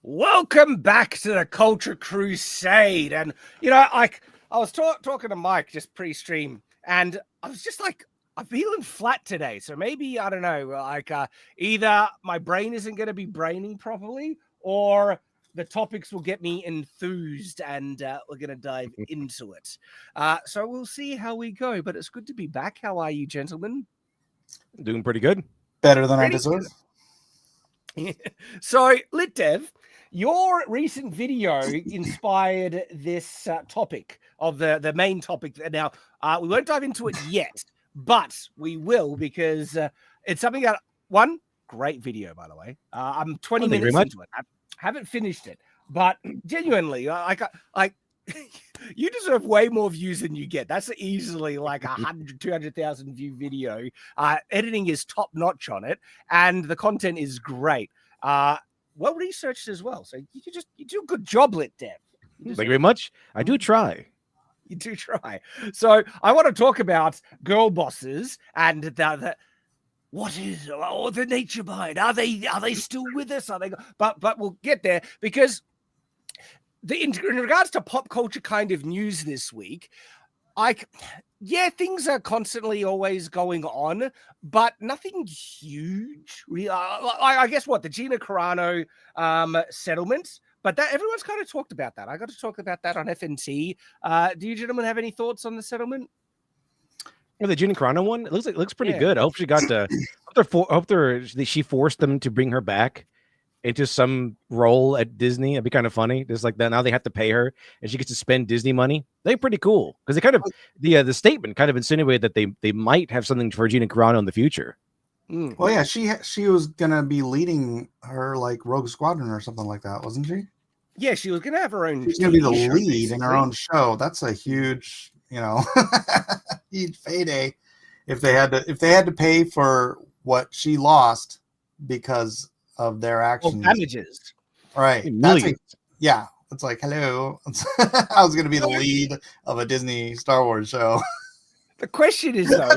Welcome back to the Culture Crusade. And, I was talking to Mike just pre-stream, and I was just like, I'm feeling flat today. So maybe, I don't know, either my brain isn't going to be braining properly, or the topics will get me enthused, and we're going to dive into it. So we'll see how we go, but it's good to be back. How are you, gentlemen? Doing pretty good. Better than I deserve. So, LitDev, your recent video inspired this topic of the main topic. Now, we won't dive into it yet, but we will, because it's something that, one, great video, by the way. I'm 20 minutes into it. I haven't finished it, but genuinely, you deserve way more views than you get. That's easily like 100, 200,000 view video. Editing is top notch on it, and the content is great. Well researched as well. So you do a good job, LitDev. Thank you very much. I do try. You do try. So I want to talk about girl bosses and what is the nature behind? Are they still with us? Are they? But we'll get there, because in regards to pop culture kind of news this week, things are constantly always going on, but nothing huge. I guess the Gina Carano settlement, but that everyone's kind of talked about that. I got to talk about that on FNT. Do you gentlemen have any thoughts on the settlement? Yeah, the Gina Carano one, it looks pretty good. I hope she got to. She forced them to bring her back into some role at Disney. It'd be kind of funny. Just like that. Now they have to pay her, and she gets to spend Disney money. They're pretty cool, because they kind of the statement kind of insinuated that they might have something for Gina Carano in the future. Well, yeah, she was gonna be leading her like Rogue Squadron or something like that, wasn't she? Yeah, she was gonna have her own. She's gonna be the lead in her own show. That's a huge, huge payday. If they had to pay for what she lost because of their actions, damages, right? It's like, hello, I was going to be the lead of a Disney Star Wars show. The question is, though,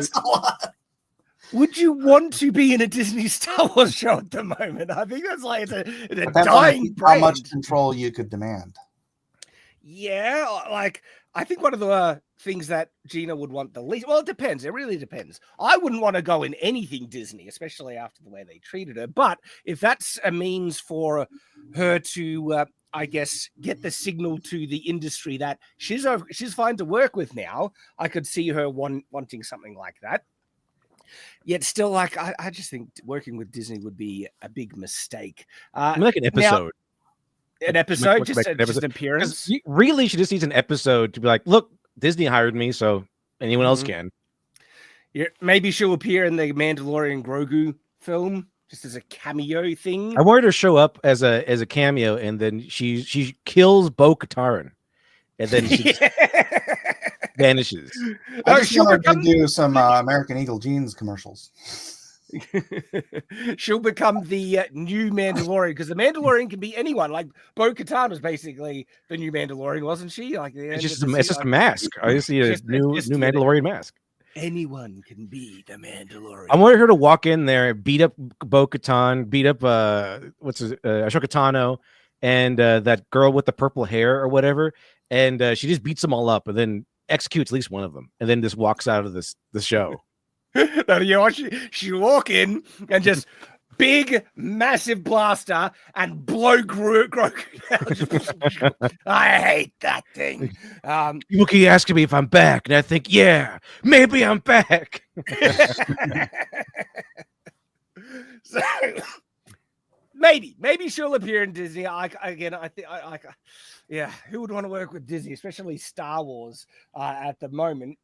would you want to be in a Disney Star Wars show at the moment? I think that's like it's a dying brand. How much control you could demand? Yeah, I think one of the things that Gina would want the least. Well, it depends. It really depends. I wouldn't want to go in anything Disney, especially after the way they treated her. But if that's a means for her to, I guess, get the signal to the industry that she's fine to work with now, I could see her wanting something like that. Yet still, I just think working with Disney would be a big mistake. Like an episode. An episode, just an appearance. Really, she just needs an episode to be like, look, Disney hired me, so anyone else can. Yeah, maybe she'll appear in the Mandalorian Grogu film, just as a cameo thing. I wanted her to show up as a cameo, and then she kills Bo-Katan, and then she vanishes. I just want her to do some American Eagle jeans commercials. She'll become the new Mandalorian, because the Mandalorian can be anyone. Like Bo-Katan was basically the new Mandalorian, wasn't she? It's just a mask. I just see a new Mandalorian mask. Anyone can be the Mandalorian. I wanted her to walk in there, beat up Bo-Katan, beat up Ahsoka Tano, and that girl with the purple hair or whatever, and she just beats them all up, and then executes at least one of them, and then just walks out of the show. She walk in and just big, massive blaster and blow Grogu out. I hate that thing. People keep asking me if I'm back, and I think, yeah, maybe I'm back. So maybe she'll appear in Disney. Who would want to work with Disney, especially Star Wars at the moment?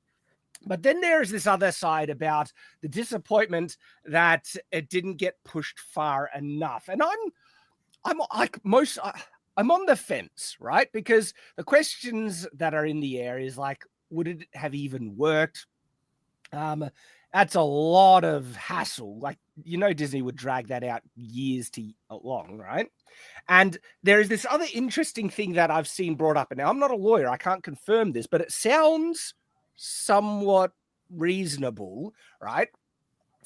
But then there is this other side about the disappointment that it didn't get pushed far enough. And I'm on the fence, right? Because the questions that are in the air is like, would it have even worked? That's a lot of hassle. Disney would drag that out years to long, right? And there is this other interesting thing that I've seen brought up. And now I'm not a lawyer. I can't confirm this, but it sounds somewhat reasonable, right?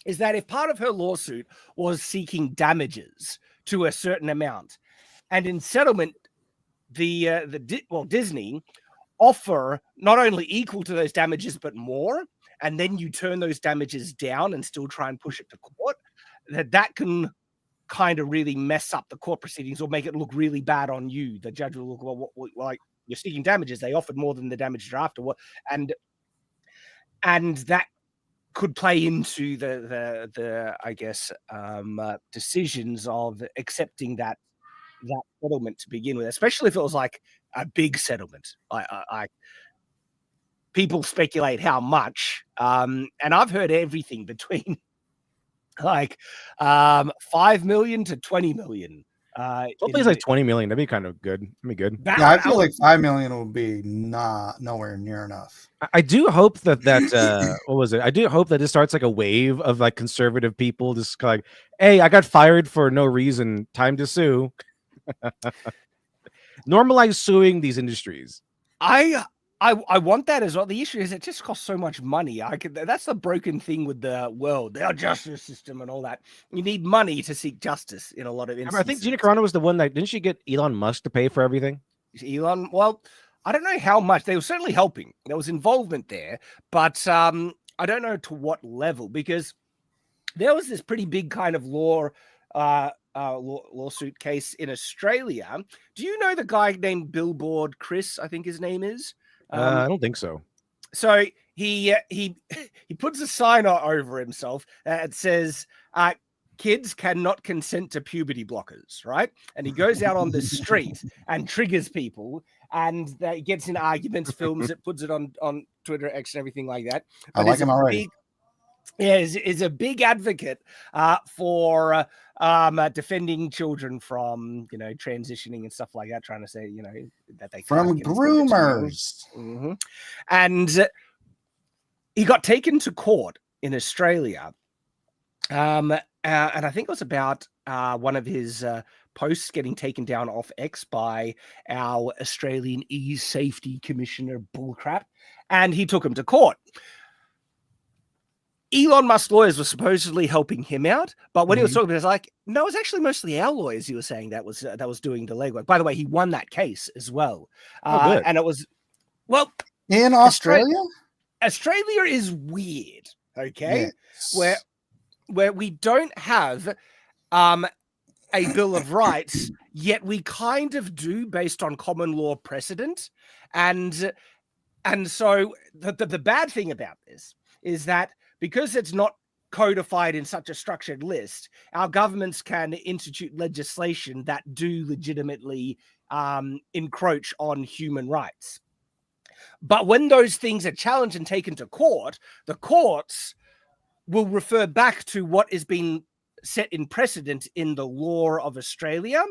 Is that if part of her lawsuit was seeking damages to a certain amount, And in settlement, Disney offer not only equal to those damages, but more. And then you turn those damages down and still try and push it to court. That can kind of really mess up the court proceedings or make it look really bad on you. The judge will look, well, like you're seeking damages. They offered more than the damage you're after. And that could play into the I guess decisions of accepting that settlement to begin with, especially if it was like a big settlement. I people speculate how much, and I've heard everything between like 5 million to 20 million. Hopefully it's like 20 million. That'd be kind of good. That'd be good. Yeah, I feel like 5 million would be nowhere near enough. I do hope that what was it? I do hope that it starts like a wave of like conservative people just like, hey, I got fired for no reason. Time to sue. Normalize suing these industries. I want that as well. The issue is it just costs so much money. That's the broken thing with the world, our justice system and all that. You need money to seek justice in a lot of instances. I think Gina Carano was the one that didn't she get Elon Musk to pay for everything? Elon, well, I don't know how much. They were certainly helping. There was involvement there, but I don't know to what level, because there was this pretty big kind of lawsuit case in Australia. Do you know the guy named Billboard Chris? I think his name is. I don't think so. So he puts a sign over himself that says, "Kids cannot consent to puberty blockers," right? And he goes out on the street and triggers people, and he gets in arguments, films it, puts it on Twitter, X, and everything like that. But I like him already. Is a big advocate for defending children from, transitioning and stuff like that, trying to say, that they from groomers. Mm-hmm. And he got taken to court in Australia. And I think it was about one of his posts getting taken down off X by our Australian e-safety commissioner bullcrap. And he took him to court. Elon Musk lawyers were supposedly helping him out, but when he was talking about it, was like, no, it's actually mostly our lawyers. He was saying that was doing the legwork. By the way, he won that case as well, and it was in Australia. Australia is weird, okay? Yes. Where we don't have a Bill of Rights, yet we kind of do based on common law precedent, and so the bad thing about this is that, because it's not codified in such a structured list, our governments can institute legislation that do legitimately encroach on human rights. But when those things are challenged and taken to court, the courts will refer back to what is being set in precedent in the law of Australia.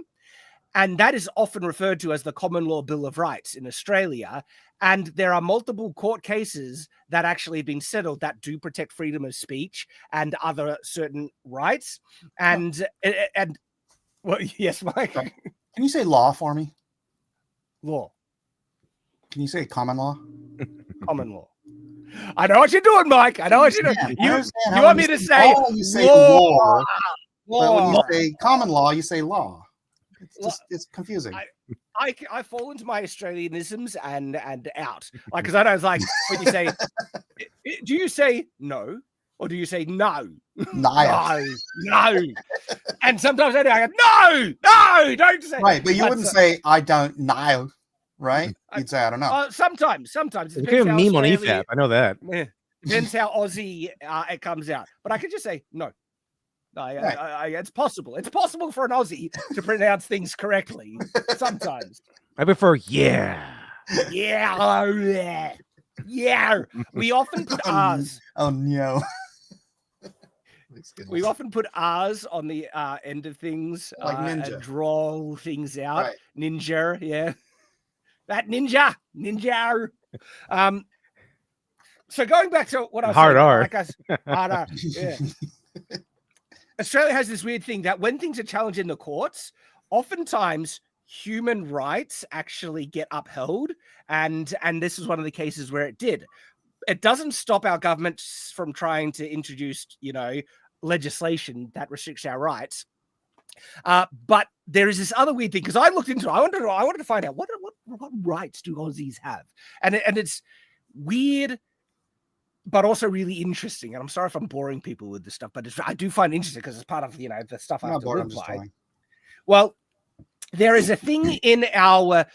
And that is often referred to as the Common Law Bill of Rights in Australia. And there are multiple court cases that actually have been settled that do protect freedom of speech and other certain rights. And well, yes, Mike. Can you say law for me? Law. Can you say common law? Common law. I know what you're doing, Mike. I know what you're doing. You want me to say law? But when you say common law, you say law. It's confusing. I fall into my Australianisms and out, like, because I know it's like when you say, do you say no or do you say no? No. And sometimes I go, no, don't say. Right, but you wouldn't say I don't know, right? You'd say I don't know. Sometimes it became a meme on EFAP. I know that. Depends how Aussie it comes out, but I could just say no. It's possible. It's possible for an Aussie to pronounce things correctly sometimes. I prefer yeah. We often put R's. Oh no. We often put R's on the end of things, like ninja. And draw things out. Right. Ninja, yeah. That ninja. So going back to what I was saying, hard R. Yeah. Australia has this weird thing that when things are challenged in the courts, oftentimes human rights actually get upheld. And this is one of the cases where it did. It doesn't stop our government from trying to introduce, legislation that restricts our rights. But there is this other weird thing, because I looked into it. I wanted to find out what rights do Aussies have, and it's weird, but also really interesting. And I'm sorry if I'm boring people with this stuff, but I do find it interesting because it's part of, you know, the stuff I have to live by. Well, there is a thing in our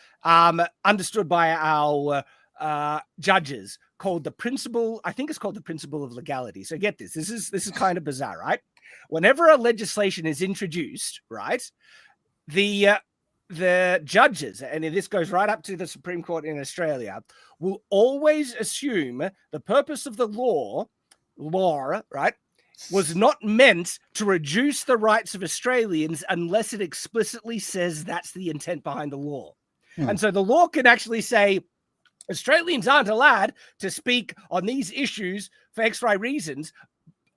understood by our judges called the principle. I think it's called the principle of legality. So get this. This is kind of bizarre, right? Whenever a legislation is introduced, right, the judges, and this goes right up to the Supreme Court in Australia, will always assume the purpose of the law, right, was not meant to reduce the rights of Australians unless it explicitly says that's the intent behind the law. And so the law can actually say Australians aren't allowed to speak on these issues for X-ray reasons,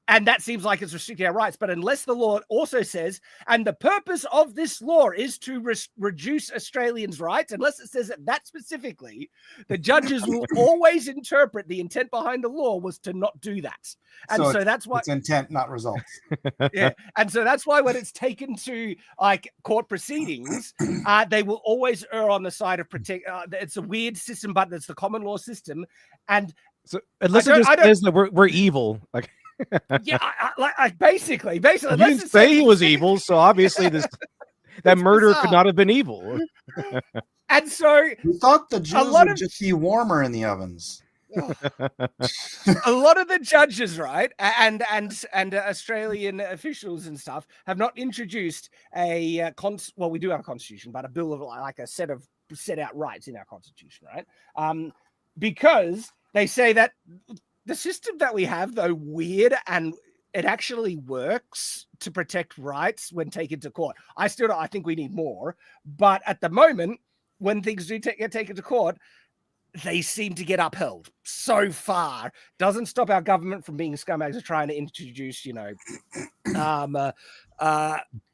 and that seems like it's restricting our rights. But unless the law also says, and the purpose of this law is to reduce Australians' rights, unless it says that specifically, the judges will always interpret the intent behind the law was to not do that. And so that's why it's intent, not results. Yeah. And so that's why when it's taken to like court proceedings, they will always err on the side of protect. It's a weird system, but it's the common law system. And so unless it just says that we're evil, like. Yeah, like basically, you didn't say he was evil, so obviously that murder could not have been evil. And so we thought the Jews would just be warmer in the ovens. A lot of the judges, right, and Australian officials and stuff have not introduced a well, we do have a constitution, but a bill of like a set of set out rights in our constitution, right? Because they say that the system that we have, though weird, and it actually works to protect rights when taken to court. I think we need more, but at the moment, when things do get taken to court, they seem to get upheld. So far, doesn't stop our government from being scumbags of trying to introduce, you know,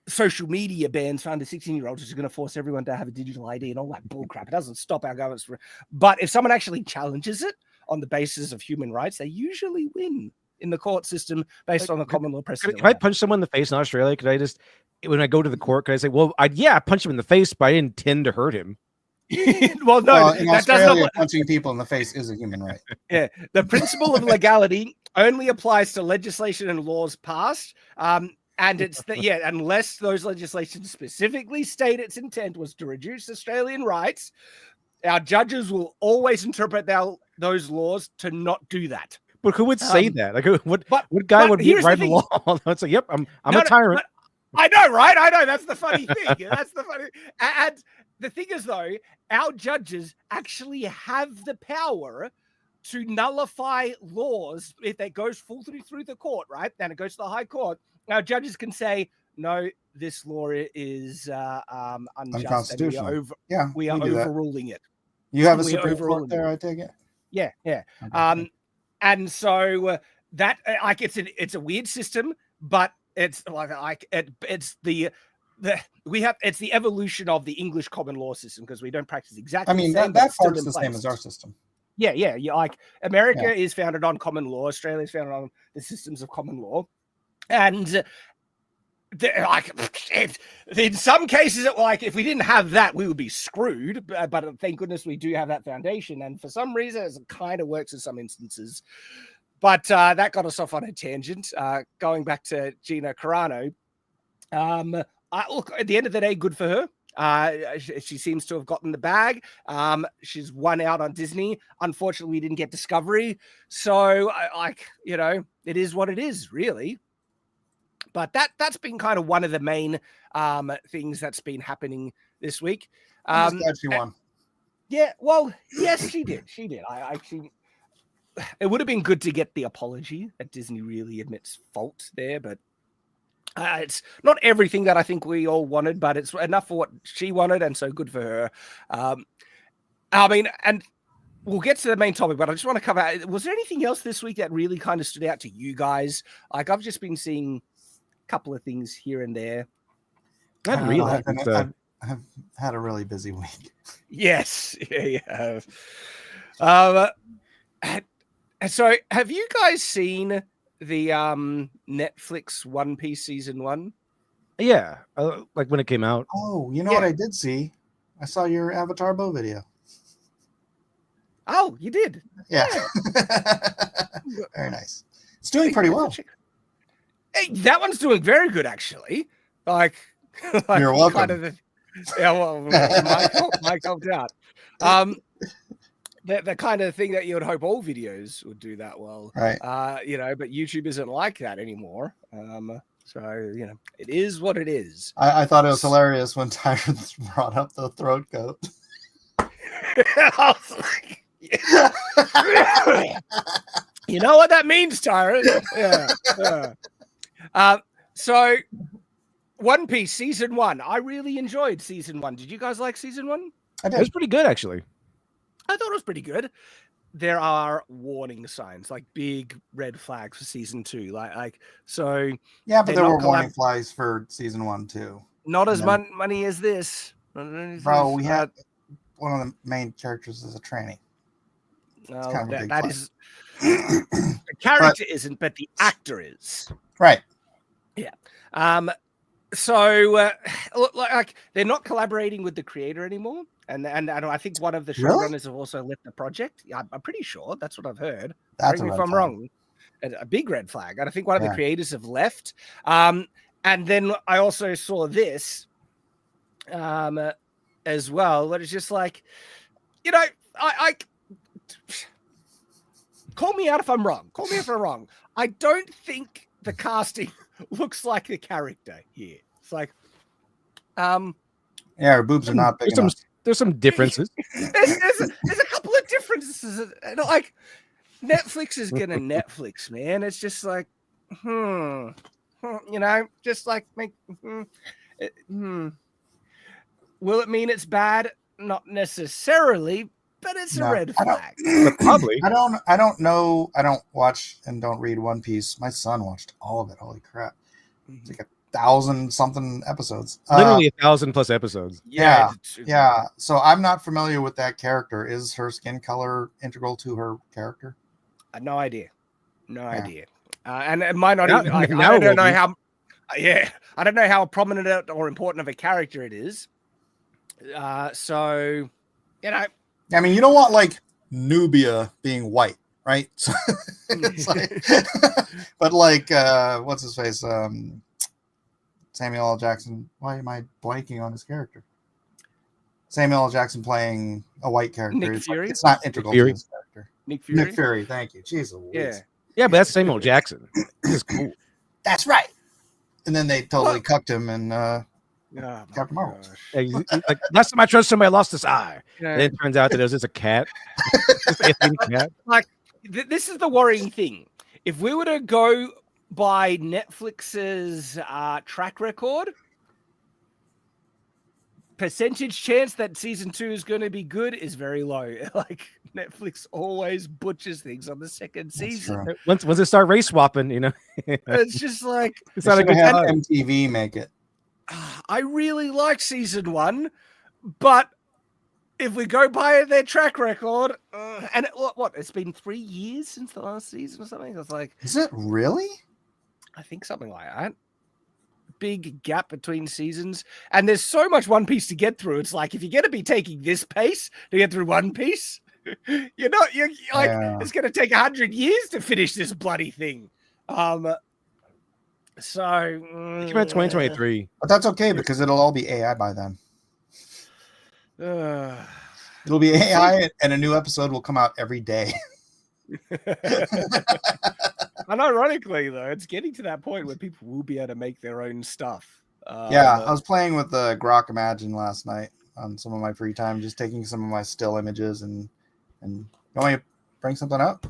social media bans for under 16-year-olds, which is going to force everyone to have a digital ID and all that bullcrap. It doesn't stop our governments. But if someone actually challenges it on the basis of human rights, they usually win in the court system based on the common law precedent. Can I punch someone in the face in Australia? Could I just, when I go to the court, could I say, well, I punch him in the face, but I didn't intend to hurt him? Well, no, in Australia, punching people in the face is a human right. Yeah, the principle of legality only applies to legislation and laws passed. And it's unless those legislations specifically state its intent was to reduce Australian rights, our judges will always interpret those laws to not do that. But who would say that? Like, what guy would write the law? It's like, yep, I'm a tyrant. I know, right? I know. That's the funny thing. That's the funny. And the thing is, though, our judges actually have the power to nullify laws if they goes full through the court, right? Then it goes to the High Court. Our judges can say, no, this law is unjust. Unconstitutional. We are overruling it. You have a Supreme Court there, I take it? Yeah. Okay. And so that it's a weird system, but it's it's the evolution of the English common law system, because we don't practice exactly. I mean, that part's the same as our system. Yeah. Like America is founded on common law. Australia is founded on the systems of common law, and in some cases, if we didn't have that, we would be screwed. But thank goodness we do have that foundation, and for some reason, it kind of works in some instances. But that got us off on a tangent. Going back to Gina Carano, look, at the end of the day, good for her. She seems to have gotten the bag. She's won out on Disney. Unfortunately, we didn't get Discovery. So, it is what it is, really. But that's been kind of one of the main things that's been happening this week. I'm just glad she won. Yeah, well, yes, she did. She did. It would have been good to get the apology that Disney really admits fault there, but it's not everything that I think we all wanted, but it's enough for what she wanted, and so good for her. And we'll get to the main topic, but I just want to cover, was there anything else this week that really kind of stood out to you guys? Like, I've just been seeing a couple of things here and there. I've had a really busy week. Yes. Yeah, you have. So have you guys seen the Netflix One Piece season 1? Yeah, like when it came out. Oh, you know what I did see? I saw your Avatar Bow video. Oh, you did? Yeah. Very nice. It's doing pretty well. Hey, that one's doing very good, actually. Like You're welcome. Kind of well, Mike helped out. The kind of thing that you would hope all videos would do that well, right? But YouTube isn't like that anymore. So it is what it is. I thought it was hilarious when Tyron brought up the throat coat. I was like, you know what that means, Tyron? Yeah. So One Piece season 1. I really enjoyed season 1. Did you guys like season 1? I did. It was pretty good, actually. I thought it was pretty good. There are warning signs, like big red flags for season 2. So. Yeah, but there were warning flags for season 1 too. Not as money as this. Bro, we had one of the main characters as a tranny. No, that is the character isn't, but the actor is. Right. Yeah. So like they're not collaborating with the creator anymore, and I think one of the showrunners have also left the project. Yeah, I'm pretty sure that's what I've heard. Correct me if I'm wrong. A big red flag. And I think one of the creators have left. And then I also saw this as well, but it's just like, I call me out if I'm wrong. Call me if I'm wrong. I don't think the casting looks like the character here. It's like, her boobs are not big enough. There's some differences. there's a couple of differences. Like, Netflix is gonna Netflix, man. It's just like, just like make. Will it mean it's bad? Not necessarily, but it's a red flag. Probably. I don't know. I don't watch and don't read One Piece. My son watched all of it. Holy crap! It's like 1,000-something episodes. Literally 1,000+ episodes. Yeah. So I'm not familiar with that character. Is her skin color integral to her character? No idea. And it might not even. Like, I don't know how. Yeah, I don't know how prominent or important of a character it is. So, I mean, you don't want like Nubia being white, right? So, it's like, but like, what's his face? Samuel L. Jackson. Why am I blanking on his character? Samuel L. Jackson playing a white character. Nick Fury? It's not integral to his character. Nick Fury. Nick Fury. Thank you. Jeez Louise. Yeah, but that's Samuel Jackson. He's cool. That's right. And then they totally cucked him and Captain Marvel. Like, last time I trusted somebody, I lost his eye. Yeah. And it turns out that it was just a cat. Like, this is the worrying thing. If we were to go by Netflix's track record, percentage chance that season 2 is going to be good is very low. Like, Netflix always butchers things on the second season. Once they start race swapping, it's just like it's not a good time. MTV make it. I really like season 1, but if we go by their track record, and it's been 3 years since the last season or something. It's like, is it really? I think something like that. Big gap between seasons, and there's so much One Piece to get through. It's like, if you're going to be taking this pace to get through One Piece, you're like, it's going to take 100 years to finish this bloody thing. So came out 2023, but that's okay because it'll all be AI by then. It'll be AI, and a new episode will come out every day. And ironically, though, it's getting to that point where people will be able to make their own stuff. I was playing with the Grok Imagine last night on some of my free time, just taking some of my still images and you want me to bring something up?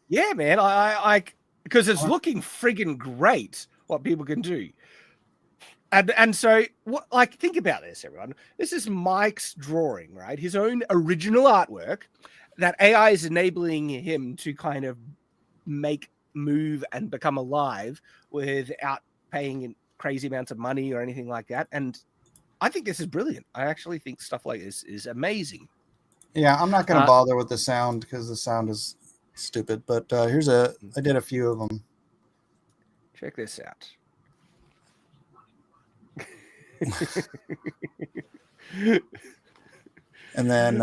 Yeah, man. I because it's looking friggin' great what people can do. And so, think about this, everyone. This is Mike's drawing, right? His own original artwork that AI is enabling him to kind of move and become alive without paying crazy amounts of money or anything like that. And I think this is brilliant. I actually think stuff like this is amazing. Yeah, I'm not going to bother with the sound because the sound is stupid. But I did a few of them. Check this out. And then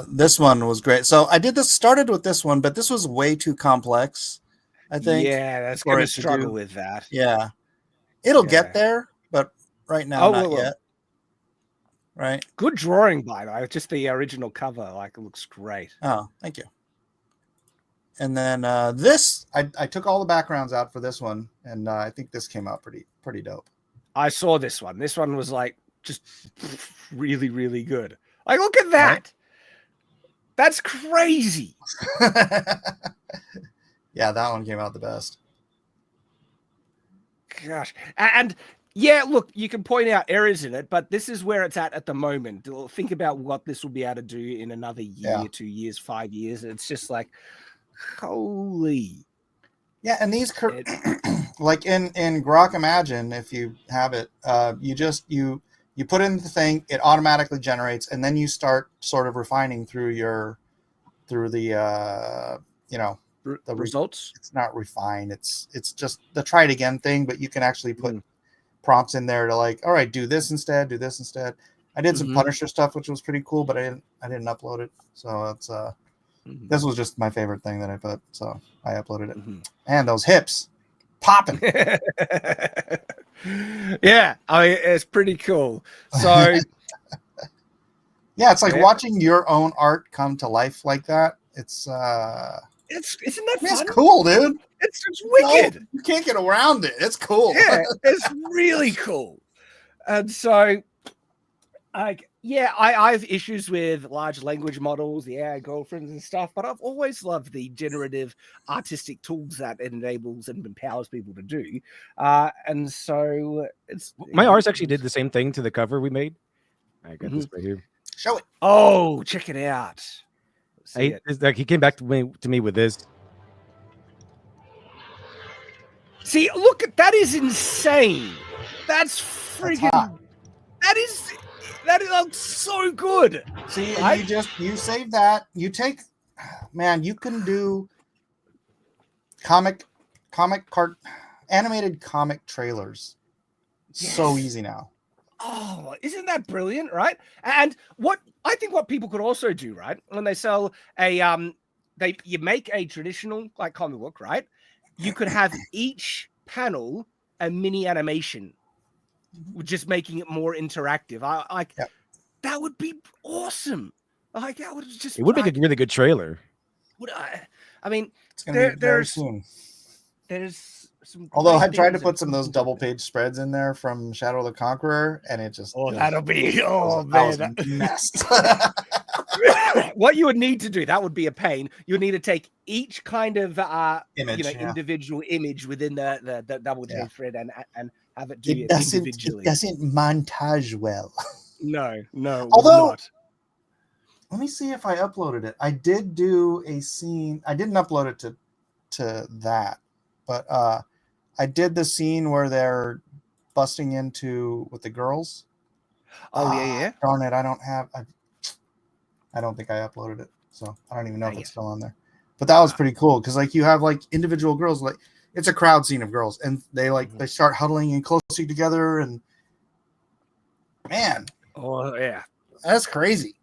this one was great. So I started with this one, but this was way too complex, I think. Yeah, that's going to struggle with that. Yeah. It'll get there, but right now, not yet. Right. Good drawing, by the way. Just the original cover, like, it looks great. Oh, thank you. And then this, I took all the backgrounds out for this one, and I think this came out pretty dope. I saw this one. This one was like just really, really good. Like, look at that. Right? That's crazy. Yeah, that one came out the best. Gosh. And yeah, look, you can point out errors in it, but this is where it's at the moment. Think about what this will be able to do in another year, 2 years, 5 years. It's just like, holy. Yeah, and these, like in Grok Imagine, if you have it, you put in the thing, it automatically generates, and then you start sort of refining through the the results. It's not refine. It's just the try it again thing, but you can actually put prompts in there to like, all right, do this instead, do this instead. I did some Punisher stuff, which was pretty cool, but I didn't upload it. So it's this was just my favorite thing that I put. So I uploaded it. And those hips popping. Yeah, I mean, it's pretty cool. So yeah, it's like watching your own art come to life like that. It's isn't that fun? It's cool, dude. It's wicked. You can't get around it. It's cool. Yeah, it's really cool. And so, I have issues with large language models, the AI girlfriends and stuff, but I've always loved the generative artistic tools that it enables and empowers people to do. And so my artist actually did the same thing to the cover we made. I got this right here. Show it. Oh, check it out. He came back to me with this. See, look, that is insane. That's freaking. That is so good. See, you save that. You take, man. You can do animated comic trailers. Yes. So easy now. Oh, isn't that brilliant, right? And what people could also do, right, when they sell you make a traditional like comic book, right? You could have each panel a mini animation, just making it more interactive. That would be awesome. Like that would just. It would make a really good trailer. I mean, it's gonna be very soon. There's some. Although I tried to put some of those double page spreads in there from Shadow the Conqueror, and it just that'll be man, messed. What you would need to do, that would be a pain. You would need to take each kind of image, individual image within the double page thread and have it do it individually. It doesn't montage well. No. Although, let me see if I uploaded it. I did do a scene. I didn't upload it to that, but I did the scene where they're busting into with the girls. Oh yeah. Darn it! I don't think I uploaded it, so I don't even know if it's still on there. But that was pretty cool because like you have like individual girls, like it's a crowd scene of girls, and they they start huddling and closing together, and man, that's crazy.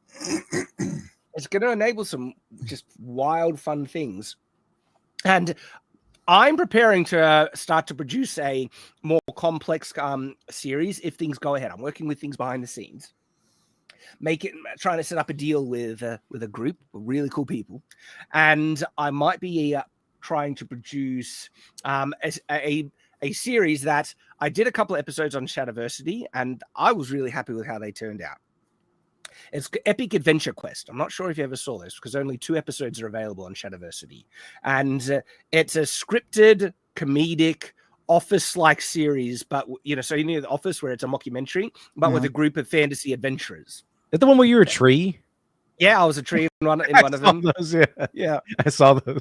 It's going to enable some just wild, fun things, and I'm preparing to start to produce a more complex series if things go ahead. I'm working with things behind the scenes. Trying to set up a deal with a group of really cool people, and I might be trying to produce a series that I did a couple of episodes on Shadiversity, and I was really happy with how they turned out. It's Epic Adventure Quest. I'm not sure if you ever saw this because only 2 episodes are available on Shadiversity, and it's a scripted comedic Office-like series, but so you know The Office where it's a mockumentary, but with a group of fantasy adventurers. Is that the one where you're a tree? Yeah, I was a tree in one of them. Those, yeah, I saw those.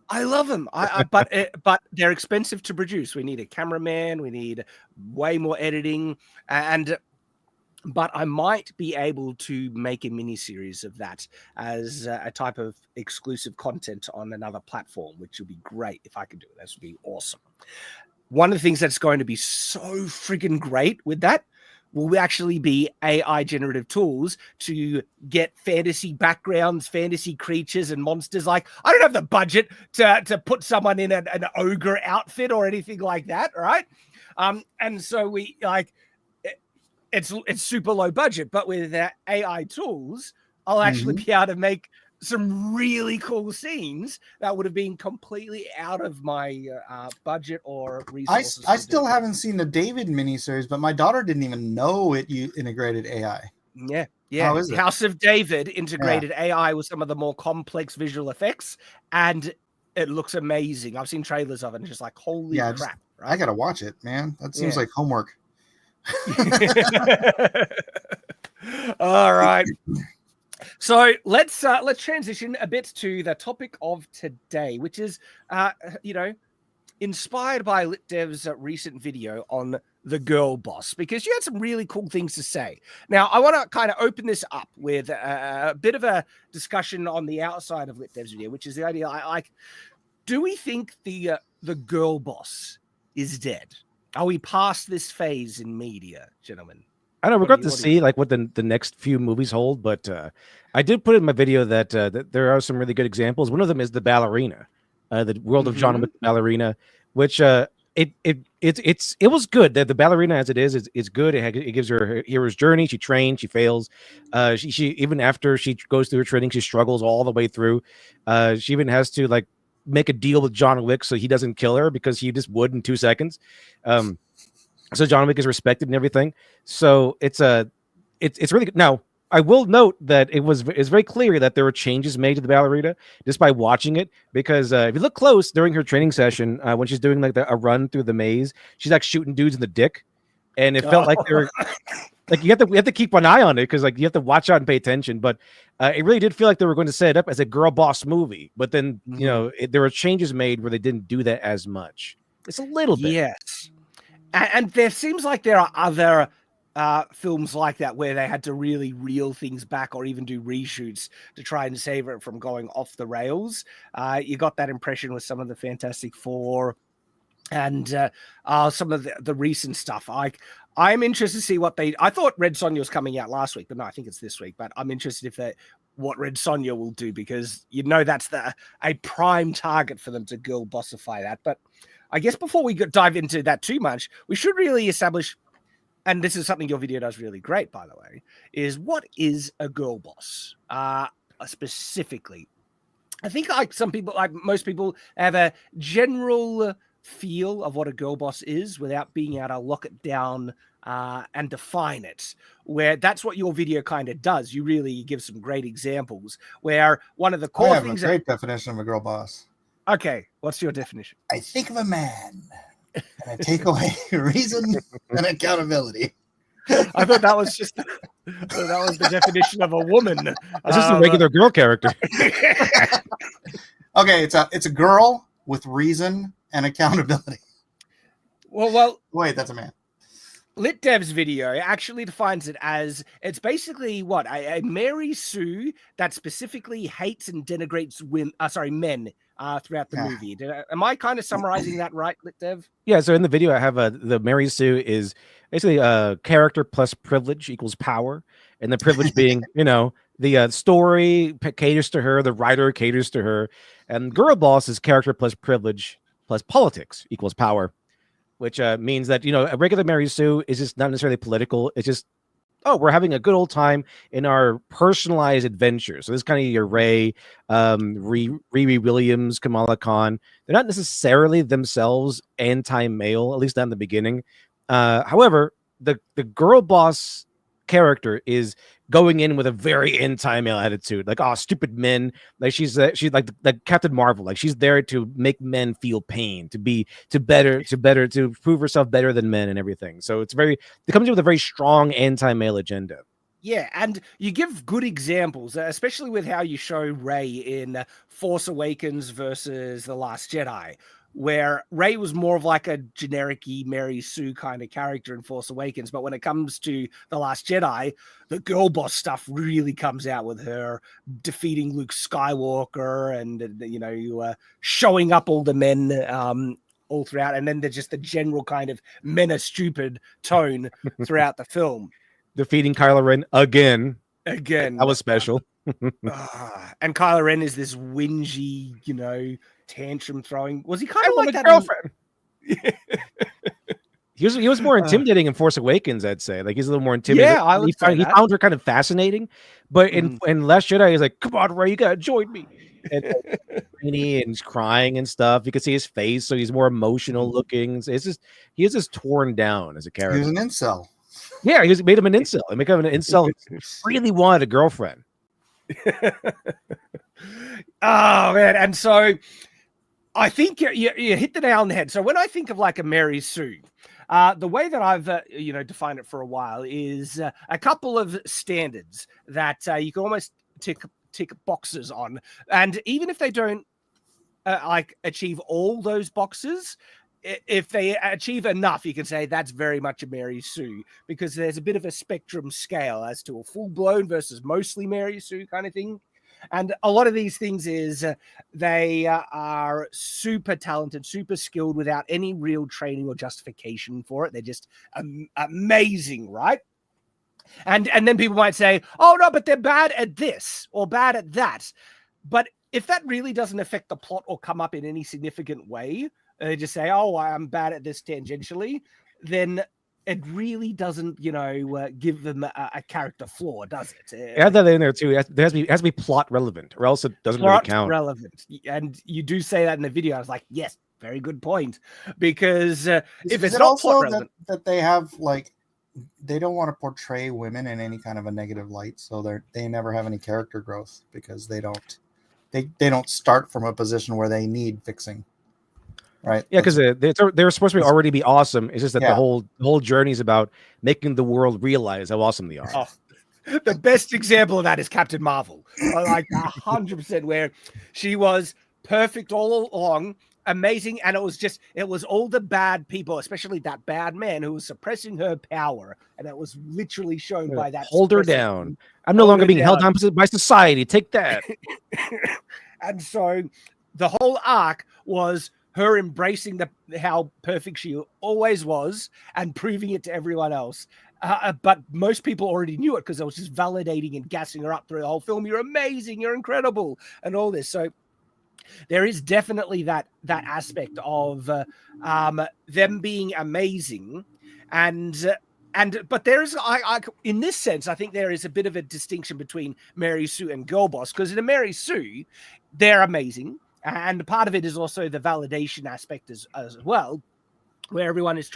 I love them. But they're expensive to produce. We need a cameraman. We need way more editing, but I might be able to make a mini series of that as a type of exclusive content on another platform, which would be great if I could do it. This would be awesome. One of the things that's going to be so friggin' great with that, will actually be AI generative tools to get fantasy backgrounds, fantasy creatures and monsters. Like, I don't have the budget to put someone in an ogre outfit or anything like that, right? And so we like it's super low budget, but with AI tools, I'll actually be able to make some really cool scenes that would have been completely out of my budget or resources. I still haven't seen the David miniseries, but my daughter didn't even know it integrated AI. Yeah. How is it? House of David integrated AI with some of the more complex visual effects, and it looks amazing. I've seen trailers of it and just like, holy crap. I gotta watch it, man. That seems like homework. All right. So let's transition a bit to the topic of today, which is, inspired by LitDev's recent video on the girl boss, because you had some really cool things to say. Now, I want to kind of open this up with a bit of a discussion on the outside of LitDev's video, which is the idea, like, do we think the girl boss is dead? Are we past this phase in media, gentlemen? I don't know. We're going to see like what the next few movies hold, but I did put in my video that there are some really good examples. One of them is the ballerina, the World of John Wick ballerina, which it was good. That the ballerina as it is good. It gives her hero's journey. She trains, she fails. She even after she goes through her training, she struggles all the way through. She even has to like make a deal with John Wick so he doesn't kill her because he just would in 2 seconds. So John Wick is respected and everything. So it's really good. Now, I will note that it's very clear that there were changes made to the ballerina just by watching it, because if you look close during her training session, when she's doing like a run through the maze, she's like shooting dudes in the dick, and it felt like they were like you have to keep an eye on it, because like you have to watch out and pay attention. But it really did feel like they were going to set it up as a girl boss movie, but then there were changes made where they didn't do that as much. It's a little bit, yes. And there seems like there are other films like that where they had to really reel things back or even do reshoots to try and save it from going off the rails. You got that impression with some of the Fantastic Four and some of the recent stuff. I'm interested to see what I thought Red Sonja was coming out last week, but no, I think it's this week. But I'm interested what Red Sonja will do, because that's a prime target for them to girl bossify that. But I guess before we dive into that too much, we should really establish, and this is something your video does really great, by the way, is what is a girl boss specifically? I think most people have a general feel of what a girl boss is without being able to lock it down and define it, where that's what your video kind of does. You really give some great examples where one of the core things... I have a great definition of a girl boss. Okay, what's your definition? I think of a man and I take away reason and accountability. I thought that was the definition of a woman. It's just a regular girl character. Okay, it's a girl with reason and accountability. Well, wait, that's a man. LitDev's video actually defines it as, it's basically what a Mary Sue that specifically hates and denigrates men throughout the movie. Am I kind of summarizing that right, LitDev? Yeah. So in the video, I have the Mary Sue is basically character plus privilege equals power, and the privilege being the story caters to her, the writer caters to her, and girl boss is character plus privilege plus politics equals power. Which means that, a regular Mary Sue is just not necessarily political. It's just, we're having a good old time in our personalized adventure. So this is kind of your Rey, Riri Williams, Kamala Khan. They're not necessarily themselves anti-male, at least not in the beginning. However, the girl boss character is going in with a very anti-male attitude, like, oh, stupid men. Like she's like Captain Marvel, like she's there to make men feel pain, to prove herself better than men and everything. So it comes in with a very strong anti-male agenda. Yeah, and you give good examples, especially with how you show Rey in Force Awakens versus The Last Jedi, where Rey was more of like a generic-y Mary Sue kind of character in Force Awakens. But when it comes to The Last Jedi, the girl boss stuff really comes out with her defeating Luke Skywalker and, showing up all the men all throughout, and then there's just the general kind of men are stupid tone throughout the film. Defeating Kylo Ren again. That was special. And Kylo Ren is this whingy, tantrum throwing. Was he kind of like that? Girlfriend. He was more intimidating in Force Awakens, I'd say. Like, he's a little more intimidating. Yeah, I would say he found her kind of fascinating, but in Last Jedi, he's like, "Come on, Rey, you gotta join me." And he's crying and stuff. You can see his face, so he's more emotional looking. It's just he is just torn down as a character. He was an incel. Yeah, he made him an incel. And make him an incel. Really wanted a girlfriend. Oh man, and so I think you hit the nail on the head. So when I think of like a Mary Sue, the way that I've defined it for a while is a couple of standards that you can almost tick boxes on, and even if they don't achieve all those boxes, if they achieve enough, you can say that's very much a Mary Sue, because there's a bit of a spectrum scale as to a full-blown versus mostly Mary Sue kind of thing. And a lot of these things is they are super talented, super skilled without any real training or justification for it. They're just amazing, right? And then people might say, oh, no, but they're bad at this or bad at that. But if that really doesn't affect the plot or come up in any significant way, they just say, oh, I'm bad at this tangentially, then it really doesn't, give them a character flaw, does it? Add that in there too. It has to be plot relevant, or else it doesn't really count. Relevant, and you do say that in the video. I was like, yes, very good point. Because if it's not plot relevant, that they have they don't want to portray women in any kind of a negative light, so they never have any character growth because they don't start from a position where they need fixing. Right. Yeah, because they're supposed to already be awesome. It's just that the whole journey is about making the world realize how awesome they are. Oh, the best example of that is Captain Marvel, like 100%, where she was perfect all along, amazing, and it was all the bad people, especially that bad man who was suppressing her power, and it was literally shown by that. Hold her down. I'm no longer being held down by society. Take that. And so the whole arc was her embracing how perfect she always was and proving it to everyone else. But most people already knew it because I was just validating and gassing her up through the whole film. You're amazing, you're incredible, and all this. So there is definitely that aspect of them being amazing, but there is, in this sense, I think there is a bit of a distinction between Mary Sue and Girl Boss, because in a Mary Sue, they're amazing. And part of it is also the validation aspect as well, where everyone is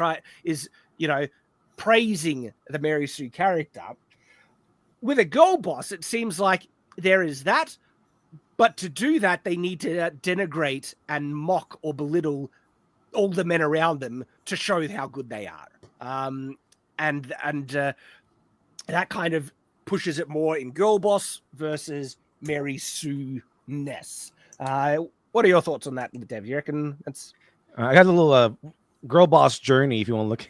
praising the Mary Sue character. With a Girl Boss, it seems like there is that, but to do that, they need to denigrate and mock or belittle all the men around them to show how good they are. And that kind of pushes it more in Girl Boss versus Mary Sue-ness. What are your thoughts on that, Dev? You reckon that's? I got a little Girl Boss journey if you want to look.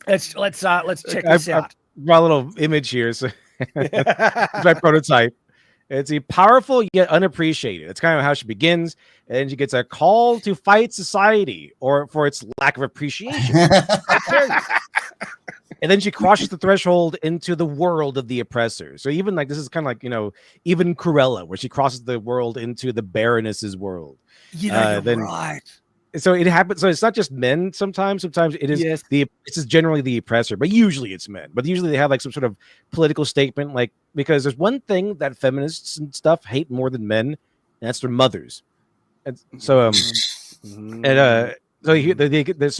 Let's check this out. I brought a little image here. So it's my prototype. It's a powerful yet unappreciated. It's kind of how she begins, and she gets a call to fight society or for its lack of appreciation. And then she crosses the threshold into the world of the oppressor. So even this is kind of even Cruella, where she crosses the world into the Baroness's world. You're right. So it happens. So it's not just men. Sometimes it is it's generally the oppressor, but usually it's men. But usually they have some sort of political statement, because there's one thing that feminists and stuff hate more than men, and that's their mothers. And so so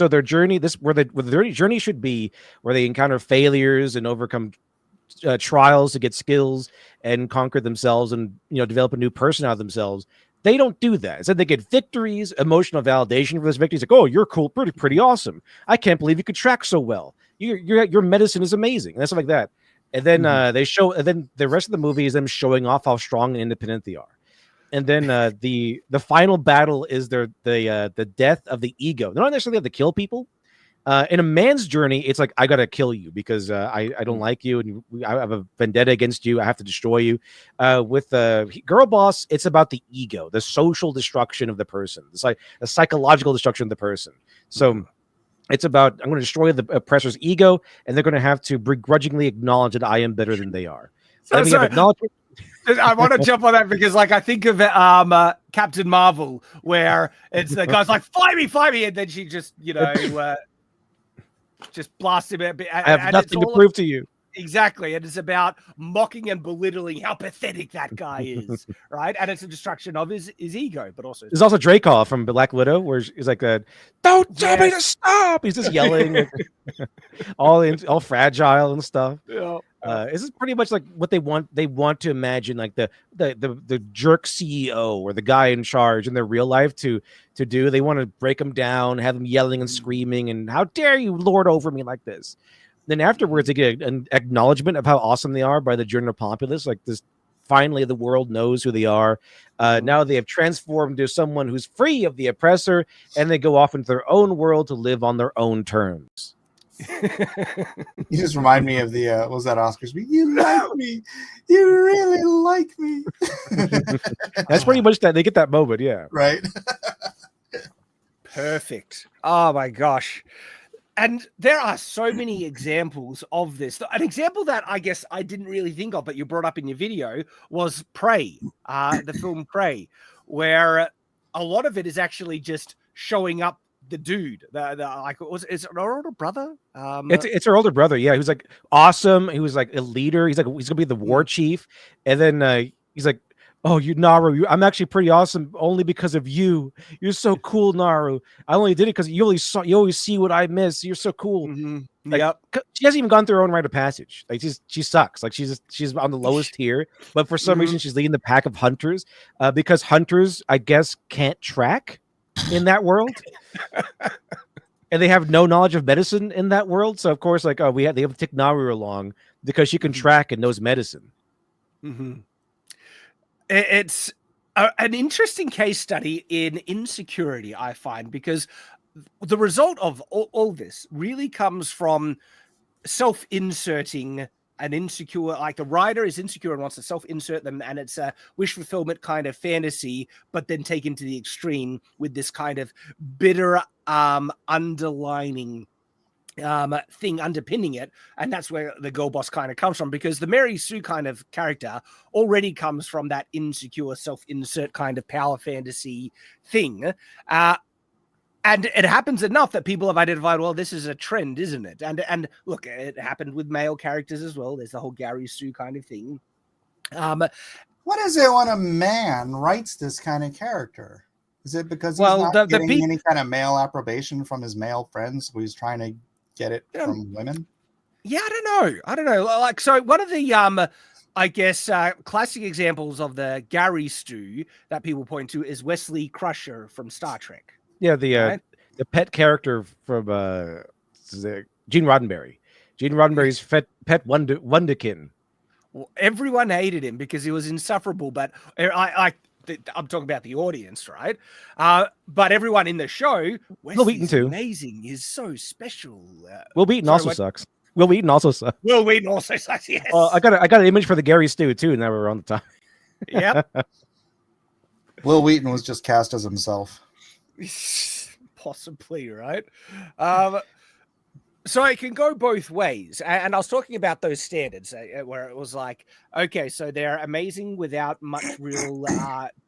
their journey, where their journey should be, where they encounter failures and overcome trials to get skills and conquer themselves and develop a new person out of themselves. They don't do that. Instead, they get victories, emotional validation for those victories. Like, oh, you're cool, pretty awesome. I can't believe you could track so well. Your medicine is amazing, and stuff like that. And then and then the rest of the movie is them showing off how strong and independent they are. And then the final battle is the death of the ego. They don't necessarily have to kill people, In a man's journey, it's like, I gotta kill you because I don't like you, and I have a vendetta against you. I have to destroy you. With girl boss, it's about the ego, the social destruction of the person. It's like a psychological destruction of the person. So it's about, I'm going to destroy the oppressor's ego, and they're going to have to begrudgingly acknowledge that I am better than they are. I want to jump on that because, like, I think of Captain Marvel, where it's the guy's like, "Fly me," and then she just, just blasts him a bit. I have nothing to prove to you. Exactly, and it's about mocking and belittling how pathetic that guy is, right? And it's a destruction of his ego, but also there's also Dracoff from Black Widow, where he's like, "Don't tell me to stop." He's just yelling, all fragile and stuff. Yeah. This is pretty much like what they want. They want to imagine like the jerk CEO or the guy in charge in their real life to do. They want to break him down, have them yelling and screaming, and how dare you lord over me like this. Then afterwards, they get an acknowledgement of how awesome they are by the general populace. Like this, finally, the world knows who they are. Now they have transformed to someone who's free of the oppressor, and they go off into their own world to live on their own terms. You just remind me of the what was that Oscar speech? You like me, you really like me. That's pretty much that. They get that moment, yeah. Right. Perfect. Oh my gosh. And there are so many examples of this. An example that I guess I didn't really think of, but you brought up in your video, was Prey, the film Prey, where a lot of it is actually just showing up the dude. Is it her older brother? It's her older brother. Yeah, he was like awesome. He was like a leader. He's gonna be the war chief, and then he's like, "Oh, Naru, I'm actually pretty awesome only because of you. You're so cool, Naru. I only did it because you always see what I miss. You're so cool." Mm-hmm. Like, she hasn't even gone through her own rite of passage. Like she sucks. Like she's on the lowest tier, but for some reason she's leading the pack of hunters because hunters, I guess, can't track in that world. And they have no knowledge of medicine in that world. So of course, like, they have to take Naru along because she can track and knows medicine. Mm-hmm. It's an interesting case study in insecurity, I find, because the result of all this really comes from self-inserting an insecure, like the writer is insecure and wants to self-insert them, and it's a wish fulfillment kind of fantasy, but then taken to the extreme with this kind of bitter underlining thing underpinning it. And that's where the girl boss kind of comes from, because the Mary Sue kind of character already comes from that insecure self-insert kind of power fantasy thing. And it happens enough that people have identified, well, this is a trend, isn't it? And look, it happened with male characters as well. There's the whole Gary Sue kind of thing. What is it when a man writes this kind of character? Is it because he's not getting any kind of male approbation from his male friends, so he's trying to get it from women? Yeah, I don't know. Like, so one of the I guess classic examples of the Gary Stu that people point to is Wesley Crusher from Star Trek. Yeah, the pet character from Gene Roddenberry. Gene Roddenberry's pet Wunderkind. Well, everyone hated him because he was insufferable, but I'm talking about the audience, right? But everyone in the show, Will Wheaton too. Amazing. He's so special. Will Wheaton also sucks. Will Wheaton also sucks. Will Wheaton also sucks. Yes. I got an image for the Gary Stu too. Now we're on the top. Yep. Will Wheaton was just cast as himself. Possibly, right? So it can go both ways. And I was talking about those standards where it was like, okay, so they're amazing without much real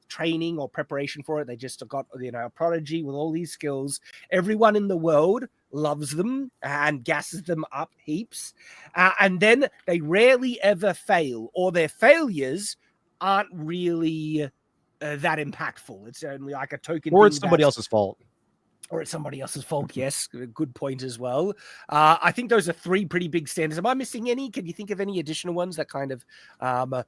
training or preparation for it. They just got, a prodigy with all these skills. Everyone in the world loves them and gasses them up heaps. And then they rarely ever fail, or their failures aren't really that impactful. It's only like a token. Or it's somebody else's fault. Or it's somebody else's fault. Yes, good point as well. I think those are three pretty big standards. Am I missing any? Can you think of any additional ones that kind of are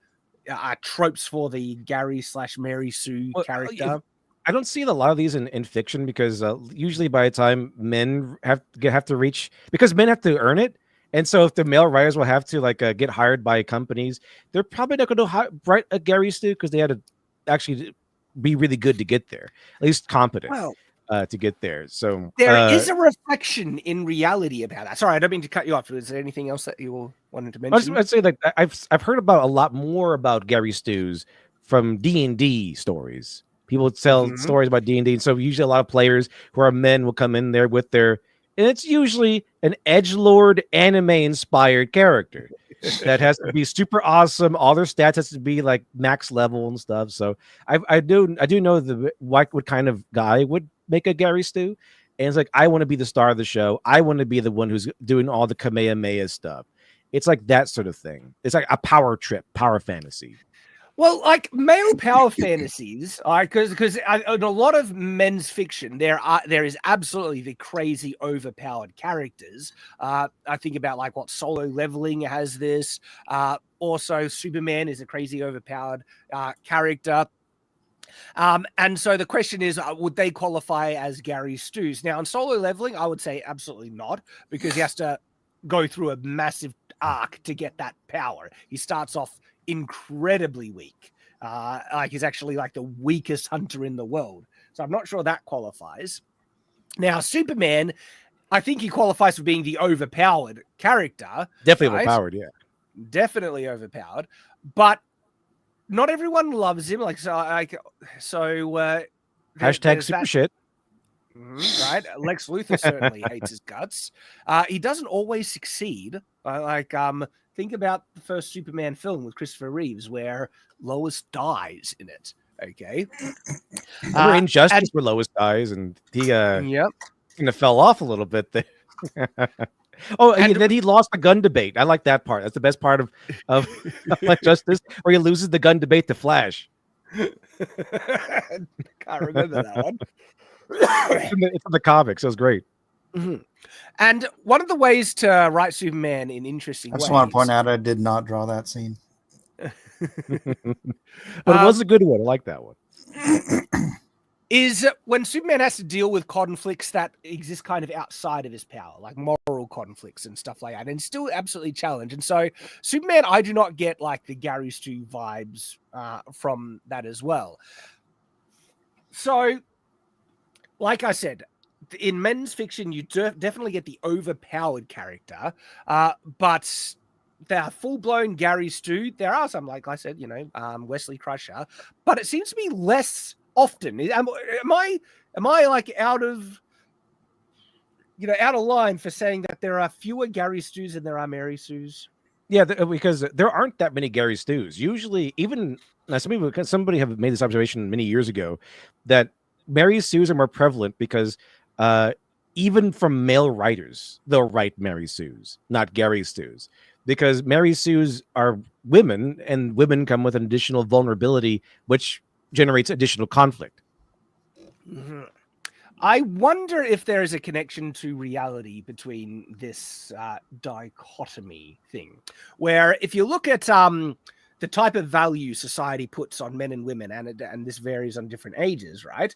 tropes for the Gary/Mary Sue character? I don't see a lot of these in fiction because usually by the time men have to reach, because men have to earn it. And so if the male writers will have to get hired by companies, they're probably not going to write a Gary Stu because they had to actually be really good to get there, at least competent. Well, to get there. So there is a reflection in reality about that. Sorry, I don't mean to cut you off. Is there anything else that you wanted to mention? I'd say like I've heard about a lot more about Gary Stews from D&D stories. People tell stories about D&D, and so usually a lot of players who are men will come in there with their, and it's usually an edgelord anime inspired character that has to be super awesome. All their stats has to be like max level and stuff. So I do know what kind of guy would make a Gary Stew, and it's like I want to be the star of the show. I want to be the one who's doing all the Kamehameha stuff. It's like that sort of thing. It's like a power trip, power fantasy. Well, like male power fantasies, because in a lot of men's fiction, there is absolutely the crazy overpowered characters. I think about like what Solo Leveling has this. Also, Superman is a crazy overpowered character. And so the question is, would they qualify as Gary Stews? Now, in Solo Leveling, I would say absolutely not, because he has to go through a massive arc to get that power. He starts off incredibly weak. Like he's actually like the weakest hunter in the world. So I'm not sure that qualifies. Now, Superman, I think he qualifies for being the overpowered character. Definitely overpowered, yeah. Definitely overpowered. But not everyone loves him. Hashtag super shit. Right? Lex Luthor certainly hates his guts. He doesn't always succeed. Think about the first Superman film with Christopher Reeves, where Lois dies in it. Okay. Remember Injustice, where Lois dies, and he kind of fell off a little bit there. And then he lost the gun debate. I like that part. That's the best part of Injustice, where he loses the gun debate to Flash. Can't remember that one. It's in the comics. It was great. Mm-hmm. And one of the ways to write Superman in interesting ways. I just want to point out I did not draw that scene. But it was a good one. I like that one. Is when Superman has to deal with conflicts that exist kind of outside of his power, like moral conflicts and stuff like that, and still absolutely challenged. And so Superman, I do not get like the Gary Stew vibes from that as well. So, like I said, in men's fiction, you definitely get the overpowered character, but the full-blown Gary Stew, there are some, like I said, Wesley Crusher, but it seems to be less often. Am I like out of line for saying that there are fewer Gary Stews than there are Mary Stews? Yeah, because there aren't that many Gary Stews. Usually, even somebody have made this observation many years ago that Mary Stews are more prevalent because even from male writers, they'll write Mary Stews, not Gary Stews, because Mary Stews are women, and women come with an additional vulnerability, which generates additional conflict. Mm-hmm. I wonder if there is a connection to reality between this dichotomy thing, where if you look at the type of value society puts on men and women, and this varies on different ages, right?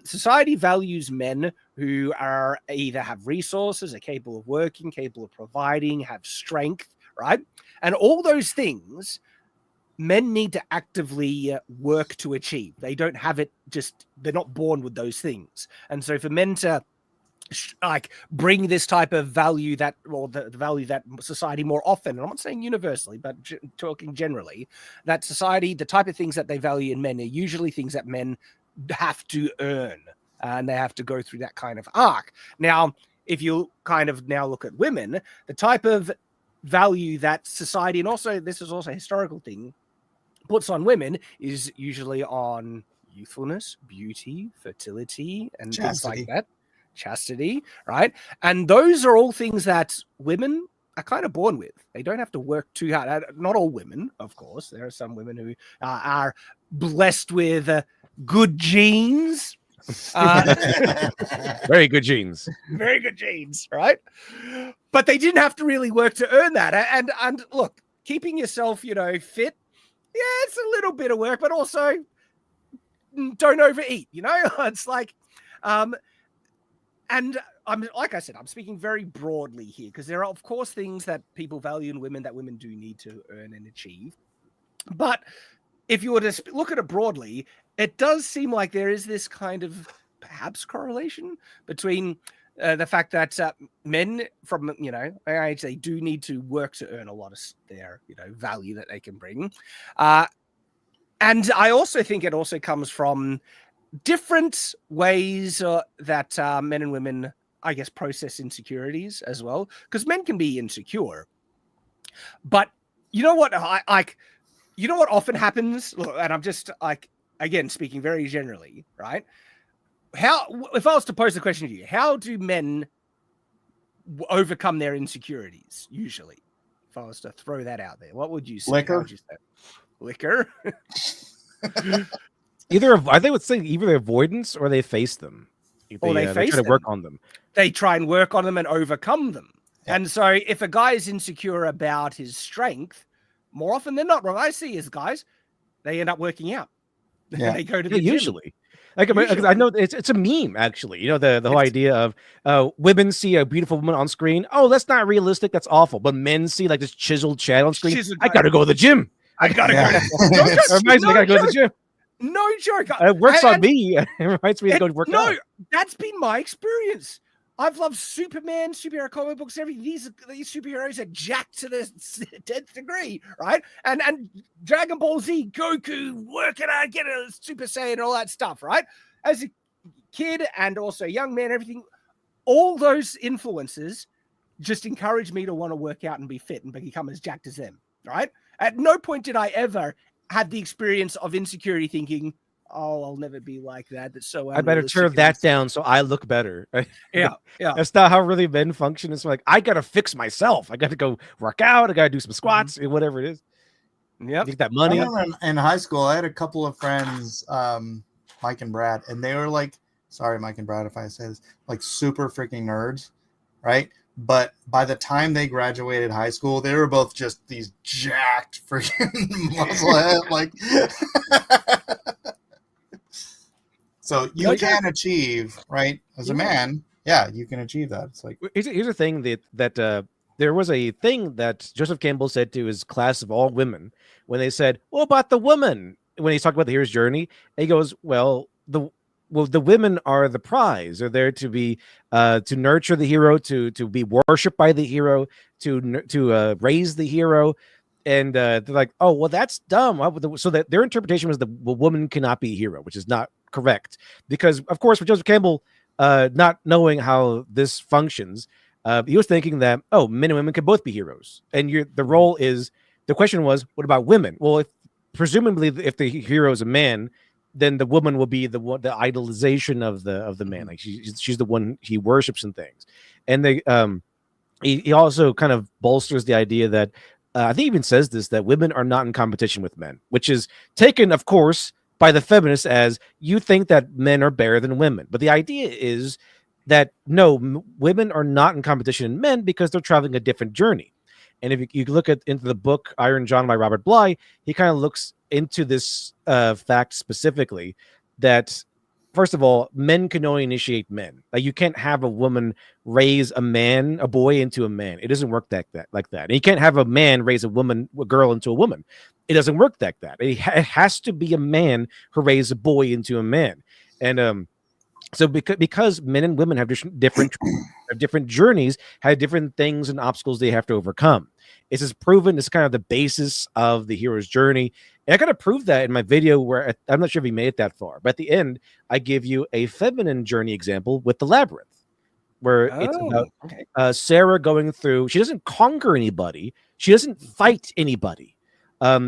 Society values men who are either have resources, are capable of working, capable of providing, have strength, right? And all those things men need to actively work to achieve. They don't have it they're not born with those things. And so for men to bring this type of value the value that society more often, and I'm not saying universally, but talking generally, that society, the type of things that they value in men are usually things that men have to earn, and they have to go through that kind of arc. Now, if you kind of now look at women, the type of value that society, and also this is also a historical thing, puts on women is usually on youthfulness, beauty, fertility, and things like that. Chastity, right? And those are all things that women are kind of born with. They don't have to work too hard. Not all women, of course. There are some women who are blessed with good genes. Very good genes. Very good genes, right? But they didn't have to really work to earn that. And look, keeping yourself, fit, yeah, it's a little bit of work, but also don't overeat, It's like, and I'm like I said, I'm speaking very broadly here because there are, of course, things that people value in women that women do need to earn and achieve. But if you were to look at it broadly, it does seem like there is this kind of perhaps correlation between the fact that men from, age, they do need to work to earn a lot of their, value that they can bring. And I also think it also comes from different ways that men and women, I guess, process insecurities as well. Because men can be insecure. But you know what? You know what often happens? And I'm just again, speaking very generally, right? If I was to pose the question to you, how do men overcome their insecurities usually? If I was to throw that out there, what would you say? Liquor. Would you say? Liquor. I think would say either avoidance or they face them. They try to work on them. They try and work on them and overcome them. Yeah. And so if a guy is insecure about his strength, more often than not, what I see is guys, they end up working out. Yeah. They go to the gym. Usually. I know it's a meme, actually. The whole idea of women see a beautiful woman on screen. Oh, that's not realistic. That's awful. But men see like this chiseled Chad on screen. I got to go to the gym. I got to go. I got to go to the gym. No joke. It works on me. It reminds me to go to work out. No, that's been my experience. I've loved Superman, superhero comic books, everything. These superheroes are jacked to the 10th degree, right? And Dragon Ball Z, Goku, working out, get a Super Saiyan, and all that stuff, right? As a kid and also a young man, everything, all those influences just encouraged me to want to work out and be fit and become as jacked as them, right? At no point did I ever have the experience of insecurity thinking, oh, I'll never be like that. That's so I better turn that down so I look better. Yeah. That's not how really men function. It's like, I got to fix myself. I got to go work out. I got to do some squats, whatever it is. Yeah. Get that money. I remember in high school, I had a couple of friends, Mike and Brad, and they were like, sorry, Mike and Brad, if I say this, like super freaking nerds, right? But by the time they graduated high school, they were both just these jacked freaking muscle head, like. So you can achieve, right? As a man, you can achieve that. It's like here's a thing that there was a thing that Joseph Campbell said to his class of all women when they said, "What about the woman?" When he's talking about the hero's journey, and he goes, "Well, the women are the prize. They're there to be to nurture the hero, to be worshipped by the hero, to raise the hero." And they're like, "Oh, well, that's dumb." So that their interpretation was the woman cannot be a hero, which is not correct, because of course, with Joseph Campbell not knowing how this functions, he was thinking that men and women can both be heroes, and the question was, what about women? Well, presumably if the hero is a man, then the woman will be the idolization of the man, like she's the one he worships and things. And he also kind of bolsters the idea that I think he even says this, that women are not in competition with men, which is taken, of course, by the feminists as you think that men are better than women. But the idea is that no, women are not in competition with men because they're traveling a different journey. And if you look into the book Iron John by Robert Bly, he kind of looks into this fact specifically that, first of all, men can only initiate men. Like you can't have a woman raise a boy into a man. It doesn't work like that. And you can't have a man raise a girl into a woman. It doesn't work like that. It has to be a man who raises a boy into a man. And so because men and women have different journeys, have different things and obstacles they have to overcome. This is proven. It's kind of the basis of the hero's journey. And I kind of proved that in my video where I'm not sure if he made it that far, but at the end, I give you a feminine journey example with the labyrinth, where it's about Sarah going through. She doesn't conquer anybody. She doesn't fight anybody.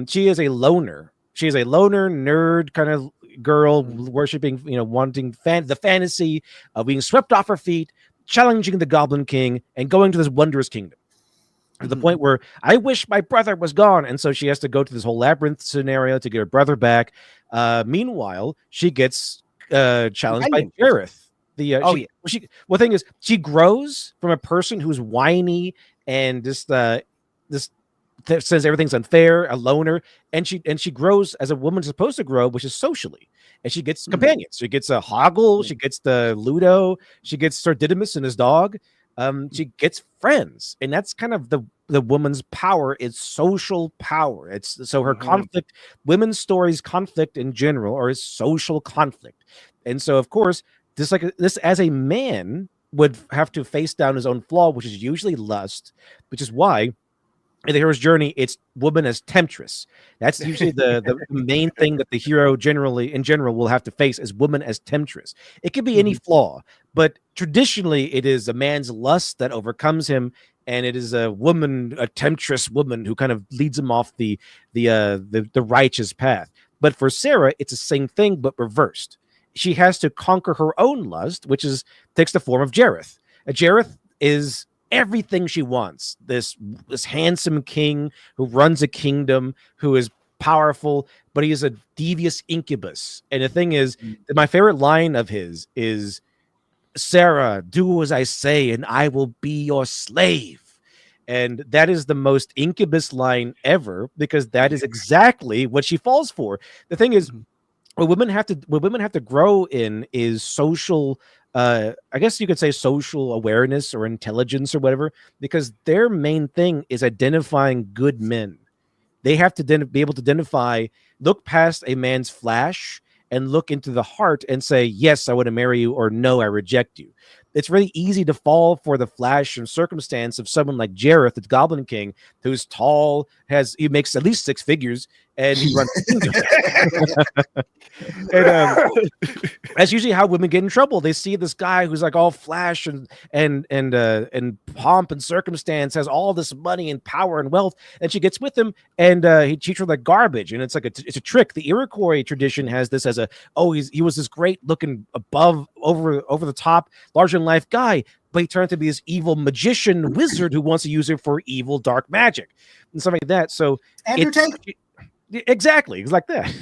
She is a loner. She is a loner nerd kind of girl, worshiping, wanting the fantasy of being swept off her feet, challenging the Goblin King, and going to this wondrous kingdom. To the point where I wish my brother was gone, and so she has to go to this whole labyrinth scenario to get her brother back. Meanwhile, she gets challenged by Jareth. The thing is, she grows from a person who's whiny and this says everything's unfair, a loner, and she grows as a woman's supposed to grow, which is socially. And she gets companions. She gets a Hoggle, she gets the Ludo, she gets Sir Didymus and his dog. She gets friends, and that's kind of the woman's power is social power. It's so her conflict, women's stories conflict in general, or is social conflict. And so, of course, this as a man would have to face down his own flaw, which is usually lust, which is why in the hero's journey, it's woman as temptress. That's usually the main thing that the hero in general will have to face is woman as temptress. It could be any flaw, but traditionally it is a man's lust that overcomes him, and it is a temptress woman who kind of leads him off the righteous path. But for Sarah, it's the same thing but reversed. She has to conquer her own lust, which takes the form of Jareth. Jareth is everything she wants. This handsome king who runs a kingdom, who is powerful, but he is a devious incubus. And the thing is, my favorite line of his is, Sarah, do as I say, and I will be your slave. And that is the most incubus line ever, because that is exactly what she falls for. The thing is, what women have to grow in is social, I guess you could say social awareness or intelligence or whatever, because their main thing is identifying good men. They have to be able to look past a man's flash and look into the heart and say, yes, I want to marry you, or no, I reject you. It's really easy to fall for the flash and circumstance of someone like Jareth, the Goblin King, who's tall, he makes at least 6 figures, and he runs a kingdom. And that's usually how women get in trouble. They see this guy who's like all flash and pomp and circumstance, has all this money and power and wealth, and she gets with him, and he treats her like garbage. And it's like it's a trick. The Iroquois tradition has this as he was this great looking over the top, larger than life guy, but he turned to be this evil magician wizard who wants to use it for evil dark magic and stuff like that. So exactly, it's like that.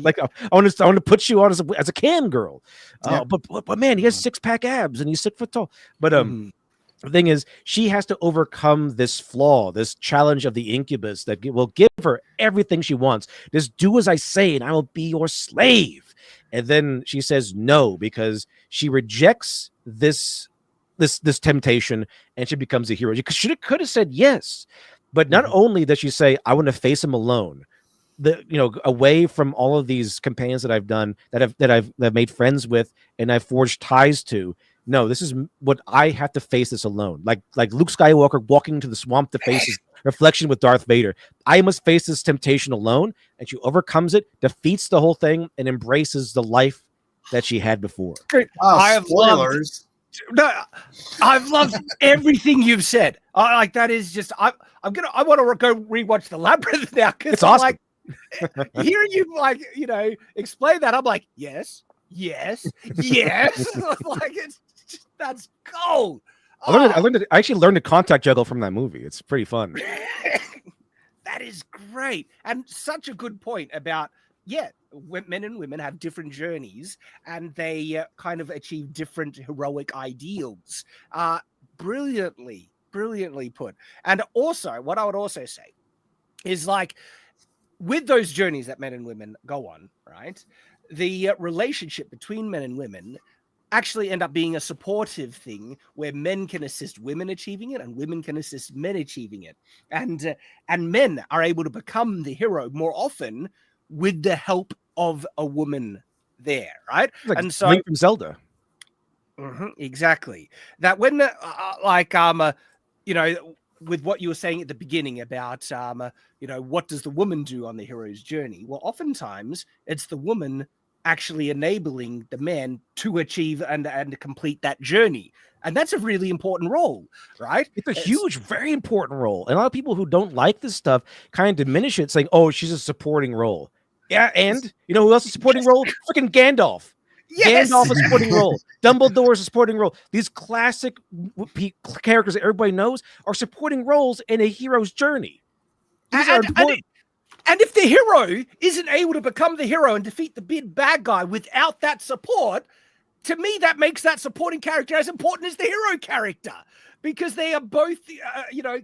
Like I want to put you on as a cam girl, but man, he has 6-pack abs and he's 6 foot tall. But the thing is, she has to overcome this flaw, this challenge of the incubus that will give her everything she wants. Just do as I say, and I will be your slave. And then she says no, because she rejects this temptation, and she becomes a hero. She could have said yes, but not only does she say, I want to face him alone, away from all of these companions that I've done, that I've made friends with, and I've forged ties to. No, this is what I have to face this alone. Like Luke Skywalker walking into the swamp to face his reflection with Darth Vader. I must face this temptation alone, and she overcomes it, defeats the whole thing, and embraces the life that she had before. I've loved everything you've said. That is just I want to go rewatch The Labyrinth now, because it's awesome. Hearing you explain that, I'm like, yes. Like that's gold. I actually learned to contact juggle from that movie. It's pretty fun. That is great, and such a good point about men and women have different journeys, and they kind of achieve different heroic ideals. Brilliantly put. And also, what I would also say is, like, with those journeys that men and women go on, right? The relationship between men and women actually end up being a supportive thing, where men can assist women achieving it and women can assist men achieving it. And men are able to become the hero more often with the help of a woman there, right? Like and so Link from Zelda. Exactly. That when with what you were saying at the beginning about what does the woman do on the hero's journey? Well, oftentimes it's the woman actually enabling the man to achieve and to complete that journey. And that's a really important role, right? It's a huge, very important role. And a lot of people who don't like this stuff kind of diminish it, saying, oh, she's a supporting role. Yeah, and you know who else is a supporting role? Freaking Gandalf. Yes. Gandalf is a supporting role. Dumbledore is a supporting role. These classic characters that everybody knows are supporting roles in a hero's journey. These are important. And if the hero isn't able to become the hero and defeat the big bad guy without that support, to me, that makes that supporting character as important as the hero character, because they are both,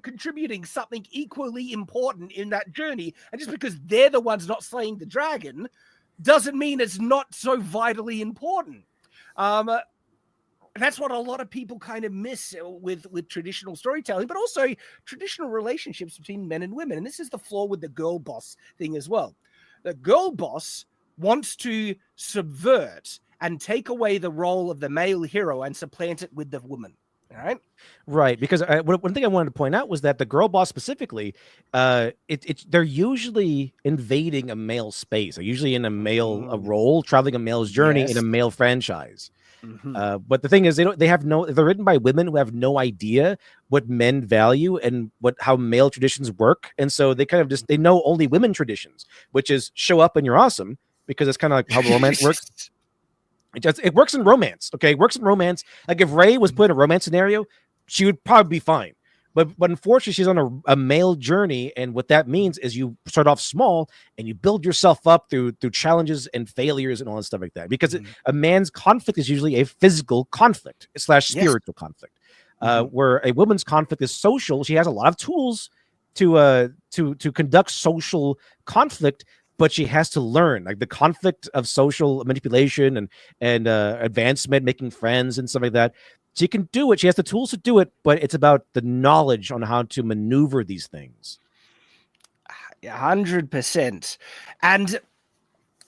contributing something equally important in that journey. And just because they're the ones not slaying the dragon doesn't mean it's not so vitally important. That's what a lot of people kind of miss with traditional storytelling, but also traditional relationships between men and women. And this is the flaw with the girl boss thing as well. The girl boss wants to subvert and take away the role of the male hero and supplant it with the woman. All right. Right, because one thing I wanted to point out was that the girl boss specifically, they're usually invading a male space. They're usually in a male role, traveling a male's journey in a male franchise. But the thing is, they're written by women who have no idea what men value and how male traditions work, and so they kind of they know only women traditions, which is show up and you're awesome, because it's kind of like how romance works. It works in romance. Okay, it works in romance. Like if Ray was put in a romance scenario, she would probably be fine. But unfortunately, she's on a male journey, and what that means is you start off small and you build yourself up through challenges and failures and all that stuff like that. Because a man's conflict is usually a physical conflict / spiritual conflict, where a woman's conflict is social. She has a lot of tools to conduct social conflict, but she has to learn, like the conflict of social manipulation and advancement, making friends and stuff like that. She can do it. She has the tools to do it, but it's about the knowledge on how to maneuver these things. 100%. And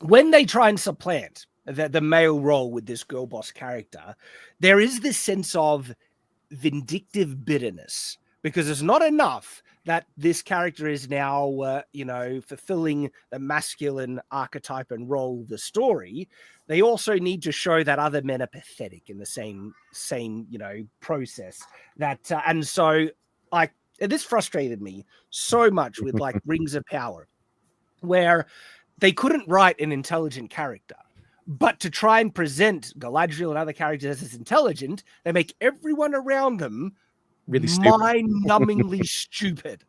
when they try and supplant the male role with this girl boss character, there is this sense of vindictive bitterness, because it's not enough that this character is now, fulfilling the masculine archetype and role of the story. They also need to show that other men are pathetic in the same process. And so, like, this frustrated me so much with like Rings of Power, where they couldn't write an intelligent character, but to try and present Galadriel and other characters as intelligent, they make everyone around them really mind-numbingly stupid.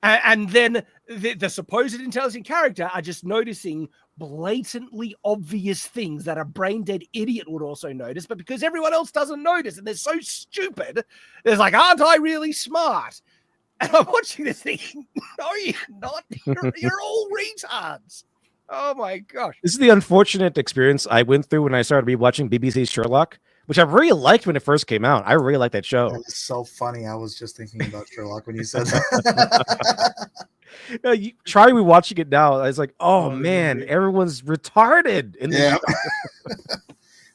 And then the supposed intelligent character are just noticing blatantly obvious things that a brain-dead idiot would also notice, but because everyone else doesn't notice and they're so stupid, it's like, aren't I really smart? And I'm watching this thinking, no, you're not. You're all retards. Oh my gosh. This is the unfortunate experience I went through when I started rewatching BBC's Sherlock, which I really liked when it first came out. I really liked that show. It was so funny. I was just thinking about Sherlock when you said that. You try rewatching it now. I was like, oh man, everyone's retarded.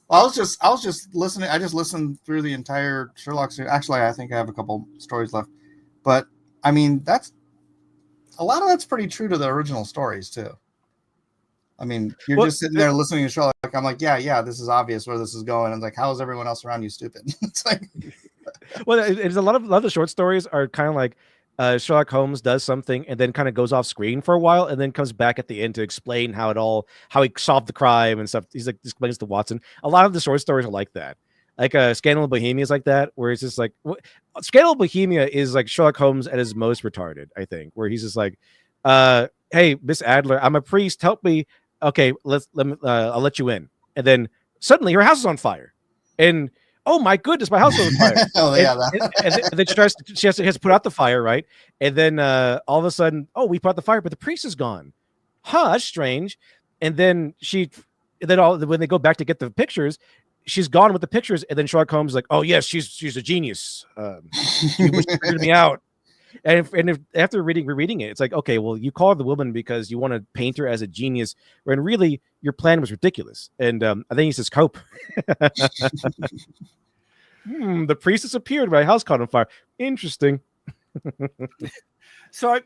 Well, I was just listening. I just listened through the entire Sherlock series. Actually, I think I have a couple stories left. But I mean, a lot of that's pretty true to the original stories too. I mean, you're just sitting there listening to Sherlock. I'm like, yeah, this is obvious where this is going. And like, how is everyone else around you stupid? It's like, well, it's a lot of the short stories are kind of like Sherlock Holmes does something and then kind of goes off screen for a while and then comes back at the end to explain how he solved the crime and stuff. He's like explains to Watson. A lot of the short stories are like that. Like Scandal in Bohemia is like that, where it's just like Scandal in Bohemia is like Sherlock Holmes at his most retarded, I think, where he's just like, hey, Miss Adler, I'm a priest, help me. Okay, I'll let you in. And then suddenly her house is on fire. And oh my goodness, my house is on fire. Oh yeah. And then she has to put out the fire, right? And then all of a sudden, we put out the fire, but the priest is gone. Huh, that's strange. And then when they go back to get the pictures, she's gone with the pictures. And then Sherlock Holmes is like, oh yes, she's a genius. She figured me out. And if after rereading it, it's like, okay, well, you call her the woman because you want to paint her as a genius, when really your plan was ridiculous. And I think he says cope. The priest disappeared. My house caught on fire. Interesting. So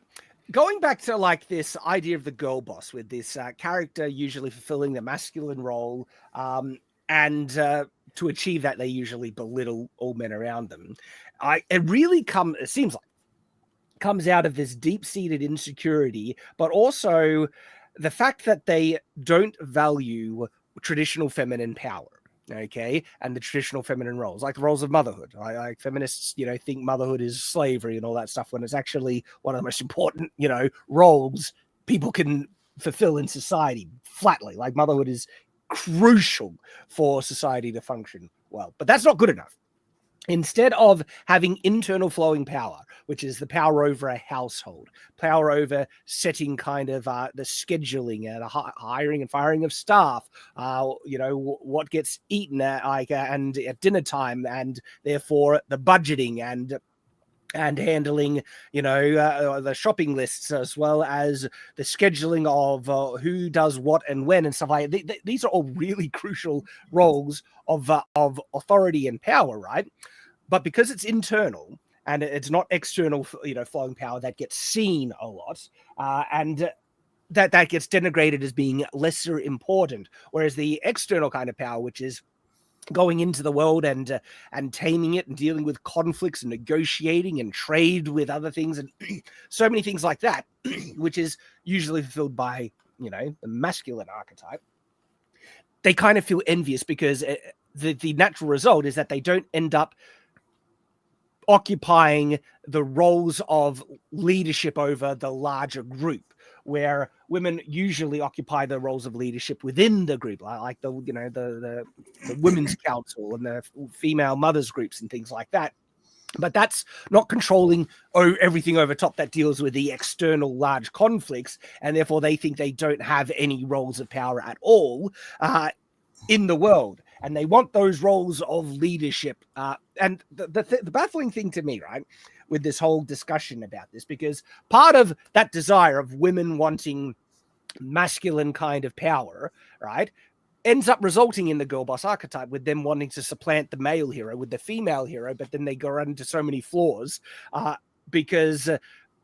going back to like this idea of the girl boss with this character usually fulfilling the masculine role, and to achieve that, they usually belittle all men around them. It seems like comes out of this deep-seated insecurity, but also the fact that they don't value traditional feminine power, okay, and the traditional feminine roles, like the roles of motherhood. Like feminists, think motherhood is slavery and all that stuff, when it's actually one of the most important, roles people can fulfill in society. Flatly, like motherhood is crucial for society to function well, but that's not good enough. Instead of having internal flowing power, which is the power over a household, power over setting kind of the scheduling and hiring and firing of staff, what gets eaten and at dinner time, and therefore the budgeting and and handling, the shopping lists, as well as the scheduling of who does what and when and stuff like that. These are all really crucial roles of authority and power, right? But because it's internal and it's not external, flowing power that gets seen a lot, and that gets denigrated as being lesser important, whereas the external kind of power, which is going into the world and taming it and dealing with conflicts and negotiating and trade with other things and so many things like that, which is usually fulfilled by, the masculine archetype, they kind of feel envious because the natural result is that they don't end up occupying the roles of leadership over the larger group, where women usually occupy the roles of leadership within the group, like the women's council and the female mothers groups and things like that. But that's not controlling everything over top. That deals with the external large conflicts, and therefore they think they don't have any roles of power at all in the world. And they want those roles of leadership. And the baffling thing to me, right, with this whole discussion about this, because part of that desire of women wanting masculine kind of power, right, ends up resulting in the girl boss archetype, with them wanting to supplant the male hero with the female hero. But then they go into so many flaws because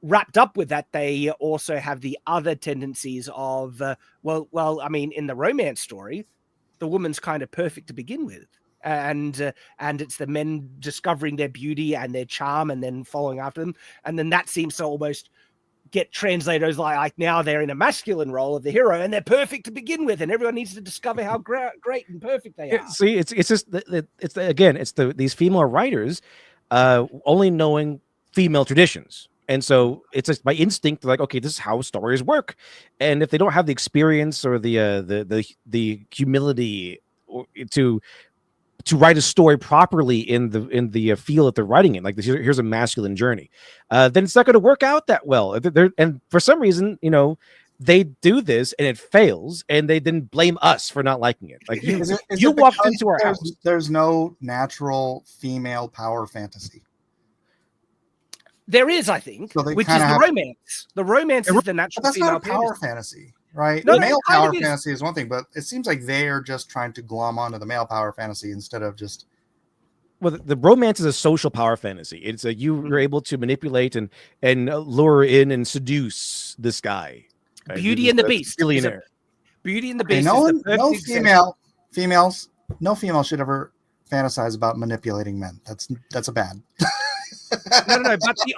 wrapped up with that, they also have the other tendencies of, I mean, in the romance story, the woman's kind of perfect to begin with. And it's the men discovering their beauty and their charm and then following after them. And then that seems to almost get translated as like now they're in a masculine role of the hero and they're perfect to begin with. And everyone needs to discover how great and perfect they are. See, it's just, these female writers only knowing female traditions. And so it's just by instinct, like, okay, this is how stories work. And if they don't have the experience or the humility to write a story properly in the field that they're writing in, like this, here's a masculine journey, then it's not going to work out that well. And for some reason, they do this and it fails, and they then blame us for not liking it. Like you walked into our house. There's no natural female power fantasy. There is, I think, so which is the romance. The romance is the natural. But that's not a power fantasy, right? No, male power fantasy is one thing, but it seems like they are just trying to glom onto the male power fantasy instead of just. Well, the romance is a social power fantasy. It's you're able to manipulate and lure in and seduce this guy. Right? Beauty and the Beast. Billionaire. Beauty and the Beast. No female should ever fantasize about manipulating men. That's a bad. No, but the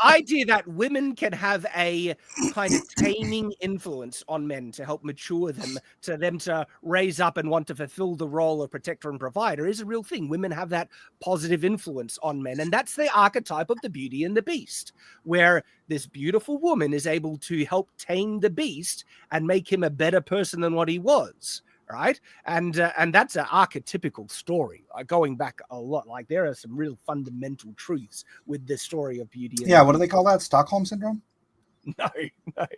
idea that women can have a kind of taming influence on men to help mature them, to raise up and want to fulfill the role of protector and provider is a real thing. Women have that positive influence on men, and that's the archetype of the Beauty and the Beast, where this beautiful woman is able to help tame the beast and make him a better person than what he was. Right, and that's an archetypical story going back a lot. Like there are some real fundamental truths with the story of Beauty. Yeah, what do they call that? Stockholm syndrome? No.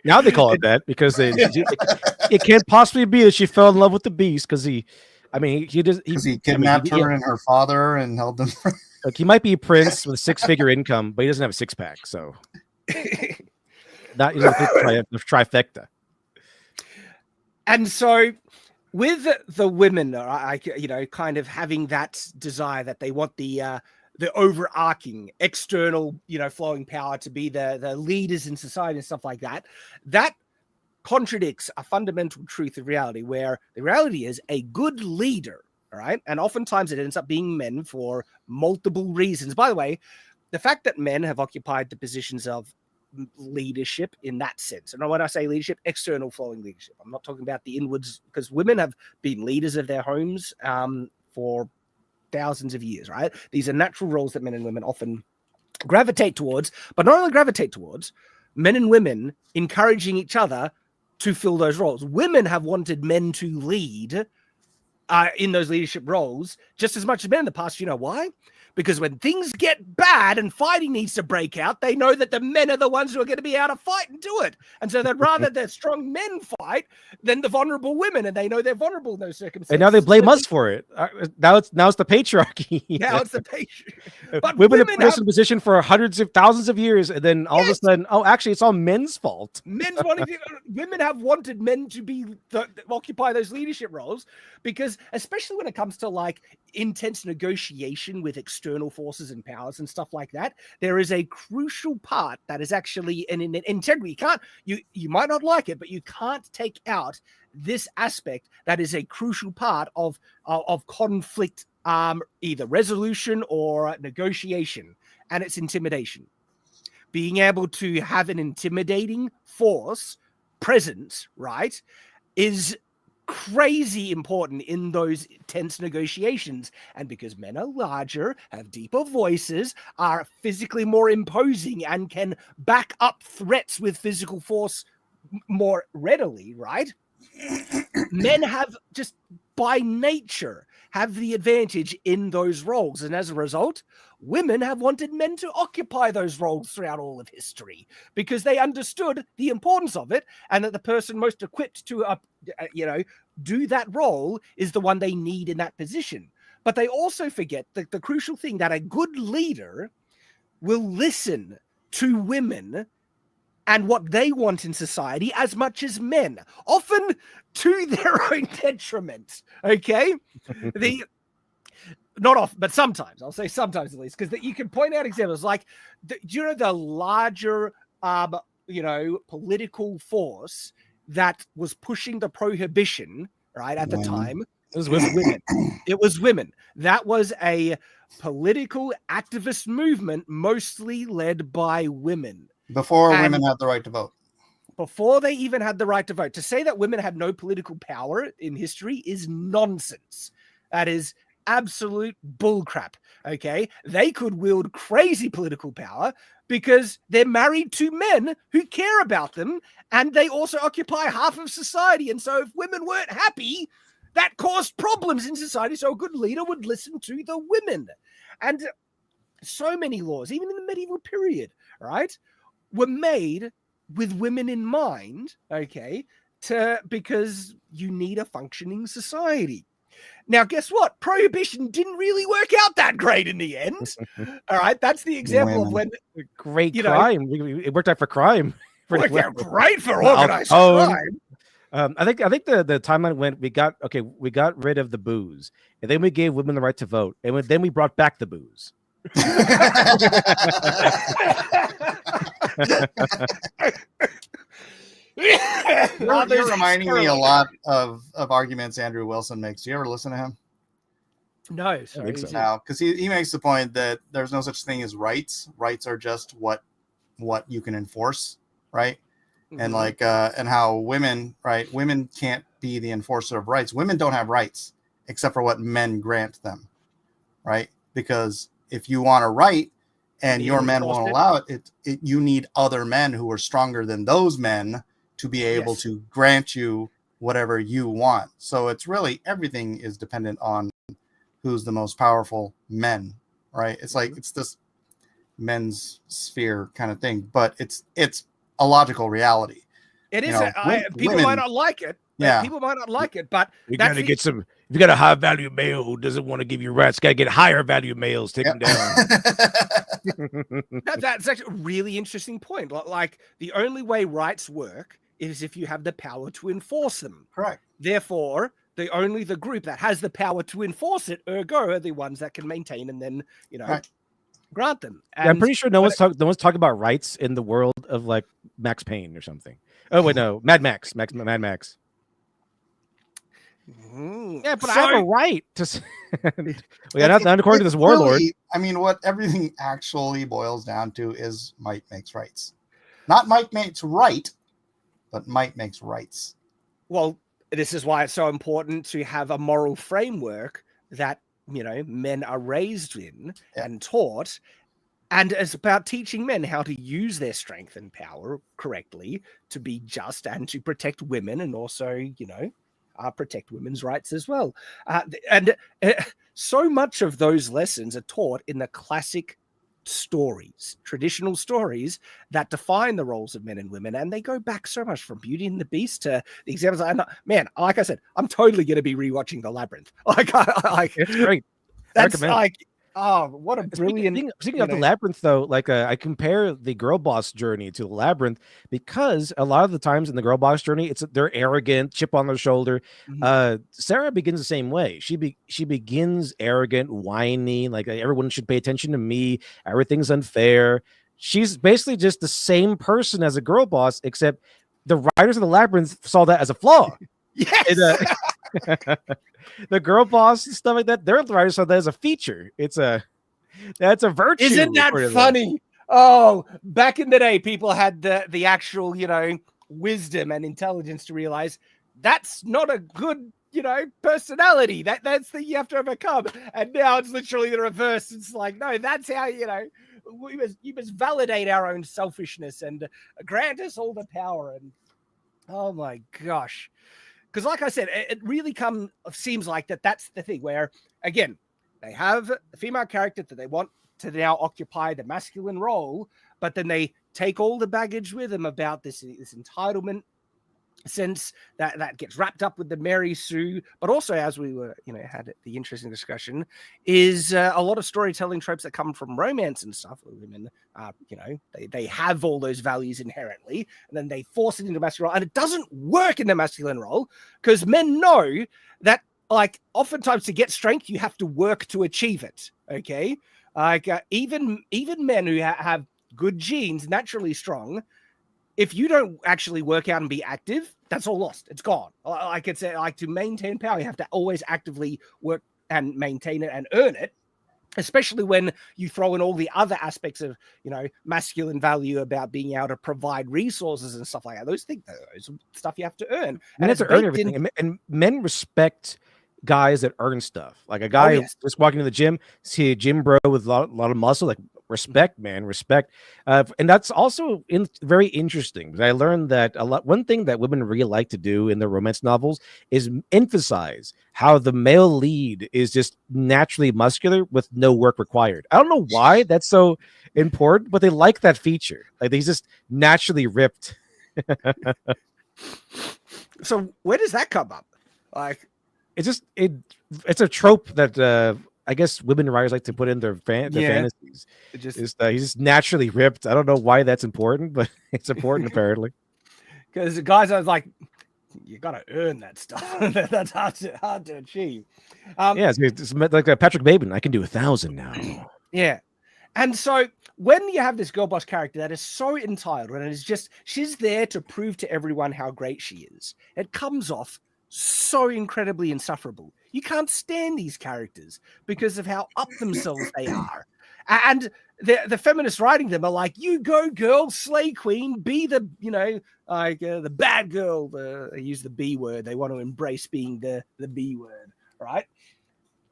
Now they call it that because it can't possibly be that she fell in love with the beast because he kidnapped her and her father and held them. Like he might be a prince with a six-figure income, but he doesn't have a six-pack, so not the trifecta. And so, with the women, kind of having that desire that they want the overarching external, flowing power to be the leaders in society and stuff like that, that contradicts a fundamental truth of reality, where the reality is a good leader, all right? And oftentimes it ends up being men for multiple reasons. By the way, the fact that men have occupied the positions of leadership in that sense, and when I say leadership, external flowing leadership, I'm not talking about the inwards, because women have been leaders of their homes for thousands of years, right? These are natural roles that men and women often gravitate towards, but not only gravitate towards, men and women encouraging each other to fill those roles. Women have wanted men to lead in those leadership roles just as much as men in the past. You know why? because when things get bad and fighting needs to break out, they know that the men are the ones who are going to be able to fight and do it. And so they'd rather the strong men fight than the vulnerable women, and they know they're vulnerable in those circumstances. And now they blame us for it. Now it's the patriarchy. Now it's the patriarchy. But women have put us in position for hundreds of thousands of years, and then all of a sudden, oh, actually, it's all men's fault. Women have wanted men to be occupy those leadership roles, because especially when it comes to like intense negotiation with external forces and powers and stuff like that, there is a crucial part that is actually an integrity. You might not like it, but you can't take out this aspect that is a crucial part of conflict, either resolution or negotiation, and it's intimidation. Being able to have an intimidating force present, right, is crazy important in those tense negotiations. And because men are larger, have deeper voices, are physically more imposing, and can back up threats with physical force more readily, right? Men have just by nature have the advantage in those roles. And as a result, women have wanted men to occupy those roles throughout all of history, because they understood the importance of it, and that the person most equipped to, do that role is the one they need in that position. But they also forget the crucial thing, that a good leader will listen to women and what they want in society as much as men, often to their own detriment. Okay? Not often, but sometimes. I'll say sometimes at least, because you can point out examples like, the larger, political force that was pushing the prohibition, right, at the time. It was women. It was women. That was a political activist movement, mostly led by women. Before women had the right to vote. Before they even had the right to vote. To say that women have no political power in history is nonsense. That is absolute bullcrap. Okay? They could wield crazy political power because they're married to men who care about them, and they also occupy half of society. And so if women weren't happy, that caused problems in society. So a good leader would listen to the women. And so many laws, even in the medieval period, right, were made with women in mind, okay, because you need a functioning society. Now, guess what? Prohibition didn't really work out that great in the end. All right, that's the example of when great crime. It worked out for crime. Worked out great for organized crime. I think the timeline went. We got rid of the booze, and then we gave women the right to vote, and then we brought back the booze. You're reminding me a lot of arguments Andrew Wilson makes. Do you ever listen to him? No, sorry. No, because he makes the point that there's no such thing as rights. Rights are just what you can enforce, right? Mm-hmm. And and how women can't be the enforcer of rights. Women don't have rights except for what men grant them, right? Because if you want a right and your men won't allow it, you need other men who are stronger than those men to be able to grant you whatever you want. So it's really, everything is dependent on who's the most powerful men, right? It's like, it's this men's sphere kind of thing, but it's a logical reality. It is. People might not like it. Yeah. People might not like it, but you got to get some. If you got a high value male who doesn't want to give you rights, got to get higher value males, take them down. That's actually a really interesting point. Like, the only way rights work is if you have the power to enforce them. Correct. Therefore, the group that has the power to enforce it, ergo, are the ones that can maintain and then, grant them. And I'm pretty sure no one's talking about rights in the world of like Max Payne or something. Oh wait, no, Mad Max. Yeah, but I have a right to. Not according to this warlord. Really, I mean, what everything actually boils down to is might makes rights. Not might makes right, but might makes rights. Well, this is why it's so important to have a moral framework that, men are raised in and taught. And it's about teaching men how to use their strength and power correctly to be just and to protect women, and also, protect women's rights as well. And so much of those lessons are taught in the classic stories, traditional stories that define the roles of men and women, and they go back so much from Beauty and the Beast to the examples. Man, like I said, I'm totally going to be rewatching The Labyrinth. It's great. That's like, oh, what a brilliant. Speaking of The Labyrinth, though, like I compare the girl boss journey to The Labyrinth because a lot of the times in the girl boss journey, they're arrogant, chip on their shoulder. Sarah begins the same way. She begins arrogant, whiny, like everyone should pay attention to me. Everything's unfair. She's basically just the same person as a girl boss, except the writers of The Labyrinth saw that as a flaw. Yes. The girl boss and stuff like that, their writers saw that as a feature. That's a virtue. Isn't that funny? Oh, back in the day, people had the actual, wisdom and intelligence to realize that's not a good, personality. That's the you have to overcome. And now it's literally the reverse. It's like, no, that's how, you must validate our own selfishness and grant us all the power. And oh my gosh. Because like I said, it really seems like that's the thing where, again, they have a female character that they want to now occupy the masculine role, but then they take all the baggage with them about this entitlement sense that gets wrapped up with the Mary Sue. But also, as we were, had the interesting discussion, is a lot of storytelling tropes that come from romance and stuff. Where women, they have all those values inherently, and then they force it into masculine role, and it doesn't work in the masculine role because men know that, like, oftentimes to get strength, you have to work to achieve it. Okay, like even men who have good genes, naturally strong. If you don't actually work out and be active, that's all lost. It's gone. Like it's like to maintain power, you have to always actively work and maintain it and earn it, especially when you throw in all the other aspects of, masculine value about being able to provide resources and stuff like that. Those stuff you have to earn. And it's to earn everything. And men respect guys that earn stuff. Like a guy just walking to the gym, see a gym bro with a lot of muscle, like respect, man, respect. And that's also very interesting because I learned that one thing that women really like to do in their romance novels is emphasize how the male lead is just naturally muscular with no work required. I don't know why that's so important, but they like that feature. Like he's just naturally ripped. So where does that come up? Like, it's a trope that I guess women writers like to put in their fantasies. He's just naturally ripped. I don't know why that's important, but it's important apparently. Because the guys are like, you got to earn that stuff. That's hard to achieve. It's like Patrick Bateman. I can do 1,000 now. Yeah. And so when you have this girl boss character that is so entitled and is just, she's there to prove to everyone how great she is, it comes off so incredibly insufferable. You can't stand these characters because of how up themselves they are. And the feminists writing them are like, you go girl, slay queen, be the, the bad girl. They use the B word. They want to embrace being the B word, right?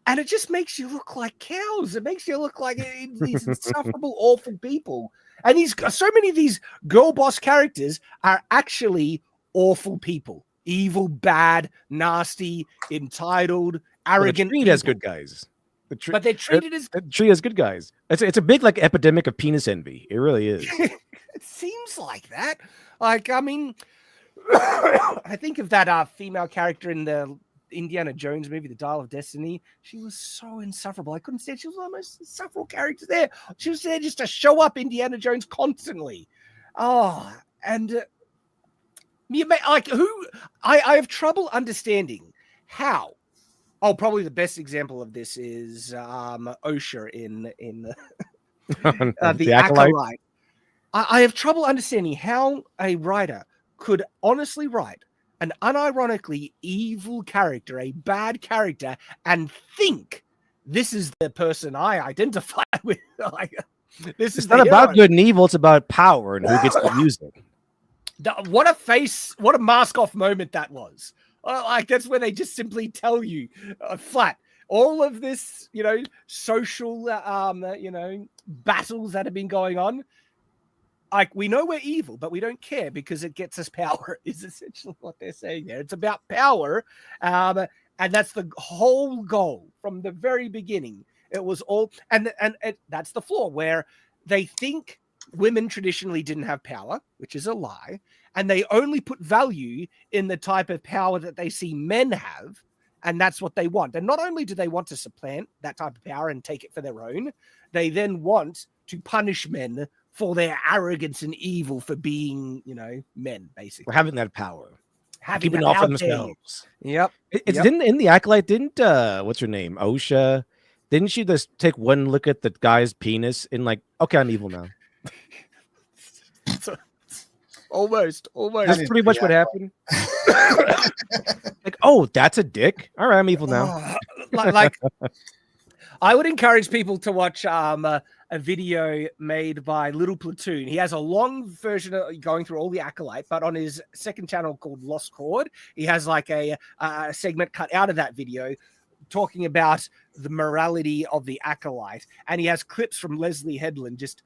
And it just makes you look like cows. It makes you look like these insufferable, awful people. And so many of these girl boss characters are actually awful people. Evil, bad, nasty, entitled, arrogant. They're treated as good guys. But they're treated as good guys. It's a big epidemic of penis envy. It really is. It seems like that. Like, I mean, I think of that female character in the Indiana Jones movie, The Dial of Destiny. She was so insufferable. I couldn't stand. She was one of the most insufferable characters there. She was there just to show up Indiana Jones constantly. Oh, and I have trouble understanding how. Oh, probably the best example of this is Osher in the Acolyte. I have trouble understanding how a writer could honestly write an unironically evil character, a bad character, and think this is the person I identify with. It's not about good and evil. It's about power and who gets to use it. What a mask off moment that was. That's where they just simply tell you flat all of this, social, battles that have been going on. like, we know we're evil, but we don't care because it gets us power, is essentially what they're saying there. It's about power. And that's the whole goal from the very beginning. It was all, and that's the flaw, where they think women traditionally didn't have power, which is a lie. And they only put value in the type of power that they see men have. And that's what they want. And not only do they want to supplant that type of power and take it for their own, they then want to punish men for their arrogance and evil for being, men, basically. For having that power. Keeping it off for themselves. Yep. Didn't in the Acolyte, didn't what's her name? Osha, didn't she just take one look at the guy's penis and like, okay, I'm evil now? Almost. That's pretty much what happened. Like, oh, that's a dick. All right, I'm evil now. Like I would encourage people to watch a video made by Little Platoon. He has a long version of going through all the Acolyte, but on his second channel called Lost Chord, he has like a segment cut out of that video talking about the morality of the Acolyte. And he has clips from Leslie Headland just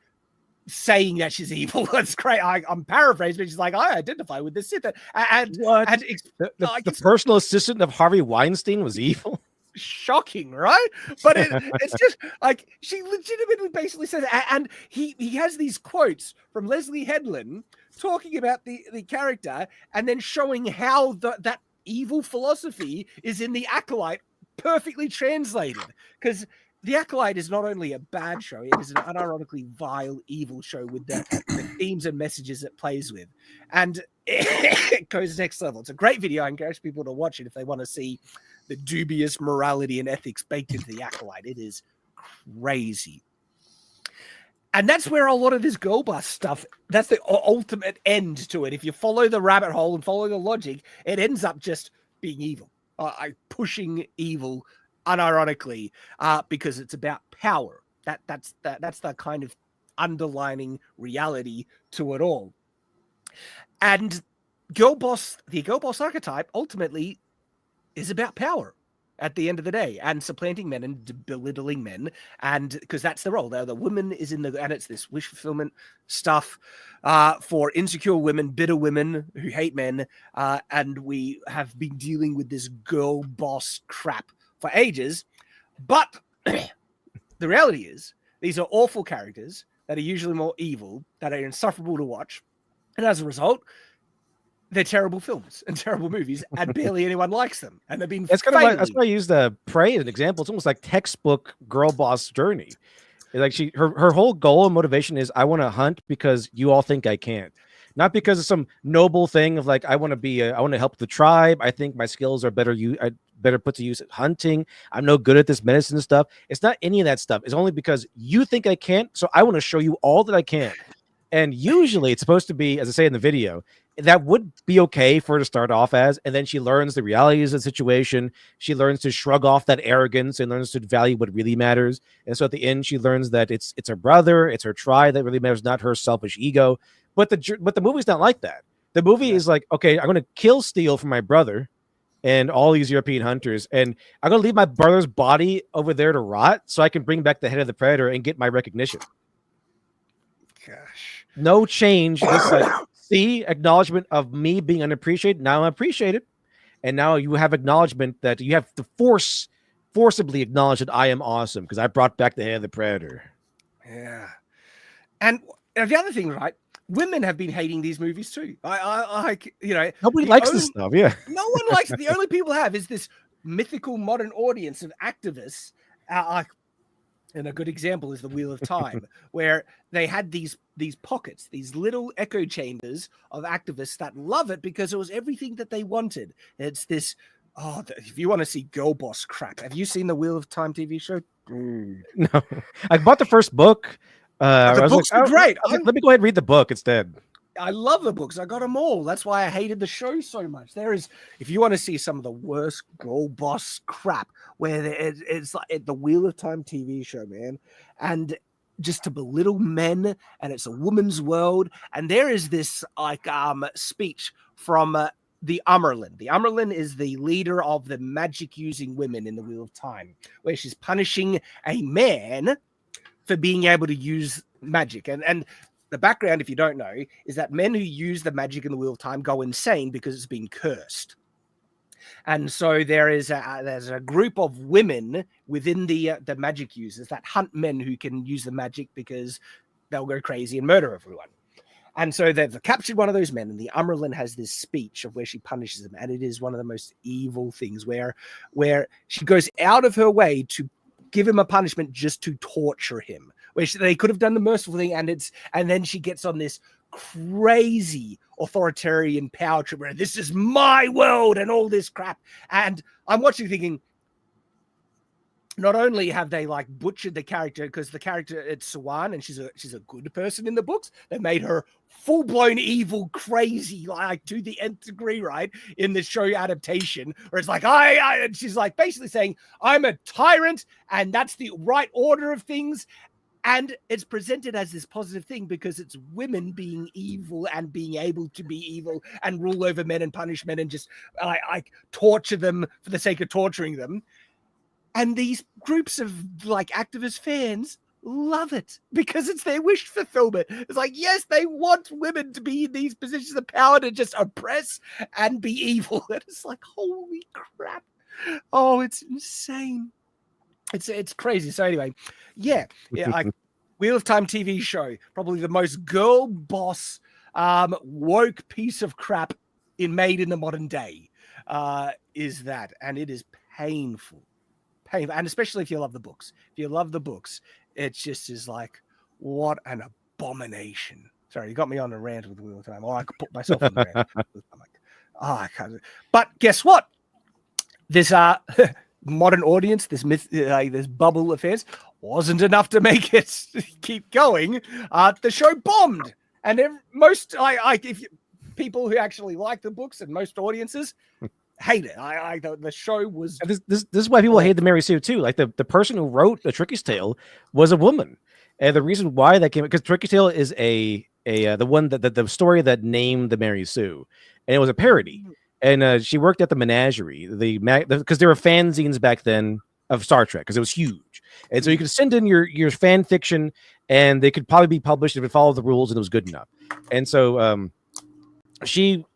saying that she's evil. That's great. I'm paraphrasing, but she's like, I identify with this Sith. And what? And the personal assistant of Harvey Weinstein was evil. Shocking, right? But it's just like she legitimately basically says, and he has these quotes from Leslie Headland talking about the character and then showing how that evil philosophy is in the Acolyte perfectly translated. Because the Acolyte is not only a bad show, it is an unironically vile, evil show with the themes and messages it plays with. And it goes next level. It's a great video. I encourage people to watch it if they want to see the dubious morality and ethics baked into the Acolyte. It is crazy. And that's where a lot of this girl boss stuff, that's the ultimate end to it. If you follow the rabbit hole and follow the logic, it ends up just being evil. Pushing evil unironically, because it's about power. That's the kind of underlining reality to it all. And the girl boss archetype ultimately is about power at the end of the day, and supplanting men and belittling men, and because that's the role. The woman is in the, and it's this wish fulfillment stuff for insecure women, bitter women who hate men, and we have been dealing with this girl boss crap for ages. But the reality is, these are awful characters that are usually more evil, that are insufferable to watch, and as a result, they're terrible films and terrible movies, and barely anyone likes them. And they've been. That's why I use the Prey as an example. It's almost like textbook girl boss journey. Like her whole goal and motivation is, I want to hunt because you all think I can't, not because of some noble thing of like I want to help the tribe. I think my skills are better put to use at hunting. I'm no good at this medicine stuff. It's not any of that stuff. It's only because you think I can't, so I want to show you all that I can. And usually it's supposed to be, as I say in the video, that would be okay for her to start off as, and then she learns the realities of the situation. She learns to shrug off that arrogance and learns to value what really matters. And so at the end, she learns that it's her brother, it's her tribe that really matters, not her selfish ego. But the movie's not like that. The movie is like, okay, I'm going to kill Steele for my brother and all these European hunters, and I'm going to leave my brother's body over there to rot so I can bring back the head of the Predator and get my recognition. Gosh. No change. This acknowledgement of me being unappreciated. Now I'm appreciated. And now you have acknowledgement that you have to forcibly acknowledge that I am awesome because I brought back the head of the Predator. Yeah. And the other thing, right? Women have been hating these movies too. Nobody likes this stuff. Yeah. No one likes it. The only people have is this mythical modern audience of activists. And a good example is the Wheel of Time, where they had these pockets, these little echo chambers of activists that love it because it was everything that they wanted. It's this, if you want to see girl boss crap, have you seen the Wheel of Time TV show? No. I bought the first book. The books are great. Let me go ahead and read the book instead. I love the books. I got them all. That's why I hated the show so much. If you want to see some of the worst girl boss crap, where it's like the Wheel of Time TV show, man, and just to belittle men, and it's a woman's world, and there is this speech from the Amyrlin. The Amyrlin is the leader of the magic using women in the Wheel of Time, where she's punishing a man for being able to use magic, and the background, if you don't know, is that men who use the magic in the Wheel of Time go insane because it's been cursed. And so there's a group of women within the magic users that hunt men who can use the magic because they'll go crazy and murder everyone. And so they've captured one of those men, and the Umberlin has this speech of where she punishes him, and it is one of the most evil things where she goes out of her way to give him a punishment just to torture him. Where they could have done the merciful thing, and then she gets on this crazy authoritarian power trip where this is my world and all this crap. And I'm watching thinking, not only have they like butchered the character, because the character, it's Sawan, and she's a good person in the books. They made her full-blown evil, crazy, like to the nth degree, right? In the show adaptation, where it's like, and she's like basically saying, I'm a tyrant, and that's the right order of things. And it's presented as this positive thing because it's women being evil and being able to be evil and rule over men and punish men and just like torture them for the sake of torturing them. And these groups of like activist fans love it because it's their wish fulfillment. It's like, yes, they want women to be in these positions of power to just oppress and be evil. And it's like, holy crap. Oh, it's insane. It's crazy. So anyway, yeah, like Wheel of Time TV show, probably the most girl boss woke piece of crap made in the modern day is that. And it is painful. And especially if you love the books. If you love the books, it just is like, what an abomination. Sorry, you got me on a rant with Wheel of Time. Or I could put myself on the rant. I'm like, I can't. But guess what? This modern audience, this myth, this bubble of fans, wasn't enough to make it keep going. The show bombed. And if people who actually like the books and most audiences hate it. The show was. This is why people hate the Mary Sue too. Like the person who wrote The Tricky's Tale was a woman, and the reason why that came because Tricky's Tale is the one that the story that named the Mary Sue, and it was a parody. And she worked at the Menagerie, because there were fanzines back then of Star Trek because it was huge, and so you could send in your fan fiction, and they could probably be published if it followed the rules and it was good enough. And so she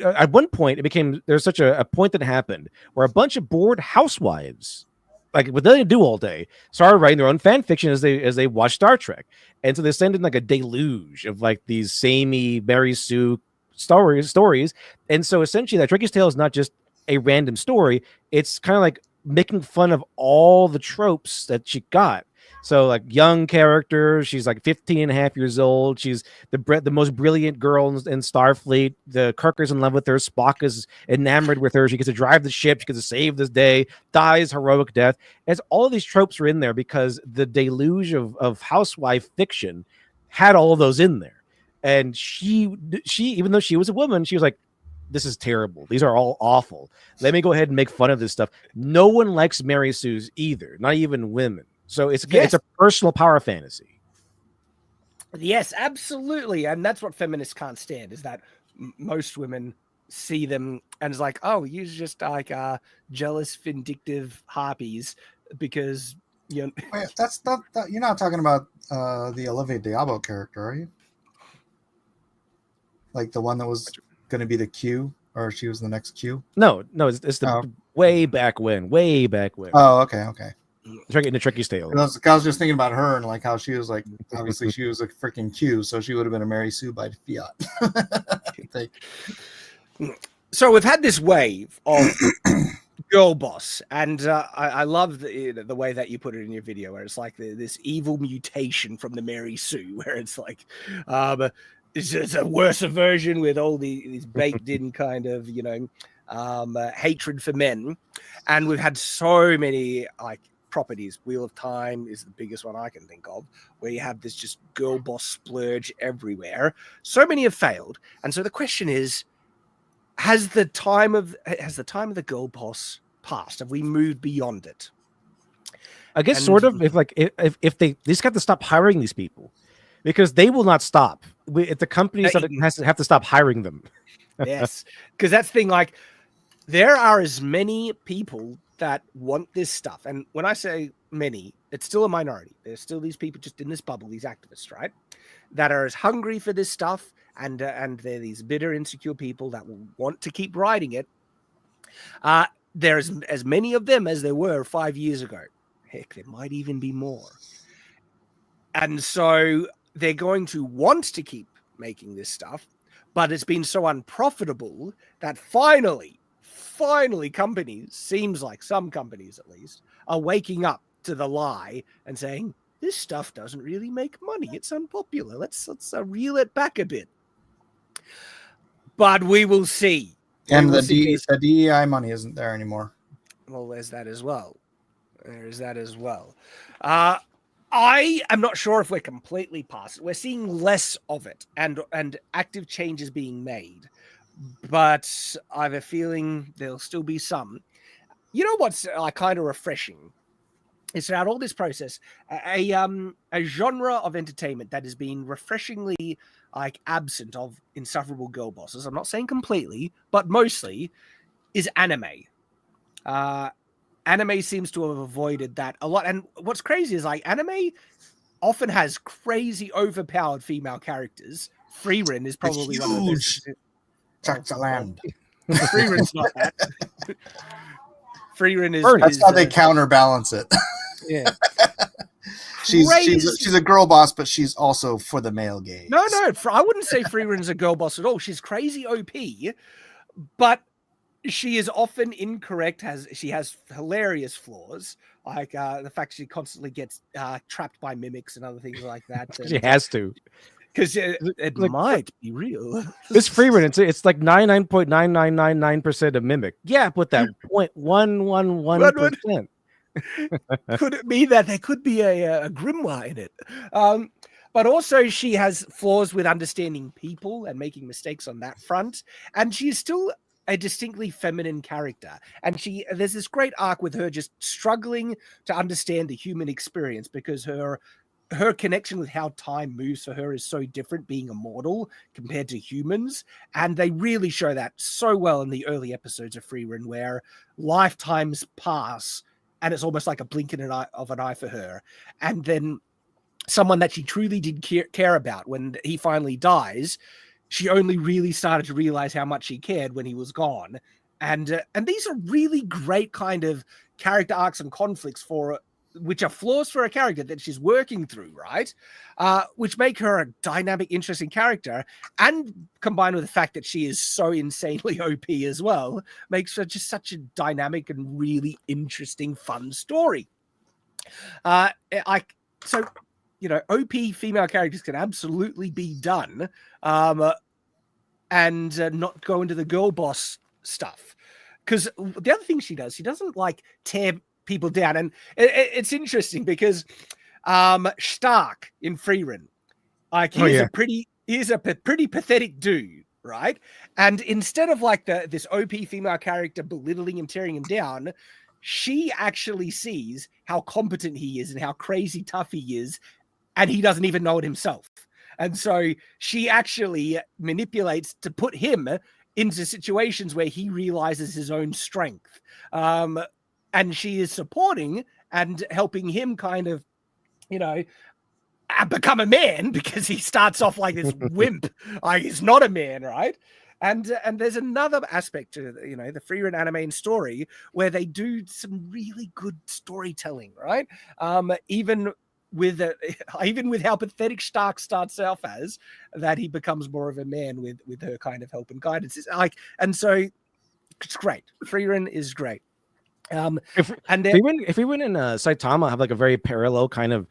at one point there's such a point that happened where a bunch of bored housewives, like with nothing to do all day, started writing their own fan fiction as they watch Star Trek, and so they send in like a deluge of like these samey Mary Sue stories. And so essentially that Tricky's Tale is not just a random story, it's kind of like making fun of all the tropes that she got. So like young character, she's like 15 and a half years old. She's the most brilliant girl in Starfleet. The Kirk is in love with her. Spock is enamored with her. She gets to drive the ship. She gets to save this day, dies heroic death. As all of these tropes are in there because the deluge of housewife fiction had all of those in there. And she, even though she was a woman, she was like, this is terrible. These are all awful. Let me go ahead and make fun of this stuff. No one likes Mary Sue's either, not even women. So it's a personal power fantasy. Yes, absolutely. And that's what feminists can't stand, is that most women see them and it's like, oh, you're just like jealous, vindictive harpies because you. Wait, that's not. You're not talking about the Olivia Diabo character, are you? Like the one that was going to be the Q, or she was the next Q? No, it's the way back when. Oh, okay. In the Tricky's Tale. I was just thinking about her and like how she was like, obviously she was a freaking Q, so she would have been a Mary Sue by fiat. So we've had this wave of girl boss, and I love the way that you put it in your video, where it's like this evil mutation from the Mary Sue, where it's like it's a worse version with all these baked in kind of hatred for men. And we've had so many like properties. Wheel of Time is the biggest one I can think of, where you have this just girl boss splurge everywhere. So many have failed, and so the question is, has the time of the girl boss passed? Have we moved beyond it? I guess sort of. If they just have to stop hiring these people, because they will not stop. If the companies have to stop hiring them. Yes, because that's the thing. Like, there are as many people that want this stuff, and when I say many, it's still a minority. There's still these people just in this bubble, these activists, right? that are as hungry for this stuff, and they're these bitter, insecure people that will want to keep writing it. There's as many of them as there were 5 years ago. Heck, there might even be more. And so they're going to want to keep making this stuff, but it's been so unprofitable that finally companies, seems like some companies at least, are waking up to the lie and saying, this stuff doesn't really make money. It's unpopular. Let's reel it back a bit. But we will see. And the DEI money isn't there anymore. Well, there's that as well. I am not sure if we're completely past it. We're seeing less of it and active changes being made. But I have a feeling there'll still be some. You know what's kind of refreshing? It's throughout all this process, a genre of entertainment that has been refreshingly absent of insufferable girl bosses. I'm not saying completely, but mostly is anime. Anime seems to have avoided that a lot. And what's crazy is anime often has crazy overpowered female characters. Frieren is probably one of those. Chachaland. Frieren's not that. Frieren is. That's how they counterbalance it. Yeah. She's a girl boss, but she's also for the male gaze. No, I wouldn't say Frieren's a girl boss at all. She's crazy OP, but she is often incorrect. She has hilarious flaws, like the fact she constantly gets trapped by mimics and other things like that. She has to, because it might be real. This Frieren, it's like 99.9999% of mimic. Yeah, put that 0.111%. Could it be that there could be a grimoire in it? But also she has flaws with understanding people and making mistakes on that front. And she is still a distinctly feminine character. And there's this great arc with her just struggling to understand the human experience because her connection with how time moves for her is so different, being immortal compared to humans. And they really show that so well in the early episodes of Frieren, where lifetimes pass and it's almost like a blink of an eye for her. And then someone that she truly did care about, when he finally dies, she only really started to realize how much she cared when he was gone. And these are really great kind of character arcs and conflicts which are flaws for a character that she's working through, right? Which make her a dynamic, interesting character, and combined with the fact that she is so insanely OP as well, makes her just such a dynamic and really interesting, fun story. OP female characters can absolutely be done, and not go into the girl boss stuff. Because the other thing she doesn't tear people down. And it's interesting because Stark in Frieren, he's a pretty pathetic dude, right? And instead of this OP female character belittling him, tearing him down, she actually sees how competent he is and how crazy tough he is, and he doesn't even know it himself. And so she actually manipulates to put him into situations where he realizes his own strength. And she is supporting and helping him kind of, become a man, because he starts off like this wimp. He's not a man, right? And there's another aspect to the Frieren anime and story where they do some really good storytelling, right? Even with how pathetic Stark starts off as, that he becomes more of a man with her kind of help and guidance. And so it's great. Frieren is great. If Frieren and Saitama have a very parallel kind of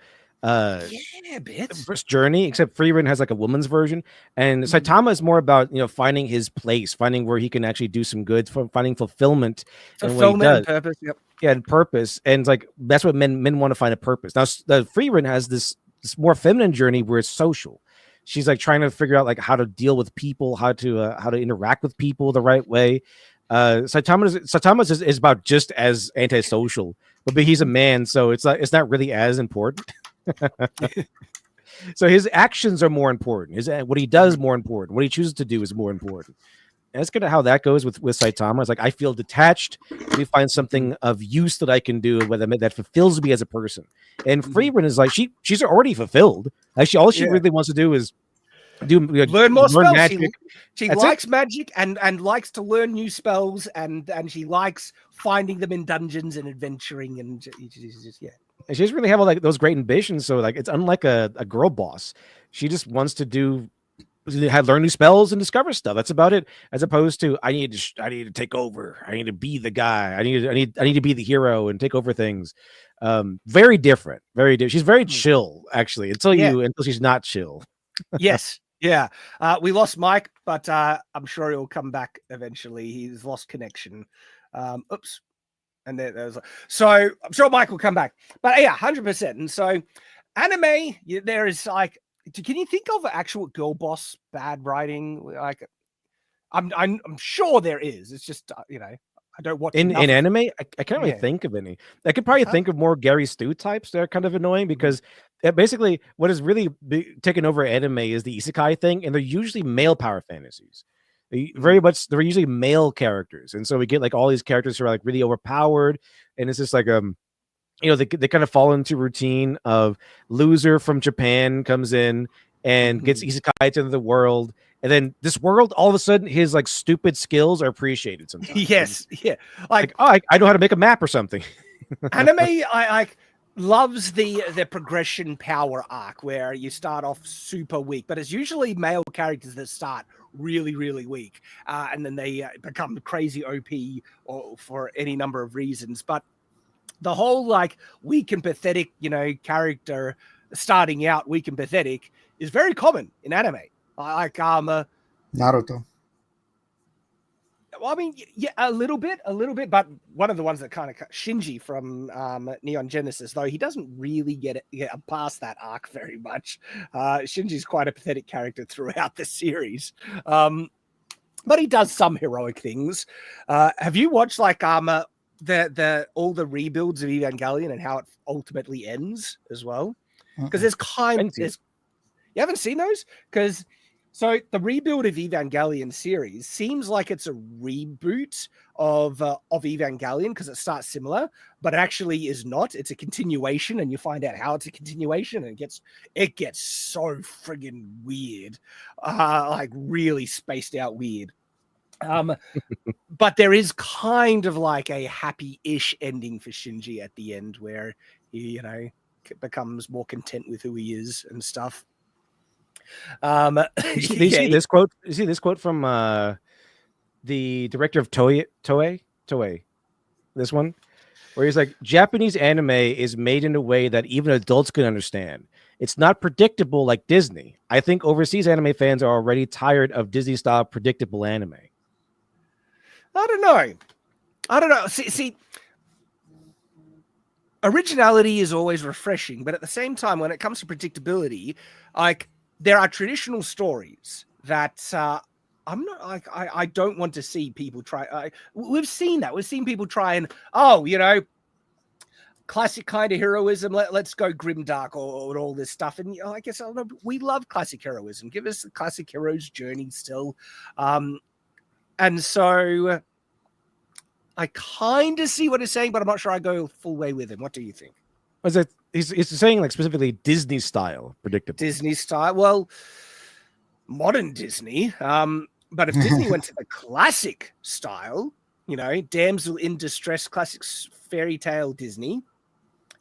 journey, except Frieren has a woman's version, and Saitama is more about finding his place, finding where he can actually do some good, finding fulfillment and purpose. Yep. Yeah, and purpose, and that's what men want to find a purpose. Now, Frieren has this more feminine journey where it's social. She's trying to figure out how to deal with people, how to interact with people the right way. Saitama is about just as antisocial, but he's a man, so it's not really as important. So his actions are more important. What he does more important. What he chooses to do is more important. And that's kind of how that goes with Saitama. It's like I feel detached. We find something of use that I can do that fulfills me as a person. And Freeman is like she's already fulfilled. Like all she really wants to do is learn more spells. Magic. She likes magic and likes to learn new spells, and she likes finding them in dungeons and adventuring, and she's just And she doesn't really have all like those great ambitions. So like it's unlike a girl boss. She just wants to learn new spells and discover stuff. That's about it. As opposed to I need to take over. I need to be the guy. I need to be the hero and take over things. Very different. Very different. She's very chill actually until she's not chill. Yes. Yeah. We lost Mike, but I'm sure he'll come back eventually. He's lost connection. Oops. And so I'm sure Mike will come back. But yeah, 100%. And so anime, there is like, can you think of actual girl boss bad writing? Like, I'm sure there is. It's just I don't watch in anime. I can't really think of any. I could probably think of more Gary Stu types that are kind of annoying because basically what is really taken over anime is the isekai thing, and they're usually male power fantasies. They're usually male characters, and so we get like all these characters who are like really overpowered, and it's just like they kind of fall into routine of loser from Japan comes in and gets isekai to the world, and then this world all of a sudden his like stupid skills are appreciated sometimes. Yes, yeah, like I know how to make a map or something. Anime, I loves the progression power arc where you start off super weak, but it's usually male characters that start really, really weak, and then they become crazy OP or for any number of reasons. But the whole like weak and pathetic, character starting out weak and pathetic is very common in anime. Like Naruto. Well, I mean, yeah, a little bit, but one of the ones that kind of Shinji from Neon Genesis, though he doesn't really get past that arc very much. Shinji's quite a pathetic character throughout the series, but he does some heroic things. Have you watched like the all the rebuilds of Evangelion and how it ultimately ends as well? Because there's you haven't seen those? Because so the rebuild of Evangelion series seems like it's a reboot of Evangelion because it starts similar, but actually is not. It's a continuation, and you find out how it's a continuation, and it gets so friggin' weird, like really spaced out weird. But there is kind of like a happy-ish ending for Shinji at the end where he, becomes more content with who he is and stuff. You see this quote? You see this quote from the director of Toei? This one, where he's like, "Japanese anime is made in a way that even adults can understand. It's not predictable like Disney. I think overseas anime fans are already tired of Disney-style predictable anime." I don't know. See, originality is always refreshing, but at the same time, when it comes to predictability, like there are traditional stories that I'm not like I don't want to see people try. We've seen that. We've seen people try and classic kind of heroism. Let's go grimdark or all this stuff. And I guess we love classic heroism. Give us the classic hero's journey still. And so I kind of see what he's saying, but I'm not sure I go full way with him. What do you think? Was it? He's saying like specifically Disney style predictable. Disney style. Well, modern Disney. But if Disney went to the classic style, damsel in distress, classic fairy tale Disney,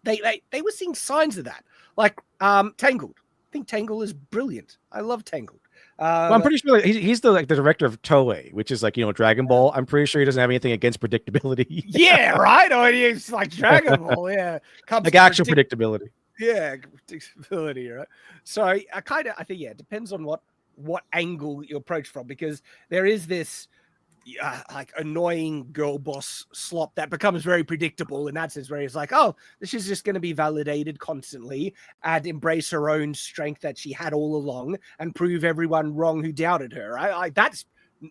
they were seeing signs of that. Like Tangled. I think Tangled is brilliant. I love Tangled. Well, I'm pretty sure he's the director of Toei, which is like Dragon Ball. I'm pretty sure he doesn't have anything against predictability. Yeah, right. Oh, it's like Dragon Ball. Yeah, like actual predictability. Yeah, predictability. Right. So I think it depends on what angle you approach from, because there is this like annoying girl boss slop that becomes very predictable in that sense, where it's like, oh, this is just going to be validated constantly and embrace her own strength that she had all along and prove everyone wrong who doubted her. That's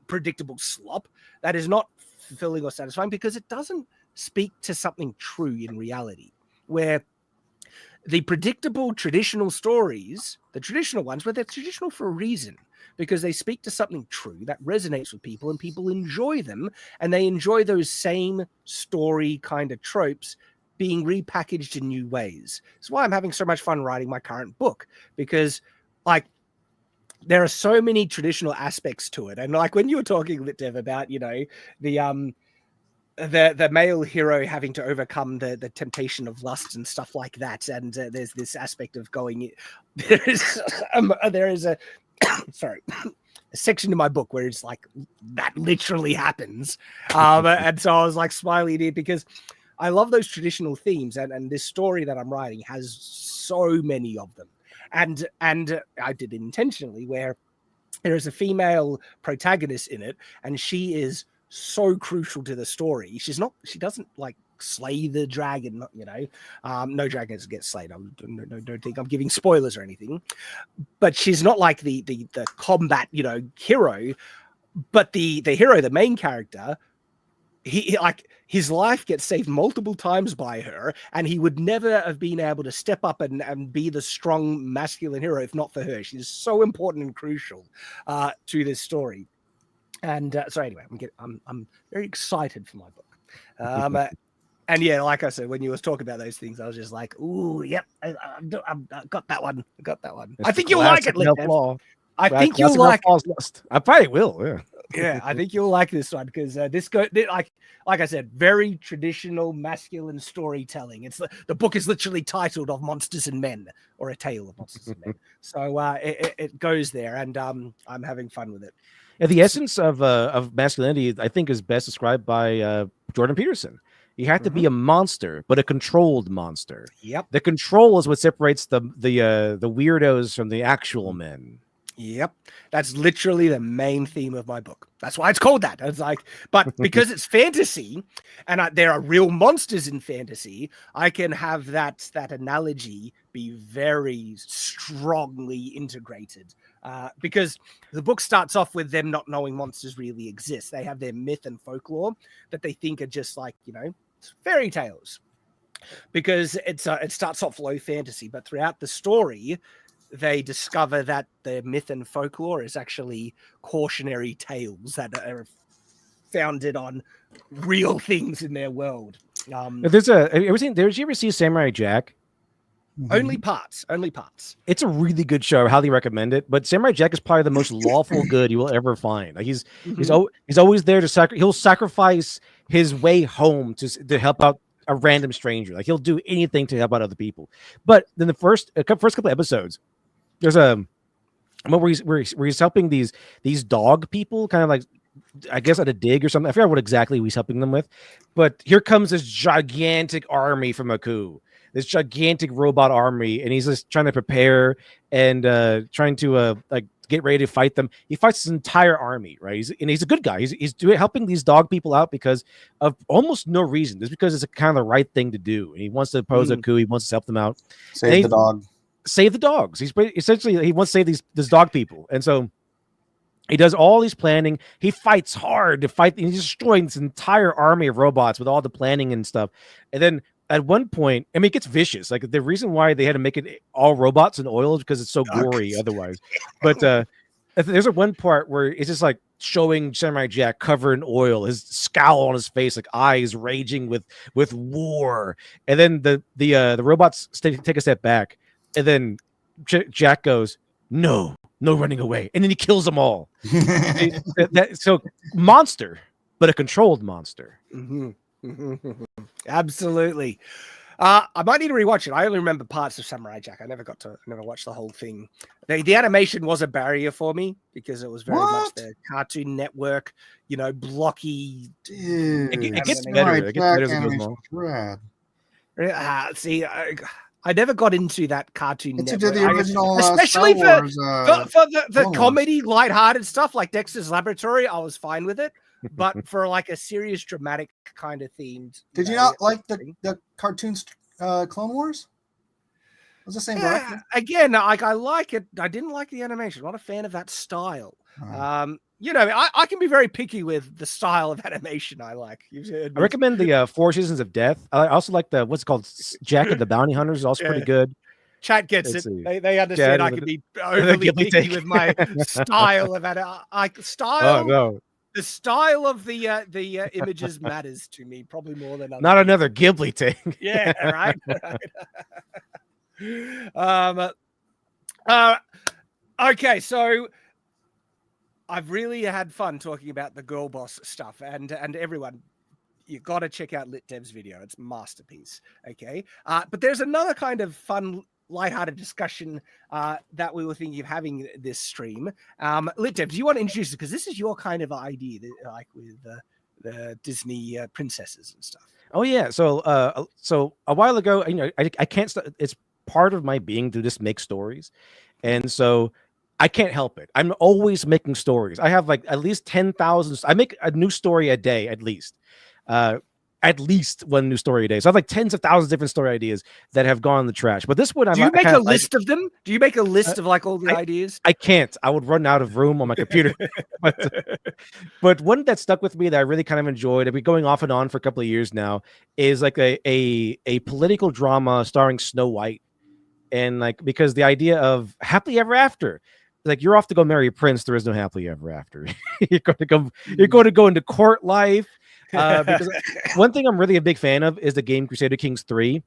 predictable slop. That is not fulfilling or satisfying because it doesn't speak to something true in reality, where the predictable traditional stories, the traditional ones, but they're traditional for a reason, because they speak to something true that resonates with people and people enjoy them, and they enjoy those same story kind of tropes being repackaged in new ways. That's why I'm having so much fun writing my current book, because like there are so many traditional aspects to it. And like when you were talking, Dev, about, you know, the male hero having to overcome the temptation of lust and stuff like that, and there's this aspect of going, there is a sorry, a section in my book where it's like that literally happens, and so I was like smiling at it because I love those traditional themes, and this story that I'm writing has so many of them, and I did it intentionally where there is a female protagonist in it, and she is so crucial to the story. She doesn't like slay the dragon, you know. No dragons get slayed. Don't think I'm giving spoilers or anything, but she's not like the combat, you know, hero. But the hero, the main character, he like his life gets saved multiple times by her, and he would never have been able to step up and be the strong masculine hero if not for her. She's so important and crucial to this story. And so anyway, I'm very excited for my book. And yeah, like I said, when you was talking about those things, I was just like, "Ooh, yep, I got that one. I got that one. I think you'll like it, Liv. I think you'll like it. I probably will. Yeah, yeah, I think you'll like this one because like I said, very traditional masculine storytelling. It's the book is literally titled "Of Monsters and Men" or "A Tale of Monsters and Men." So it goes there, and I'm having fun with it. Yeah, the essence of masculinity, I think, is best described by Jordan Peterson. You have to be a monster, but a controlled monster. Yep. The control is what separates the weirdos from the actual men. Yep. That's literally the main theme of my book. That's why it's called that. It's like, but because it's fantasy and there are real monsters in fantasy, I can have that analogy be very strongly integrated. Because the book starts off with them not knowing monsters really exist. They have their myth and folklore that they think are just like, you know, fairy tales. Because it starts off low fantasy, but throughout the story, they discover that the myth and folklore is actually cautionary tales that are founded on real things in their world. Did you ever see Samurai Jack? Only parts. It's a really good show. I highly recommend it. But Samurai Jack is probably the most lawful good you will ever find. Like he's always there to he'll sacrifice his way home to help out a random stranger. Like he'll do anything to help out other people. But then the first couple episodes, there's a moment where he's helping these dog people, kind of like, I guess at a dig or something. I forgot what exactly he's helping them with. But here comes this gigantic army from a coup. This gigantic robot army, and he's just trying to prepare and trying to like get ready to fight them. He fights his entire army, right? He's a good guy. He's helping these dog people out because of almost no reason. Just because it's kind of the right thing to do. And he wants to oppose a coup. He wants to help them out. Save the dogs. He wants to save these dog people, and so he does all these planning. He fights hard to fight. He's destroying this entire army of robots with all the planning and stuff, and then. At one point, I mean, it gets vicious. Like the reason why they had to make it all robots and oil is because it's so gory otherwise. But there's a one part where it's just like showing Samurai Jack covered in oil, his scowl on his face, like eyes raging with war. And then the robots take a step back, and then Jack goes, "No running away," and then he kills them all. So monster, but a controlled monster. Mm-hmm. Absolutely. I might need to rewatch it. I only remember parts of Samurai Jack. I never watched the whole thing. The animation was a barrier for me because it was very much the Cartoon Network, you know, blocky. Dude, it gets better. It gets better as it goes along. See, I never got into that Cartoon It's Network, the original, especially Star Wars, for the comedy, lighthearted stuff like Dexter's Laboratory. I was fine with it. But for like a serious, dramatic kind of themed. Did you not like the cartoons, Clone Wars? It was the same director. Again, I like it. I didn't like the animation. I'm not a fan of that style. you know, I can be very picky with the style of animation I like. I recommend the Four Seasons of Death. I also like the what's it called Jack of the Bounty Hunters is also pretty good. Chat gets Let's see. They understand I can be overly picky with my style of style. Oh no. The style of the images matters to me probably more than not another Ghibli thing. Yeah, right. Okay, so I've really had fun talking about the girl boss stuff, and everyone, you got to check out LitDev's video. It's a masterpiece. Okay, but there's another kind of fun, lighthearted discussion that we were thinking of having this stream. LitDev, do you want to introduce it? Because this is your kind of idea, like with the Disney princesses and stuff. Oh yeah. So a while ago, you know, I can't. It's part of my being to just make stories, and so I can't help it. I'm always making stories. I have like at least 10,000. I make a new story a day, at least one new story a day. So I have like tens of thousands of different story ideas that have gone in the trash. But this one, do you make a list of them? Do you make a list of like all the ideas? I can't. I would run out of room on my computer. but one that stuck with me that I really kind of enjoyed, I've been going off and on for a couple of years now, is like a political drama starring Snow White. And like, because the idea of happily ever after, like you're off to go marry a prince, there is no happily ever after. You're going to go into court life. Because one thing I'm really a big fan of is the game Crusader Kings 3.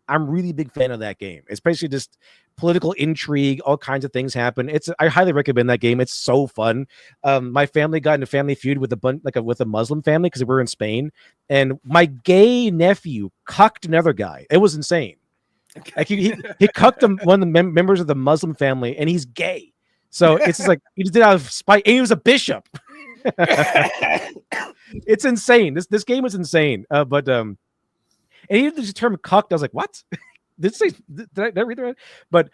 I'm really a big fan of that game. It's basically just political intrigue, all kinds of things happen. I highly recommend that game. It's so fun. My family got in a family feud with a Muslim family because we were in Spain, and my gay nephew cucked another guy. It was insane. Okay. Like he cucked one of the members of the Muslim family, and he's gay. So it's just like he just did out of spite, and he was a bishop. It's insane. This game is insane. And even the term cucked, I was like, what? Did I read that right? But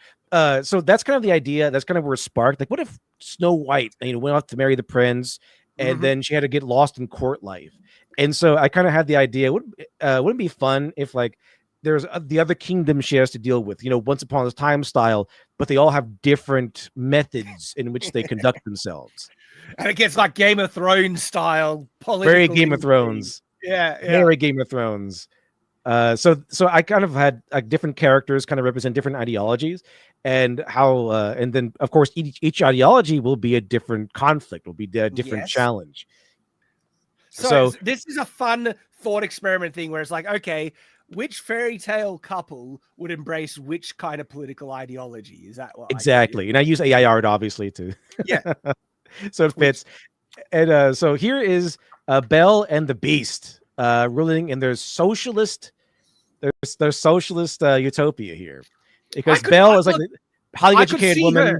so that's kind of the idea. That's kind of where it sparked. Like, what if Snow White, went off to marry the prince, and then she had to get lost in court life? And so I kind of had the idea. Wouldn't it be fun if like there's the other kingdom she has to deal with, Once Upon a Time style, but they all have different methods in which they conduct themselves. And it gets like Game of Thrones style. Very Game of Thrones. Yeah. Very Game of Thrones. So I kind of had like different characters kind of represent different ideologies, and how and then of course each ideology will be a different conflict, will be a different challenge. So this is a fun thought experiment thing where it's like, okay, which fairy tale couple would embrace which kind of political ideology? Is that what exactly? And I use AI art obviously too. Yeah. So it fits. And so here is Belle and the Beast ruling in their socialist utopia here, because Belle is like a highly educated woman.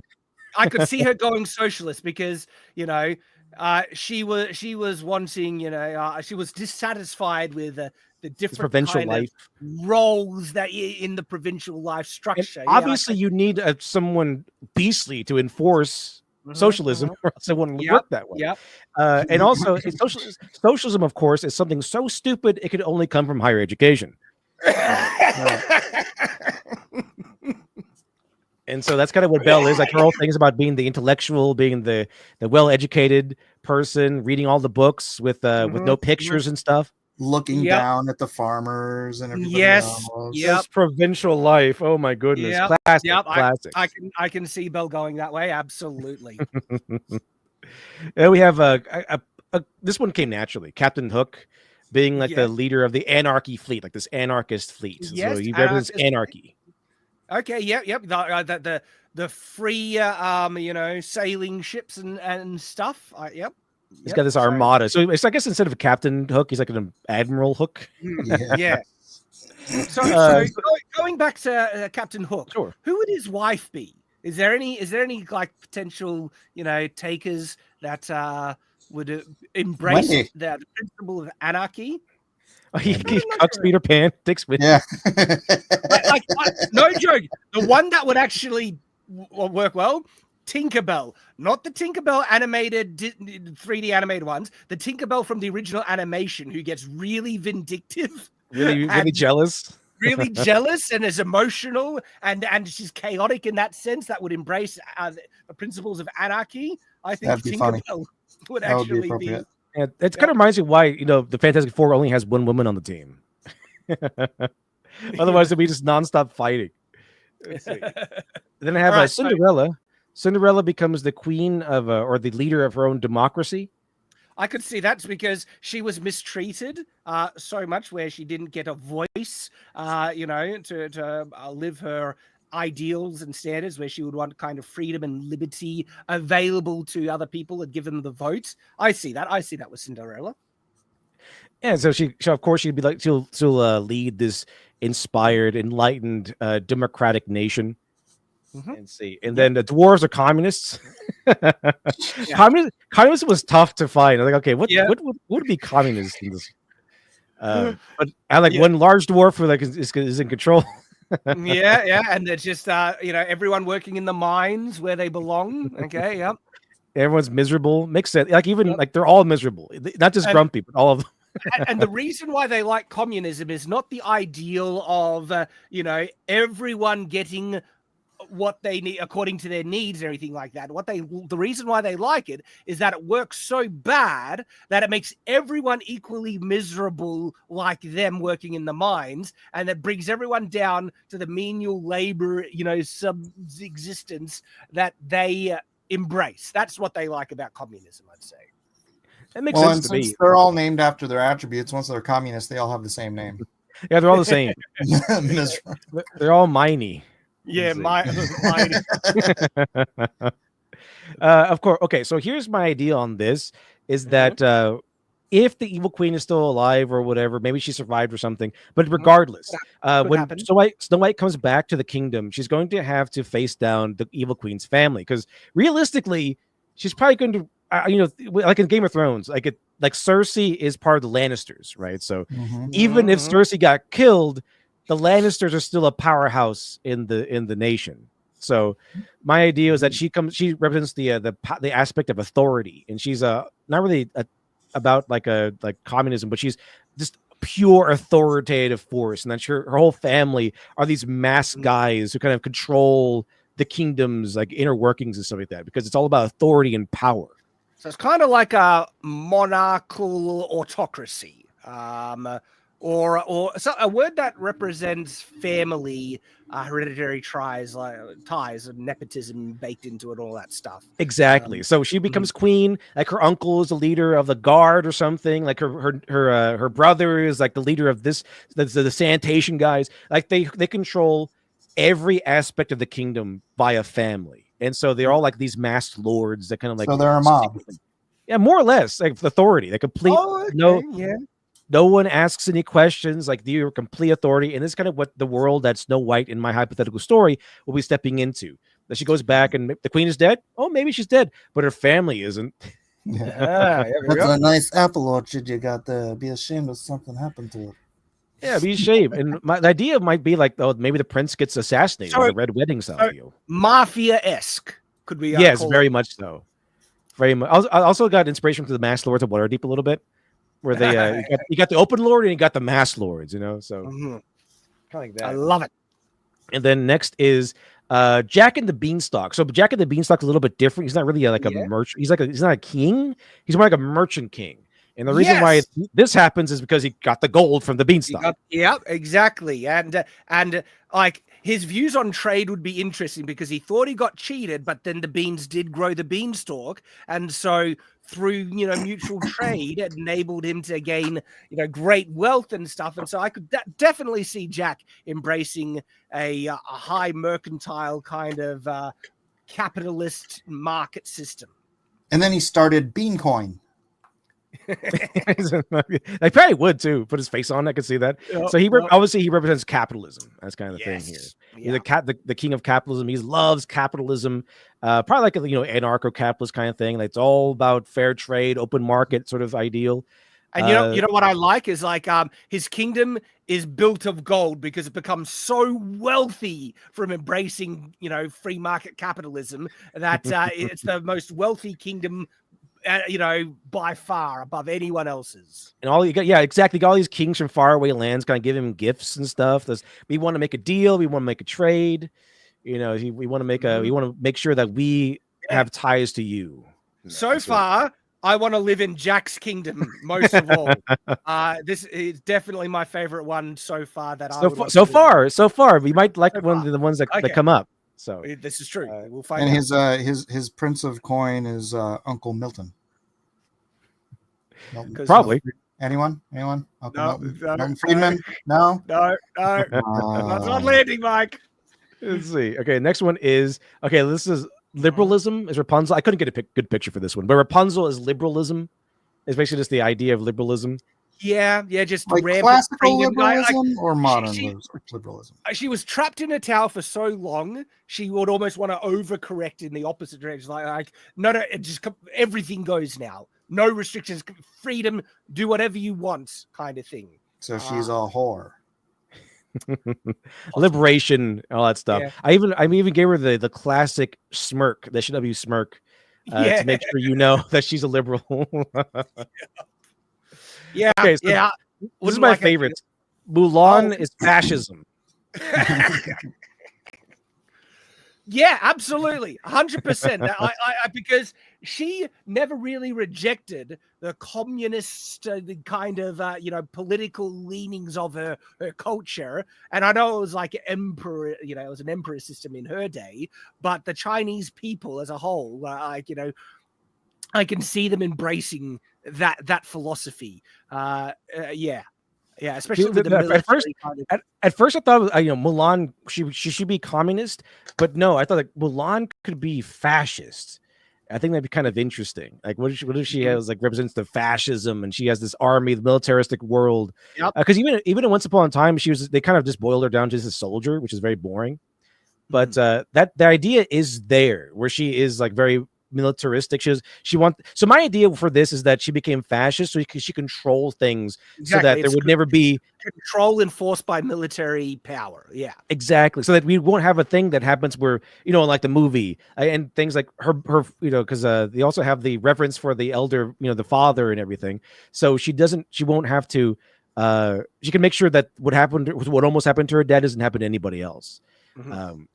I could see her going socialist because she was wanting, she was dissatisfied with the different provincial life roles that in the provincial life structure. And obviously, you need someone beastly to enforce socialism, or else it wouldn't work that way. And also, socialism, of course, is something so stupid it could only come from higher education. And so that's kind of what Belle is. Like her whole thing is about being the intellectual, being the well-educated person, reading all the books with no pictures and stuff. Looking down at the farmers and everybody else. This provincial life. Oh my goodness. Classic. I can see Belle going that way. Absolutely. And we have this one came naturally. Captain Hook being like the leader of the anarchy fleet, like this anarchist fleet. Yes, so he represents anarchy. Okay, yep. The free sailing ships and stuff. Yep. He's got this armada. So it's, I guess, instead of a Captain Hook, he's like an Admiral Hook. Yeah. So going back to Captain Hook, sure. Who would his wife be? Is there any like potential takers that would embrace the principle of anarchy? He cucks Peter Pan, takes with him. No joke. The one that would actually work well. Tinkerbell, not the Tinkerbell animated 3D animated ones, the Tinkerbell from the original animation who gets really vindictive, really jealous, and is emotional and she's chaotic in that sense, that would embrace the principles of anarchy. I think Tinkerbell would That would be actually be. appropriate. Yeah, it's kind of reminds me why the Fantastic Four only has one woman on the team. Otherwise, it'd be just nonstop fighting. Let's see. Then I have All right, Cinderella. Cinderella becomes the queen of, or the leader of her own democracy. I could see that's because she was mistreated so much, where she didn't get a voice, to live her ideals and standards, where she would want kind of freedom and liberty available to other people and give them the vote. I see that. I see that with Cinderella. Yeah, so she of course she'd be like she'll lead this inspired, enlightened, democratic nation. And see, and then the dwarves are communists. Communism was tough to find. I'm like, okay, what would be communist in this? But I like one large dwarf who like is in control. And they're just everyone working in the mines where they belong. Okay, yep. Everyone's miserable. Makes sense. Like even like they're all miserable, not just grumpy, but all of them. And the reason why they like communism is not the ideal of everyone getting what they need according to their needs and everything like that. The reason why they like it is that it works so bad that it makes everyone equally miserable, like them working in the mines, and that brings everyone down to the menial labor, sub-existence that they embrace. That's what they like about communism, I'd say. That makes sense to me. Since they're all named after their attributes, once they're communists, they all have the same name. Yeah, they're all the same. They're all miney. Yeah, of course. Okay, so here's my idea on this: is that if the evil queen is still alive or whatever, maybe she survived or something. But regardless, when Snow White comes back to the kingdom, she's going to have to face down the evil queen's family because realistically, she's probably going to, like in Game of Thrones, like Cersei is part of the Lannisters, right? So even if Cersei got killed, the Lannisters are still a powerhouse in the nation. So my idea is that she represents the aspect of authority, and she's not really about like communism, but she's just pure authoritative force, and that her whole family are these masked guys who kind of control the kingdom's like inner workings and stuff like that, because it's all about authority and power. So it's kind of like a monarchical autocracy. Or so a word that represents family, hereditary ties and nepotism baked into it, all that stuff. Exactly. So she becomes queen. Like her uncle is the leader of the guard or something. Like her brother is like the leader of the sanitation guys. Like they control every aspect of the kingdom via family, and so they're all like these masked lords that kind of like. So they're a mob. Yeah, more or less like authority. They complete No one asks any questions. Like you're complete authority, and this is kind of what the world that Snow White, in my hypothetical story, will be stepping into. That she goes back, and the queen is dead. Oh, maybe she's dead, but her family isn't. That's a nice apple orchard you got there. Be ashamed if something happened to it. Yeah, be ashamed. And the idea might be like, oh, maybe the prince gets assassinated. The Red Wedding style deal. Mafia-esque could be. Yes, very much so. Very much. I also got inspiration from the Masked Lords of Waterdeep a little bit. Where they you got the open lord and you got the masked lords, so kind of like that. I love it. And then next is Jack and the Beanstalk. So Jack and the Beanstalk's a little bit different. He's not really a merchant. He's not a king. He's more like a merchant king. And the reason why this happens is because he got the gold from the beanstalk. Exactly. And like his views on trade would be interesting because he thought he got cheated, but then the beans did grow the beanstalk. And so through, mutual trade, it enabled him to gain, great wealth and stuff. And so I could definitely see Jack embracing a high mercantile kind of capitalist market system. And then he started Beancoin. I probably would too. Put his face on. I could see that. So obviously he represents capitalism. That's kind of the thing here. He's the king of capitalism. He loves capitalism. Probably like anarcho-capitalist kind of thing. Like it's all about fair trade, open market sort of ideal. And you know what I like is like his kingdom is built of gold because it becomes so wealthy from embracing free market capitalism that it's the most wealthy kingdom. By far above anyone else's. And all you got, exactly. All these kings from faraway lands kind of give him gifts and stuff. We want to make a deal. We want to make a trade. We want to make we want to make sure that we have ties to you. So far, I want to live in Jack's kingdom most of all. This is definitely my favorite one so far. That so far, we might like one of the ones that come up. So this is true. We'll find out. And his Prince of Coin is Uncle Milton. Probably. Anyone? Uncle Milton? Milton Friedman? No. That's not landing, Mike. Let's see. Okay, next one is this is liberalism is Rapunzel. I couldn't get a good picture for this one, but Rapunzel is liberalism. It's basically just the idea of liberalism. Yeah, just like classical liberalism or modern liberalism. She was trapped in a tower for so long, she would almost want to overcorrect in the opposite direction. Like no, it just everything goes now. No restrictions, freedom, do whatever you want, kind of thing. So she's a whore. Liberation, all that stuff. Yeah. I even gave her the classic smirk, the SW smirk, to make sure you know that she's a liberal. Yeah. Okay, so this is my favorite. Mulan is fascism. Yeah, absolutely, 100%. I because she never really rejected the communist the kind of political leanings of her culture. And I know it was like emperor, it was an emperor system in her day, but the Chinese people as a whole, I can see them embracing that philosophy. Yeah, especially with the military at first I thought Mulan she should be communist, but no, I thought like Mulan could be fascist. I think that'd be kind of interesting. Like, what if she has like represents the fascism, and she has this army, the militaristic world? Because even in Once Upon a Time, they kind of just boiled her down to just a soldier, which is very boring. But that the idea is there, where she is like very militaristic. So my idea for this is that she became fascist so she control things so that there would never be control enforced by military power. Yeah, exactly. So that we won't have a thing that happens where like the movie and things like her because they also have the reference for the elder, the father and everything. So she won't have to she can make sure that what almost happened to her dad doesn't happen to anybody else.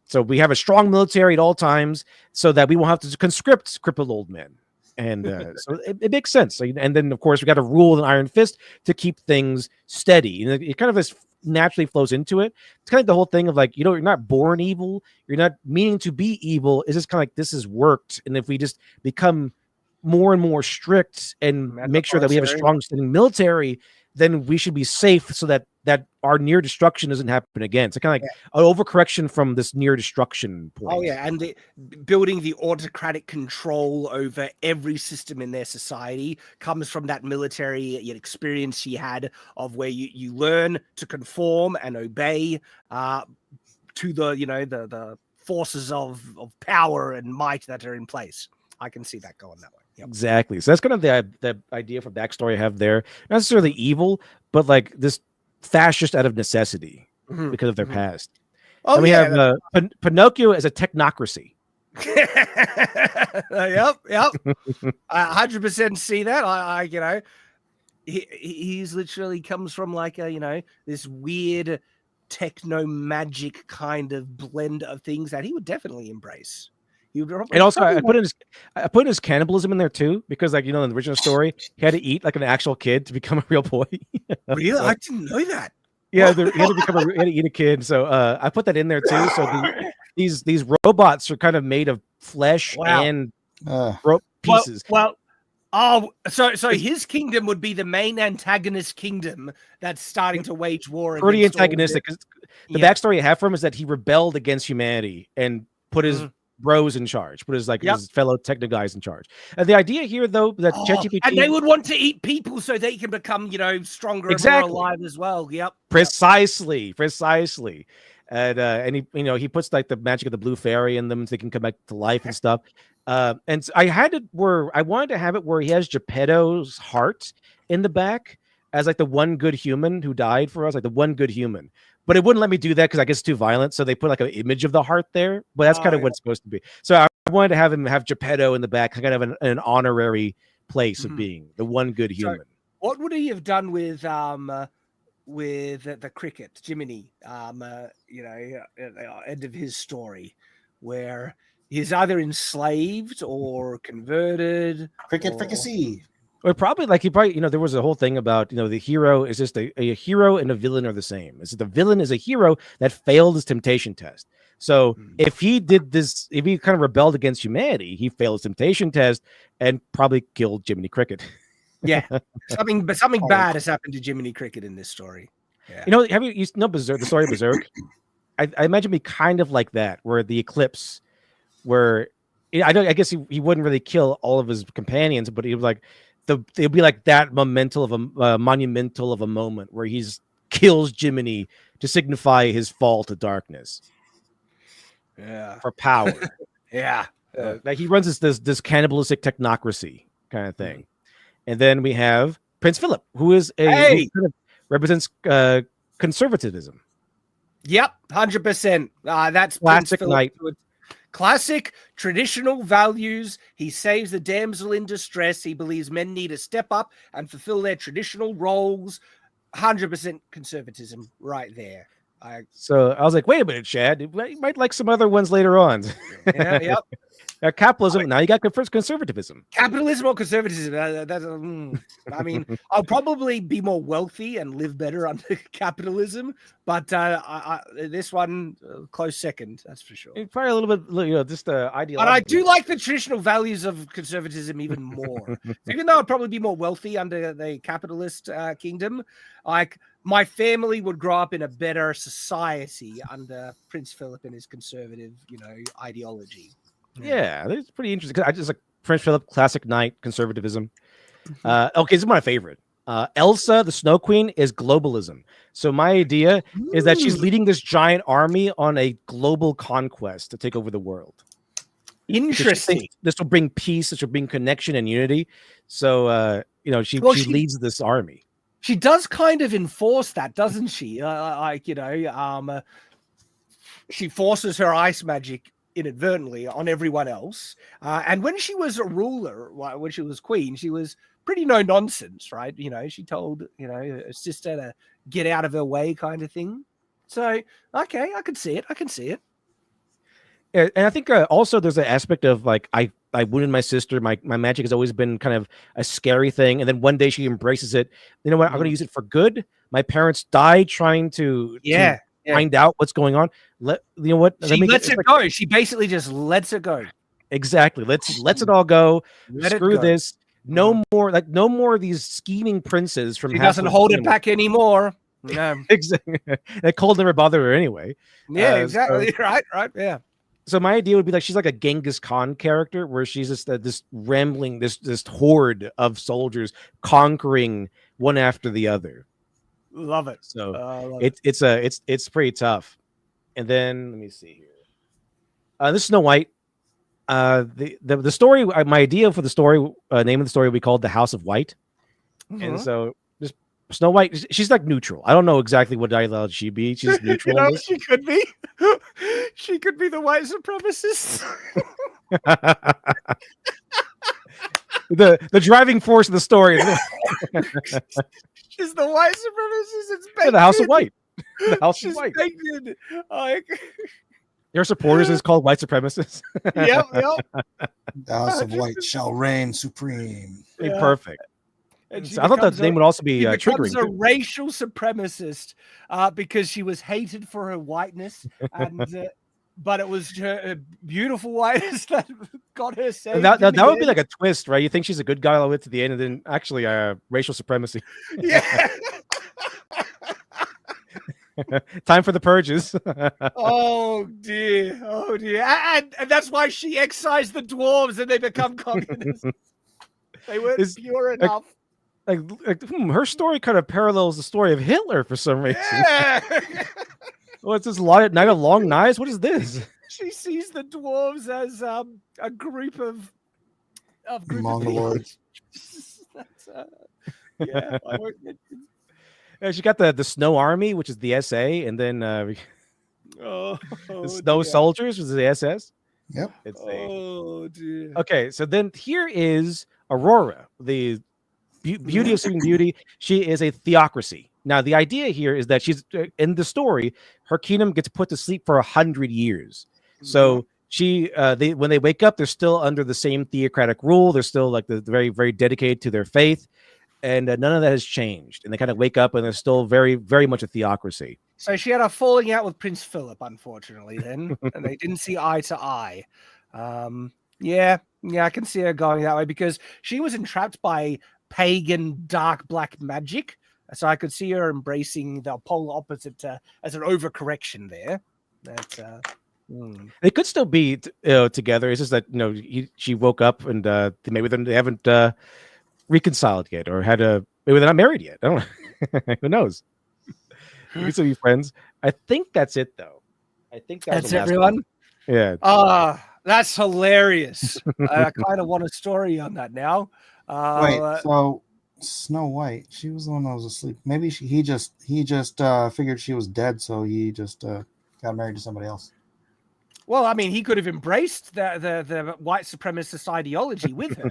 So we have a strong military at all times so that we won't have to conscript crippled old men. And so it makes sense. So, and then, of course, we got to rule with an iron fist to keep things steady. And it kind of just naturally flows into it. It's kind of the whole thing of like, you're not born evil. You're not meaning to be evil. It's just kind of like this has worked. And if we just become more and more strict and make sure that we have a strong standing military, then we should be safe so that our near destruction doesn't happen again. So kind of like an overcorrection from this near destruction point. Oh yeah, and building the autocratic control over every system in their society comes from that military experience she had of where you learn to conform and obey to the forces of power and might that are in place. I can see that going that way. Yep. Exactly. So that's kind of the idea for backstory I have there. Not necessarily evil, but like this fascist out of necessity because of their past. And we have Pinocchio as a technocracy. Yep. 100% see that. He's literally comes from like this weird techno magic kind of blend of things that he would definitely embrace. And also, I put in his cannibalism in there too, because in the original story, he had to eat like an actual kid to become a real boy. Really, I didn't know that. Yeah, he had to eat a kid. So I put that in there too. So these robots are kind of made of flesh and pieces. So his kingdom would be the main antagonist kingdom that's starting to wage war. Pretty antagonistic. The backstory I have for him is that he rebelled against humanity and put his bros in charge, put his fellow techno guys in charge. And the idea here, though, that ChatGPT and they would want to eat people so they can become, stronger and more alive as well. Yep, precisely. And he puts like the magic of the blue fairy in them so they can come back to life and stuff. And so I wanted to have it where he has Geppetto's heart in the back as like the one good human who died for us, like the one good human. But it wouldn't let me do that because I guess it's too violent. So they put like an image of the heart there. But that's kind of what it's supposed to be. So I wanted to have him have Geppetto in the back, kind of an honorary place of being the one good human. So what would he have done with the cricket, Jiminy? At the end of his story, where He's either enslaved or converted. Cricket fricassee. Or probably like there was a whole thing about, the hero is just a hero and a villain are the same. It's the villain is a hero that failed his temptation test. So if he did this, if he kind of rebelled against humanity, he failed his temptation test and probably killed Jiminy Cricket. Yeah, something bad has happened to Jiminy Cricket in this story. Yeah. Have you know Berserk, the story of Berserk? I imagine me kind of like that, where the eclipse, where I guess he wouldn't really kill all of his companions, but he was like it'd be like that monumental of a moment where he's kills Jiminy to signify his fall to darkness. Yeah, for power. Yeah, like he runs this cannibalistic technocracy kind of thing. And then we have Prince Philip, who is who kind of represents conservatism. Yep, 100%. That's classic knight. Classic traditional values. He saves the damsel in distress. He believes men need to step up and fulfill their traditional roles. 100% conservatism right there. So I was like, wait a minute, Shad. You might like some other ones later on. Yeah, yep. Capitalism. Now you got first conservatism. Capitalism or conservatism? I mean, I'll probably be more wealthy and live better under capitalism, but this one close second, that's for sure. It's probably a little bit, just ideological. But I do like the traditional values of conservatism even more. Even though I'd probably be more wealthy under the capitalist kingdom, like my family would grow up in a better society under Prince Philip and his conservative, ideology. Yeah, it's pretty interesting. I just like Prince Philip, classic knight, conservatism. Okay, this is my favorite. Elsa, the Snow Queen, is globalism. So my idea is that she's leading this giant army on a global conquest to take over the world. Interesting. This will bring peace. This will bring connection and unity. So she leads this army. She does kind of enforce that, doesn't she? She forces her ice magic inadvertently on everyone else. And when she was a ruler, when she was queen, she was pretty no nonsense, right? She told, her sister to get out of her way kind of thing. So, okay, I can see it. And I think also there's an aspect of like, I wounded my sister. My magic has always been kind of a scary thing. And then one day she embraces it. You know what? I'm going to use it for good. My parents died trying to find out what's going on. You know what? She lets it go. She basically just lets it go. Exactly. Let's it all go. Screw this. No more of these scheming princes from. She doesn't hold it back anymore. No. Exactly. That cold never bothered her anyway. Yeah, exactly. So, right. Yeah. So my idea would be like she's like a Genghis Khan character, where she's just this rambling, this horde of soldiers conquering one after the other. Love it. So it's pretty tough. And then let me see here. This is Snow White. The story. My idea for the story, name of the story, would be called The House of White. And so just Snow White. She's like neutral. I don't know exactly what ideology she'd be. She's neutral. She could be. She could be the white supremacist. the driving force of the story. She's the white supremacist. It's the House of White. The House of White. Your supporters is called white supremacists. Yep. The House of White shall reign supreme. Yeah. Perfect. So I thought that name would also be triggering. She's a racial supremacist because she was hated for her whiteness, and but it was her beautiful whiteness that got her saved. That would be like a twist, right? You think she's a good guy all the way to the end, and then actually racial supremacy. Yeah. Time for the purges. Oh dear. And that's why she excised the dwarves and they become communists. They weren't pure enough. Her story kind of parallels the story of Hitler for some reason. Yeah. What's this night of long knives? What is this? She sees the dwarves as a group of Mongoloids. Yeah, I won't mention. She got the Snow Army, which is the SA, and then the Snow Soldiers, which is the SS. Yep. Oh dear. Okay, so then here is Aurora, the beauty of Sleeping Beauty. She is a theocracy. Now, the idea here is that she's in the story, her kingdom gets put to sleep for 100 years. So they when they wake up, they're still under the same theocratic rule. They're still like the very, very dedicated to their faith, and none of that has changed. And they kind of wake up, and they're still very, very much a theocracy. So she had a falling out with Prince Philip, unfortunately, then, and they didn't see eye to eye. Yeah, I can see her going that way because she was entrapped by pagan dark black magic. So I could see her embracing the polar opposite as an overcorrection there. They could still be together. It's just that she woke up and maybe they haven't reconciled yet, or maybe they're not married yet. I don't know. Who knows? We can still be friends. I think that's it, though. I think that's everyone. Yeah. That's hilarious. I kind of want a story on that now. Wait, so Snow White, she was the one that was asleep. Maybe he just figured she was dead, so he just got married to somebody else. Well, I mean, he could have embraced the white supremacist ideology with her,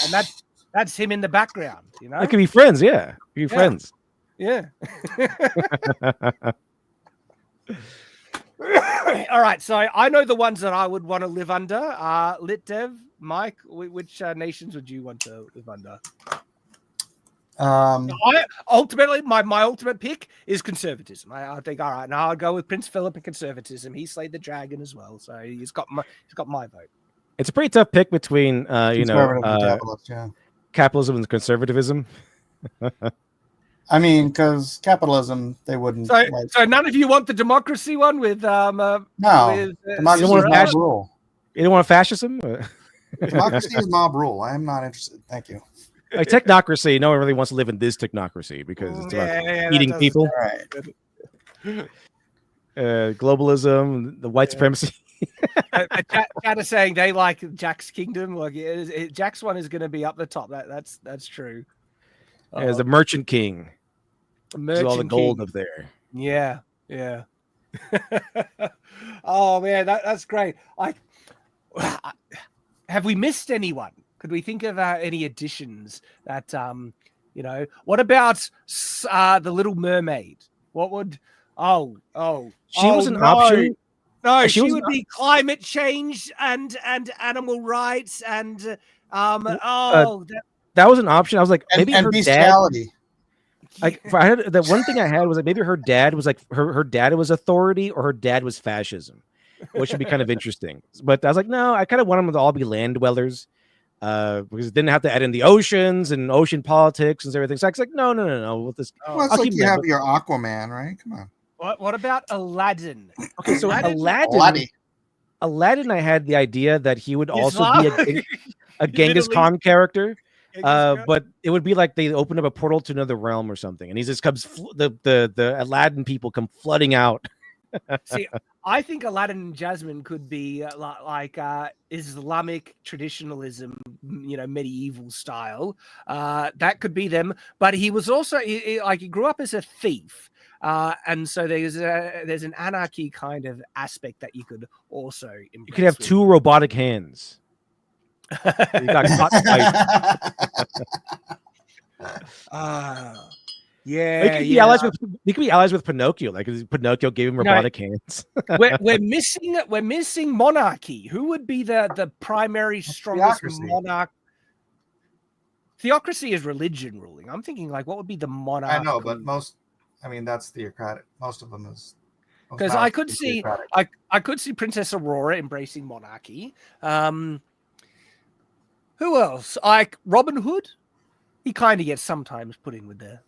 and that's him in the background. They could be friends. Yeah, friends. Yeah. All right, so I know the ones that I would want to live under. Litdev, Mike, which nations would you want to live under? Ultimately, my ultimate pick is conservatism. I think, all right, now I'll go with Prince Philip and conservatism. He slayed the dragon as well, so he's got my vote. It's a pretty tough pick between capitalism and conservatism. I mean, because capitalism, they wouldn't. So none of you want the democracy one with no. Democracy is mob rule. You don't want fascism? Democracy is mob rule. I am not interested. Thank you. Like technocracy, no one really wants to live in this technocracy because it's about eating people. Right. Globalism, the white supremacy. Chat is saying they like Jack's kingdom. Like Jack's one is going to be up the top. That's true. As the merchant king. All the gold king up there. Yeah. Oh man, that's great. Have we missed anyone? Could we think of any additions that what about the Little Mermaid? What would she was an option. No, she would be climate change and animal rights and that was an option. I was like, maybe her bestiality. Dad. Like, the one thing I had was like maybe her dad was like her dad was authority or her dad was fascism, which would be kind of interesting. But I was like, no, I kind of want them to all be land dwellers, because it didn't have to add in the oceans and ocean politics and everything. So I was like, no. With this, well, it's like you have your Aquaman, right? Come on. What about Aladdin? Okay, so Aladdin, I had the idea that he would also be a Genghis Khan character. But it would be like they open up a portal to another realm or something, and he just comes. The Aladdin people come flooding out. See, I think Aladdin and Jasmine could be like Islamic traditionalism, medieval style. That could be them. But he was also he grew up as a thief, and so there's an anarchy kind of aspect that you could also embrace. You could have two robotic hands. You got caught. He could be allies with Pinocchio. Like Pinocchio gave him robotic hands. we're missing monarchy. Who would be the primary strongest monarch? Theocracy is religion ruling. I'm thinking like what would be the monarch? I know, but that's theocratic. Most of them is because I could see Princess Aurora embracing monarchy. Who else? Like Robin Hood, he kind of gets sometimes put in with the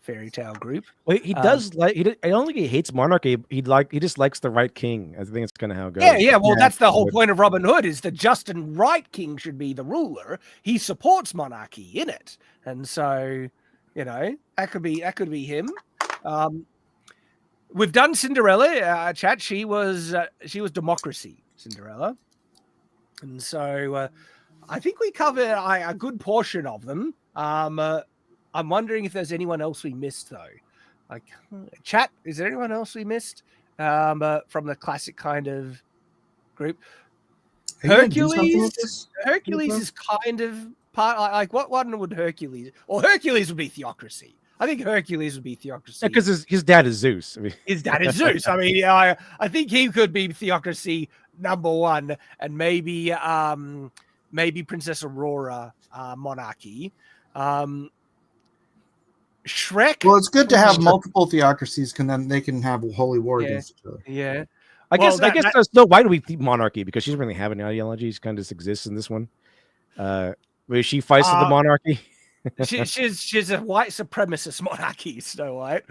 fairy tale group. Well, he does I don't think he hates monarchy. He just likes the right king. I think it's kind of how it goes. Yeah. Well, that's the whole point of Robin Hood is the just and right king should be the ruler. He supports monarchy in it, and so that could be him. We've done Cinderella. Chat. She was democracy, Cinderella, and so. I think we covered a good portion of them. I'm wondering if there's anyone else we missed, though. Like, chat, is there anyone else we missed from the classic kind of group? Hercules is kind of part. Like, what one would Hercules? Or Hercules would be theocracy. I think Hercules would be theocracy. Because his dad is Zeus. His dad is Zeus. I think he could be theocracy number one, and maybe Princess Aurora monarchy. Shrek. Well, it's good to have multiple theocracies, then they can have a holy war against each other. Yeah. I guess Snow White would be monarchy because she doesn't really have an ideology. She kind of just exists in this one. Where she fights for the monarchy. she's a white supremacist monarchy, Snow White.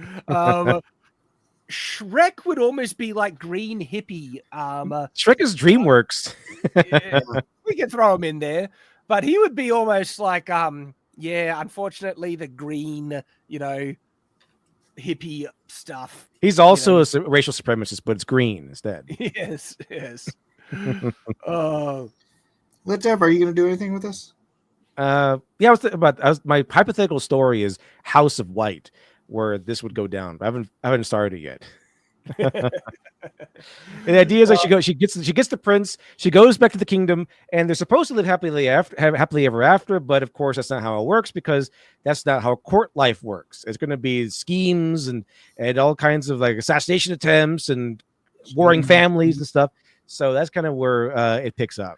Shrek would almost be like green hippie. Shrek is DreamWorks. We can throw him in there, but he would be almost like unfortunately the green, hippie stuff. He's also a racial supremacist, but it's green instead. Yes. Lit Dev, are you going to do anything with this? My hypothetical story is House of White, where this would go down. I haven't started it yet. And the idea is that she gets the prince, she goes back to the kingdom, and they're supposed to live happily ever after. But of course, that's not how it works, because that's not how court life works. It's going to be schemes and all kinds of like assassination attempts and warring families and stuff. So that's kind of where it picks up.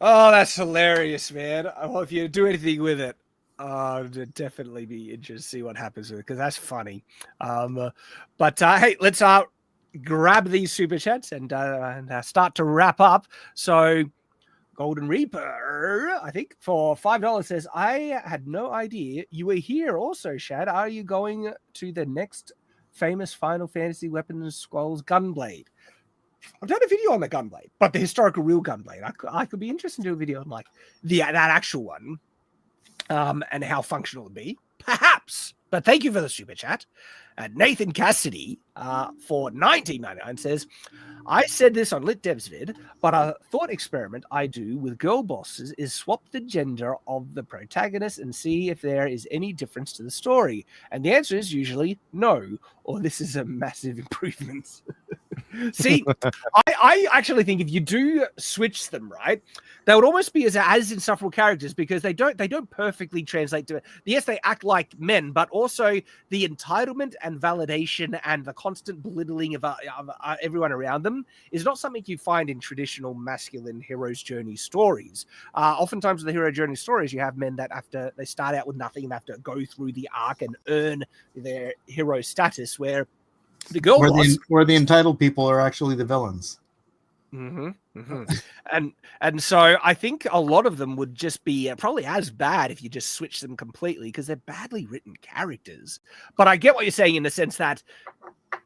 Oh, that's hilarious, man. I hope if you do anything with it, I'd definitely be interested to see what happens with it, because that's funny. But hey, let's grab these super chats and start to wrap up. So Golden Reaper, I think, for $5 says, I had no idea you were here also, Shad. Are you going to the next famous Final Fantasy Weapons Scrolls Gunblade? I've done a video on the Gunblade, but the historical real Gunblade. I could be interested to do a video on like that actual one, and how functional it would be, perhaps. But thank you for the super chat. Nathan Cassidy for $19.99 says, I said this on Lit Dev's vid, but a thought experiment I do with girl bosses is swap the gender of the protagonist and see if there is any difference to the story. And the answer is usually no, or this is a massive improvement. See, I actually think if you do switch them, right, they would almost be as insufferable characters, because they don't perfectly translate to it. Yes, they act like men, but also the entitlement and validation and the constant belittling of everyone around them is not something you find in traditional masculine hero's journey stories. Oftentimes, in the hero journey stories, you have men that they start out with nothing and have to go through the arc and earn their hero status, where the girl where the entitled people are actually the villains. And so I think a lot of them would just be probably as bad if you just switch them completely, because they're badly written characters. But I get what you're saying in the sense that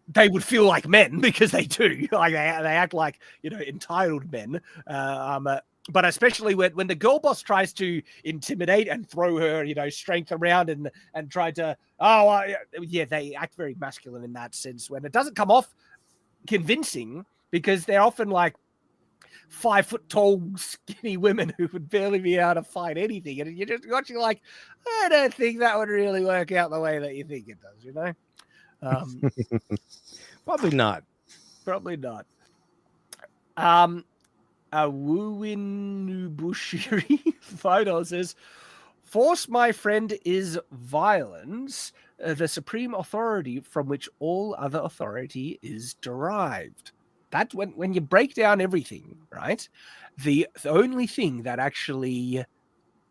they would feel like men, because they do. Like they act like entitled men. But especially when the girl boss tries to intimidate and throw her, strength around and try to, they act very masculine in that sense, when it doesn't come off convincing, because they're often like 5 foot tall, skinny women who would barely be able to fight anything. And you're just watching like, I don't think that would really work out the way that you think it does, Probably not. Probably not. Wuinubushiri $5 says, force, my friend, is violence, the supreme authority from which all other authority is derived. That's when you break down everything, right? The only thing that actually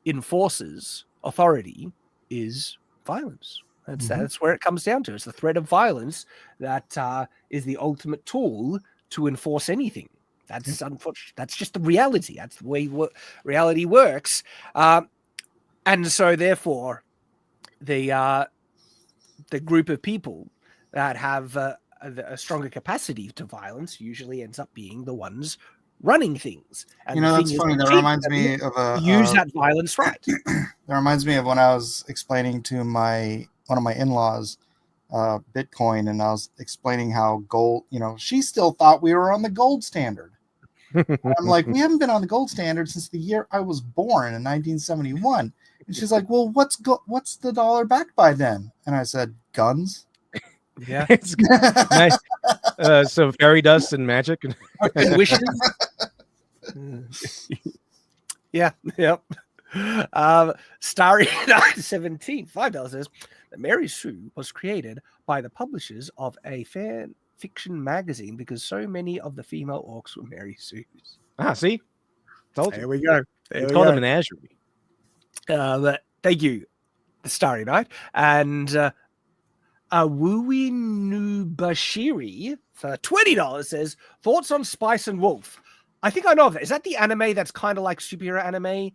enforces authority is violence. That's where it comes down to. It's the threat of violence that is the ultimate tool to enforce anything. That's unfortunate. That's just the reality. That's the way reality works. And so, therefore, the group of people that have a stronger capacity to violence usually ends up being the ones running things. And that's funny. That reminds me of that violence, right? That reminds me of when I was explaining to one of my in-laws Bitcoin, and I was explaining how gold. She still thought we were on the gold standard. I'm like, we haven't been on the gold standard since the year I was born in 1971. And she's like, well, what's the dollar backed by then? And I said, guns. Yeah, it's nice. Some fairy dust and magic and wishes. Yeah, yep. Starry 917 $5 says that Mary Sue was created by the publishers of a fiction magazine because so many of the female orcs were Mary Sues. See? Told you. There we go. It's called a menagerie. Thank you, the Starry Night. And Awui Nubashiri for $20 says, thoughts on Spice and Wolf? I think I know of that. Is that the anime that's kind of like superhero anime,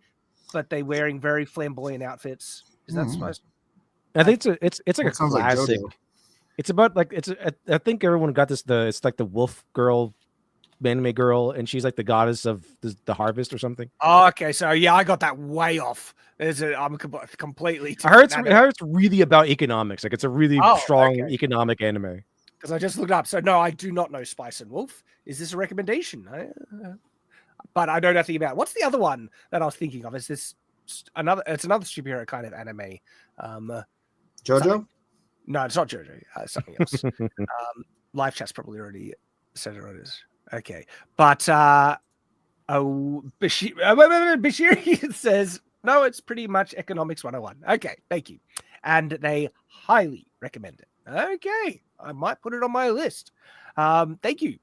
but they wearing very flamboyant outfits? Is that Spice? I think it's like a classic. Like it's about like I think everyone got this. It's like the wolf girl, anime girl, and she's like the goddess of the harvest or something. Oh, okay, so yeah, I got that way off. I'm completely. I heard it's really about economics. Like it's a really strong economic anime. Because I just looked up. So no, I do not know Spice and Wolf. Is this a recommendation? But I know nothing about it. What's the other one that I was thinking of? Is this another? It's another superhero kind of anime. JoJo? No, it's not JoJo. Something else. Live chat's probably already said it is. Okay, but Bashiri says no. It's pretty much economics 101. Okay, thank you, and they highly recommend it. Okay, I might put it on my list. Thank you.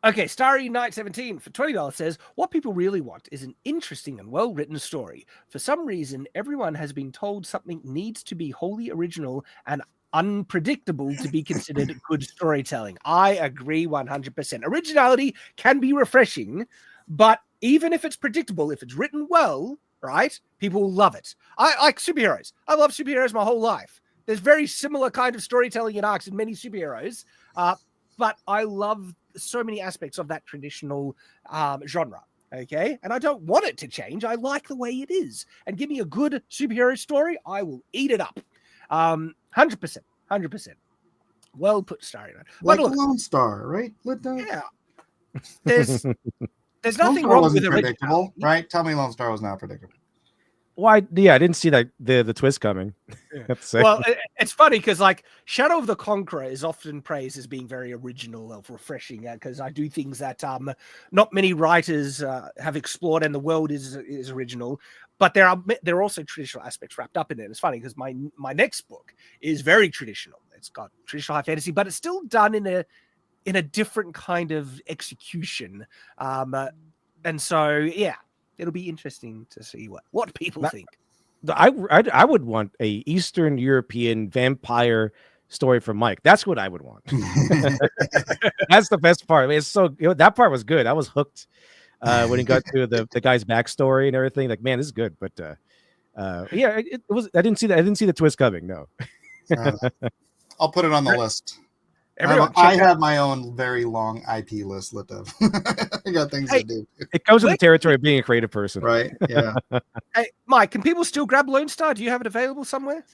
Okay, Starry Night 17 for $20 says, what people really want is an interesting and well-written story. For some reason, everyone has been told something needs to be wholly original and unpredictable to be considered good storytelling. I agree 100%. Originality can be refreshing, but even if it's predictable, if it's written well, right, people will love it. I like superheroes. I love superheroes my whole life. There's very similar kind of storytelling in arcs in many superheroes, but I love so many aspects of that traditional genre, okay? And I don't want it to change. I like the way it is. And give me a good superhero story, I will eat it up. 100%. Well put, Starry Night. Like Lone Star, right? Yeah. There's nothing Lone wrong wasn't with predictable, right? Tell me Lone Star was not predictable. Well, I didn't see that the twist coming. Yeah. Well, it's funny because like Shadow of the Conqueror is often praised as being very original or refreshing because I do things that not many writers have explored, and the world is original. But there are also traditional aspects wrapped up in it. It's funny because my next book is very traditional. It's got traditional high fantasy, but it's still done in a different kind of execution. And so yeah. It'll be interesting to see what people think. I would want a Eastern European vampire story from Mike. That's what I would want. That's the best part. I mean, it's so that part was good. I was hooked when he got to the guy's backstory and everything. Like, man, this is good. But yeah, it was. I didn't see that. I didn't see the twist coming. No. I'll put it on the list. I have my own very long IP list, Litev. I got things to do. It comes with the territory of being a creative person. Right, yeah. Hey, Mike, can people still grab Lone Star? Do you have it available somewhere?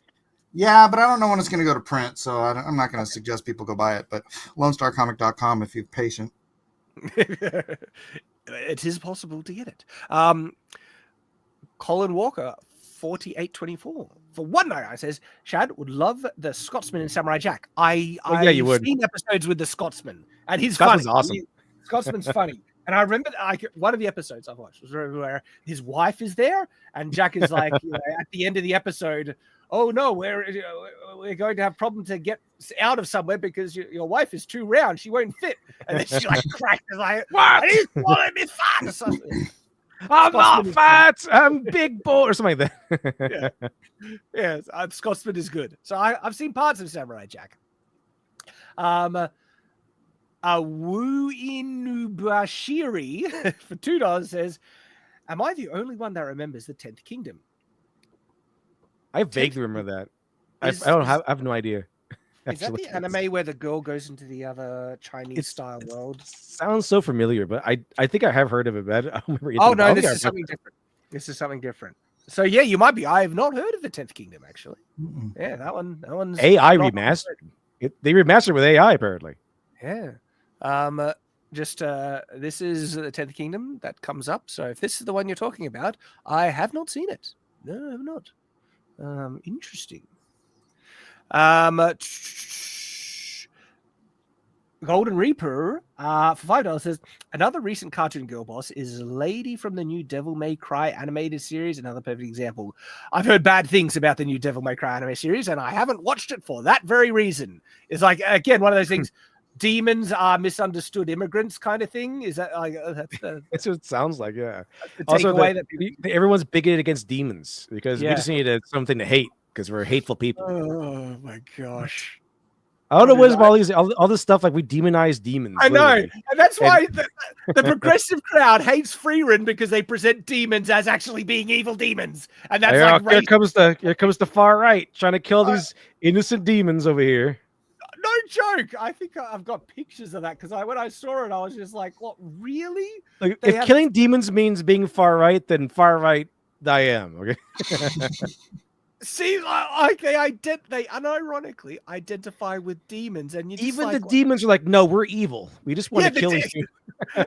Yeah, but I don't know when it's going to go to print, so I'm not going to suggest people go buy it. But LoneStarComic.com if you're patient. It is possible to get it. Colin Walker, 4824. For $1.99 says, Shad would love the Scotsman in Samurai Jack. I've seen episodes with the Scotsman, and he's Scotsman's funny. Awesome. Scotsman's funny. And I remember one of the episodes I've watched was where his wife is there, and Jack is like, at the end of the episode, oh no, we're going to have problem to get out of somewhere because your wife is too round. She won't fit. And then she like cracks like, what? He's calling me fat or something. I'm not fat. I'm big boy or something like that. Yeah, Scotsman is good. So I've seen parts of Samurai Jack. Wu Inubashiri for $2 says, am I the only one that remembers the 10th Kingdom? I vaguely remember that. I have no idea. Is that the anime where the girl goes into the other Chinese style world? Sounds so familiar, but I think I have heard of it, but I don't remember anything. Oh no, this is something different. This is something different. So yeah, you might be. I have not heard of the 10th Kingdom actually. Yeah, that one's AI remastered. They remastered with AI apparently. Yeah. This is the 10th Kingdom that comes up. So if this is the one you're talking about, I have not seen it. No, I have not. Interesting. Golden Reaper for $5 says, another recent cartoon girl boss is Lady from the new Devil May Cry animated series. Another perfect example. I've heard bad things about the new Devil May Cry anime series, and I haven't watched it for that very reason. It's like, again, one of those things, demons are misunderstood immigrants kind of thing. Is that like, that's what it sounds like, yeah. Also, everyone's bigoted against demons because we just needed something to hate because we're hateful people. Oh my gosh. I don't know what is all this stuff, like we demonize demons. I know, and that's why the progressive crowd hates Freerun, because they present demons as actually being evil demons, and that's here comes the far right trying to kill these innocent demons over here. No joke. I think I've got pictures of that, because when I saw it, I was just like, "What, really?" Like, if killing demons means being far right, then far right I am. Okay. See, like they unironically identify with demons, and even the demons are like, "No, we're evil. We just want to kill you."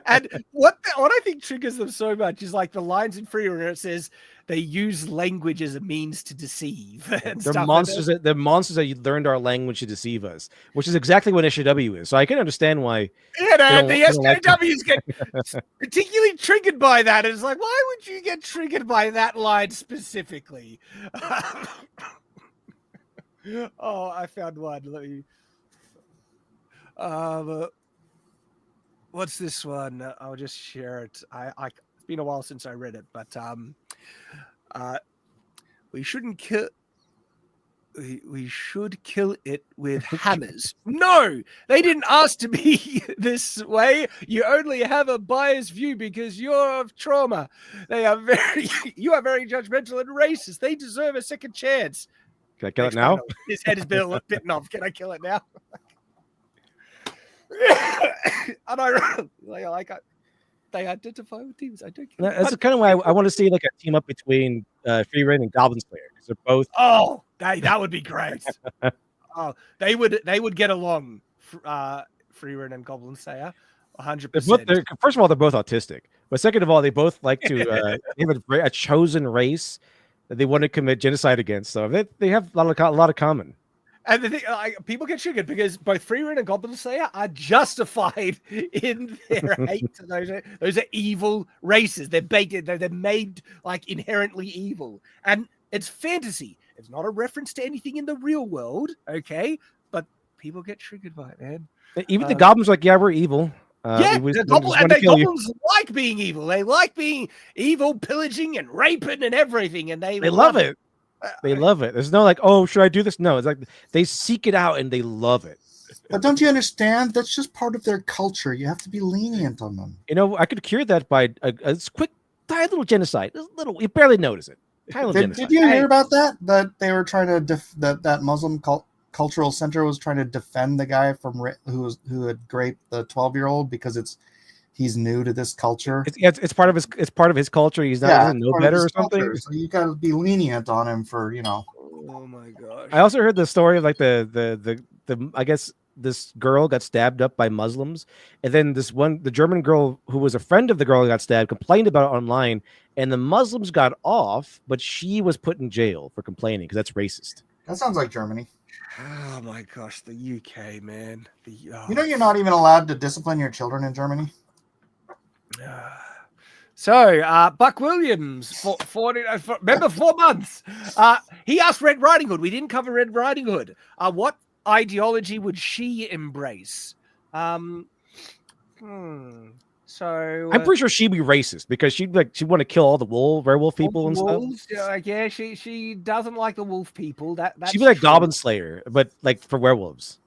And what I think triggers them so much is like the lines in Freerun where it says they use language as a means to deceive. And they're monsters. They're monsters that you learned our language to deceive us, which is exactly what SJW is. So I can understand why. Yeah, the SJWs get particularly triggered by that. It's like, why would you get triggered by that line specifically? Oh, I found one. Let me. What's this one? I'll just share it. It's been a while since I read it, but we shouldn't kill. We should kill it with hammers. No, they didn't ask to be this way. You only have a biased view because you're of trauma. You are very judgmental and racist. They deserve a second chance. Can I kill it now? His head is bitten off. Can I kill it now? And they identify with demons. I don't care. That's kind of why I want to see like a team up between Freerun and Goblin Slayer, because they're both. Oh, that would be great. Oh, they would get along. Freerun and Goblin Slayer, 100%. First of all, they're both autistic, but second of all, they both like to have a chosen race that they want to commit genocide against. So they have a lot of common. And the thing, people get triggered because both Freerun and Goblin Slayer are justified in their hate to those are evil races. They're baited. They're made like inherently evil, and it's fantasy. It's not a reference to anything in the real world, okay? But people get triggered by it, man. Even the goblins are like, yeah, we're evil. The goblins like being evil. They like being evil, pillaging and raping and everything, and they love it. They love it. There's no like, oh, should I do this? No, it's like they seek it out and they love it. But don't you understand? That's just part of their culture. You have to be lenient on them. You know, I could cure that by a quick, tiny little genocide. You barely notice it. Did you hear about that? That they were trying to that Muslim cultural center was trying to defend the guy who had raped the 12-year-old because he's new to this culture. It's part of his culture. He doesn't know better or something. Culture, so you got to be lenient on him for. Oh my gosh! I also heard the story of like the I guess this girl got stabbed up by Muslims, and then the German girl who was a friend of the girl who got stabbed complained about it online, and the Muslims got off, but she was put in jail for complaining because that's racist. That sounds like Germany. Oh my gosh, the UK, man. You're not even allowed to discipline your children in Germany. So, Buck Williams, remember 4 months. He asked Red Riding Hood. We didn't cover Red Riding Hood. What ideology would she embrace? So I'm pretty sure she'd be racist because she'd want to kill all the werewolf people and wolves, stuff. Yeah, she doesn't like the wolf people. She'd be like Goblin Slayer, but like for werewolves.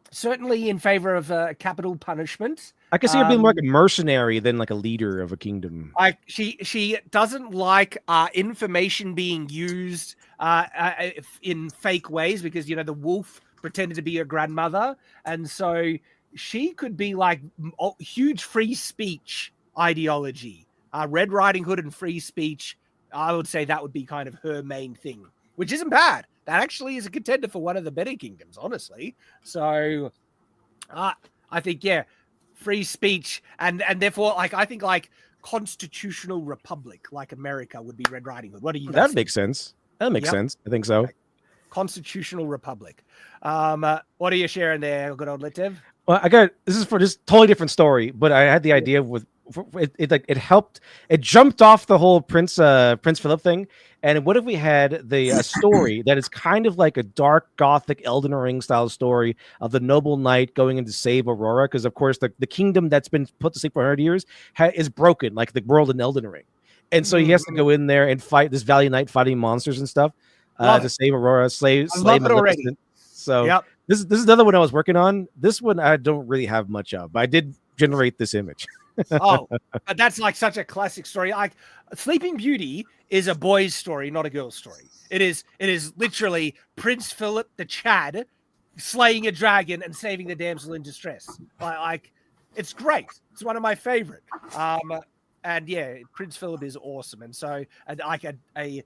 Certainly in favor of capital punishment. I can see her being more like a mercenary than like a leader of a kingdom. She doesn't like information being used in fake ways because the wolf pretended to be her grandmother, and so she could be like huge free speech ideology. Red Riding Hood and free speech. I would say that would be kind of her main thing, which isn't bad. That actually is a contender for one of the better kingdoms, honestly. So, I think free speech and therefore I think constitutional republic like America would be Red Riding Hood. What do you guys That think? makes sense. That makes sense. I think so. Okay. Constitutional republic. What are you sharing there, good old Lit Dev? Well, this is for just totally different story, but I had the idea with it helped. It jumped off the whole Prince Philip thing. And what if we had a story that is kind of like a dark gothic Elden Ring style story of the noble knight going in to save Aurora? Because of course the kingdom that's been put to sleep for 100 years is broken, like the world in Elden Ring. And so he has to go in there and fight this valiant knight, fighting monsters and stuff to save Aurora, slay Maleficent. So yep. This is another one I was working on. This one I don't really have much of, but I did generate this image. Oh, but that's like such a classic story. Like Sleeping Beauty is a boy's story, not a girl's story. It is literally Prince Philip the Chad slaying a dragon and saving the damsel in distress. Like it's great. It's one of my favorite. And yeah, Prince Philip is awesome. And so like a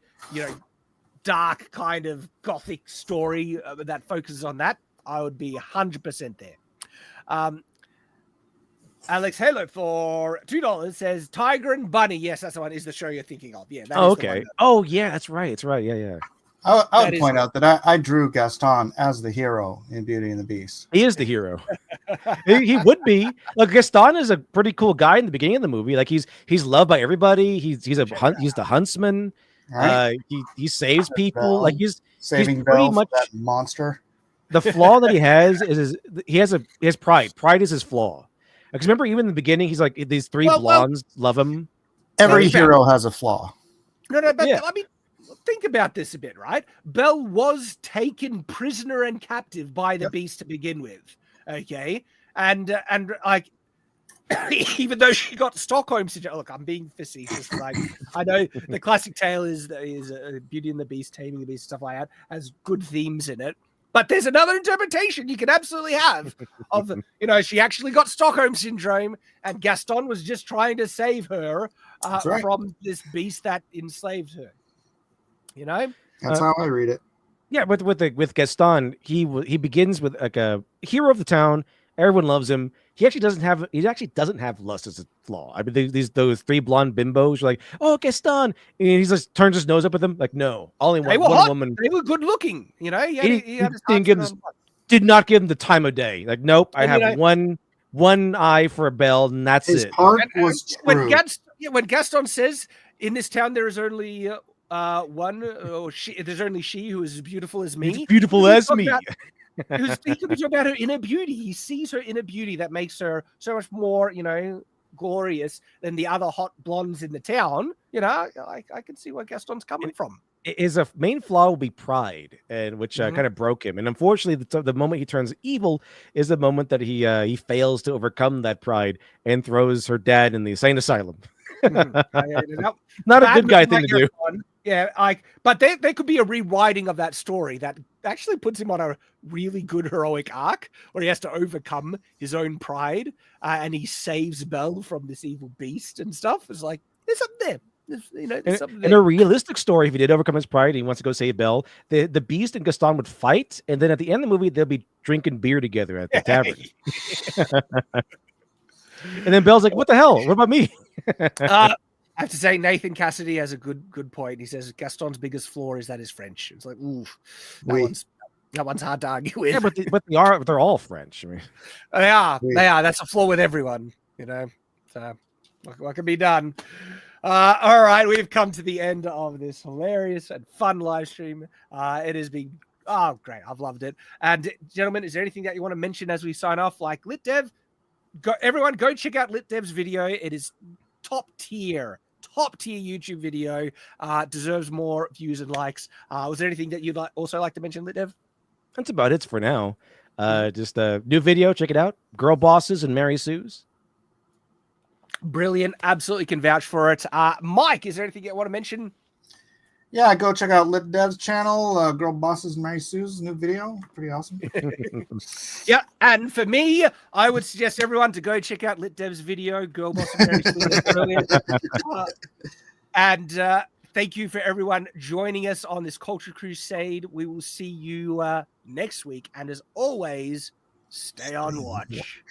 dark kind of gothic story that focuses on that, I would be 100% there. Alex Halo for $2 says Tiger and Bunny. Yes, that's the one. Is the show you're thinking of? Yeah. Okay. Oh yeah, that's right. It's right. Yeah. I would point out that I drew Gaston as the hero in Beauty and the Beast. He is the hero. he would be. Like Gaston is a pretty cool guy in the beginning of the movie. Like he's loved by everybody. He's the huntsman. Right? He saves people. Like he's saving pretty Belle much from that monster. The flaw that he has is he has pride. Pride is his flaw. Because remember, even in the beginning, he's like these three blondes love him. Every hero has a flaw. No, but I mean, think about this a bit, right? Belle was taken prisoner and captive by the beast to begin with, okay? And like, even though she got Stockholm syndrome, look, I'm being facetious. Like, I know the classic tale is Beauty and the Beast, Taming the Beast, stuff like that, has good themes in it. But there's another interpretation you can absolutely have of, she actually got Stockholm syndrome and Gaston was just trying to save her from this beast that enslaved her. That's how I read it. Yeah, with Gaston, he begins with like a hero of the town. Everyone loves him. He actually doesn't have lust as a flaw. I mean, those three blonde bimbos are like, oh, Gaston, and he just turns his nose up at them. Like, no, only one woman. They were good looking, He did not give him the time of day. Like, nope, I have one eye for a Belle, and that's his it. Heart was true. When Gaston says in this town there is only there's only she who is as beautiful as me. As beautiful as me. He could be talking about her inner beauty. He sees her inner beauty that makes her so much more, glorious than the other hot blondes in the town. I can see where Gaston's coming from. His main flaw will be pride, and which kind of broke him. And unfortunately, the moment he turns evil is the moment that he fails to overcome that pride and throws her dad in the insane asylum. Not a good guy thing to do. Yeah, but there could be a rewriting of that story that actually puts him on a really good heroic arc where he has to overcome his own pride and he saves Belle from this evil beast and stuff. It's like there's something there. In a realistic story, if he did overcome his pride, he wants to go save Belle. The Beast and Gaston would fight, and then at the end of the movie, they'll be drinking beer together at the tavern. And then Belle's like, "What the hell? What about me?" I have to say, Nathan Cassidy has a good point. He says Gaston's biggest flaw is that he's French. It's like, ooh, that one's hard to argue with. Yeah, but they're all French. I mean, they are. That's a flaw with everyone. So what can be done? All right, we've come to the end of this hilarious and fun live stream. It has been great. I've loved it. And gentlemen, is there anything that you want to mention as we sign off? Like LitDev, everyone go check out LitDev's video. It is top tier YouTube video. Deserves more views and likes. Was there anything that you'd also like to mention, LitDev? That's about it for now. Just a new video. Check it out. Girl Bosses and Mary Sue's. Brilliant. Absolutely can vouch for it. Mike, is there anything you want to mention? Yeah, go check out LitDev's channel, Girl Bosses and Mary Sue's new video. Pretty awesome. Yeah, and for me, I would suggest everyone to go check out LitDev's video, Girl Bosses and Mary Sue's. Brilliant. And thank you for everyone joining us on this Culture Crusade. We will see you next week. And as always, stay on watch.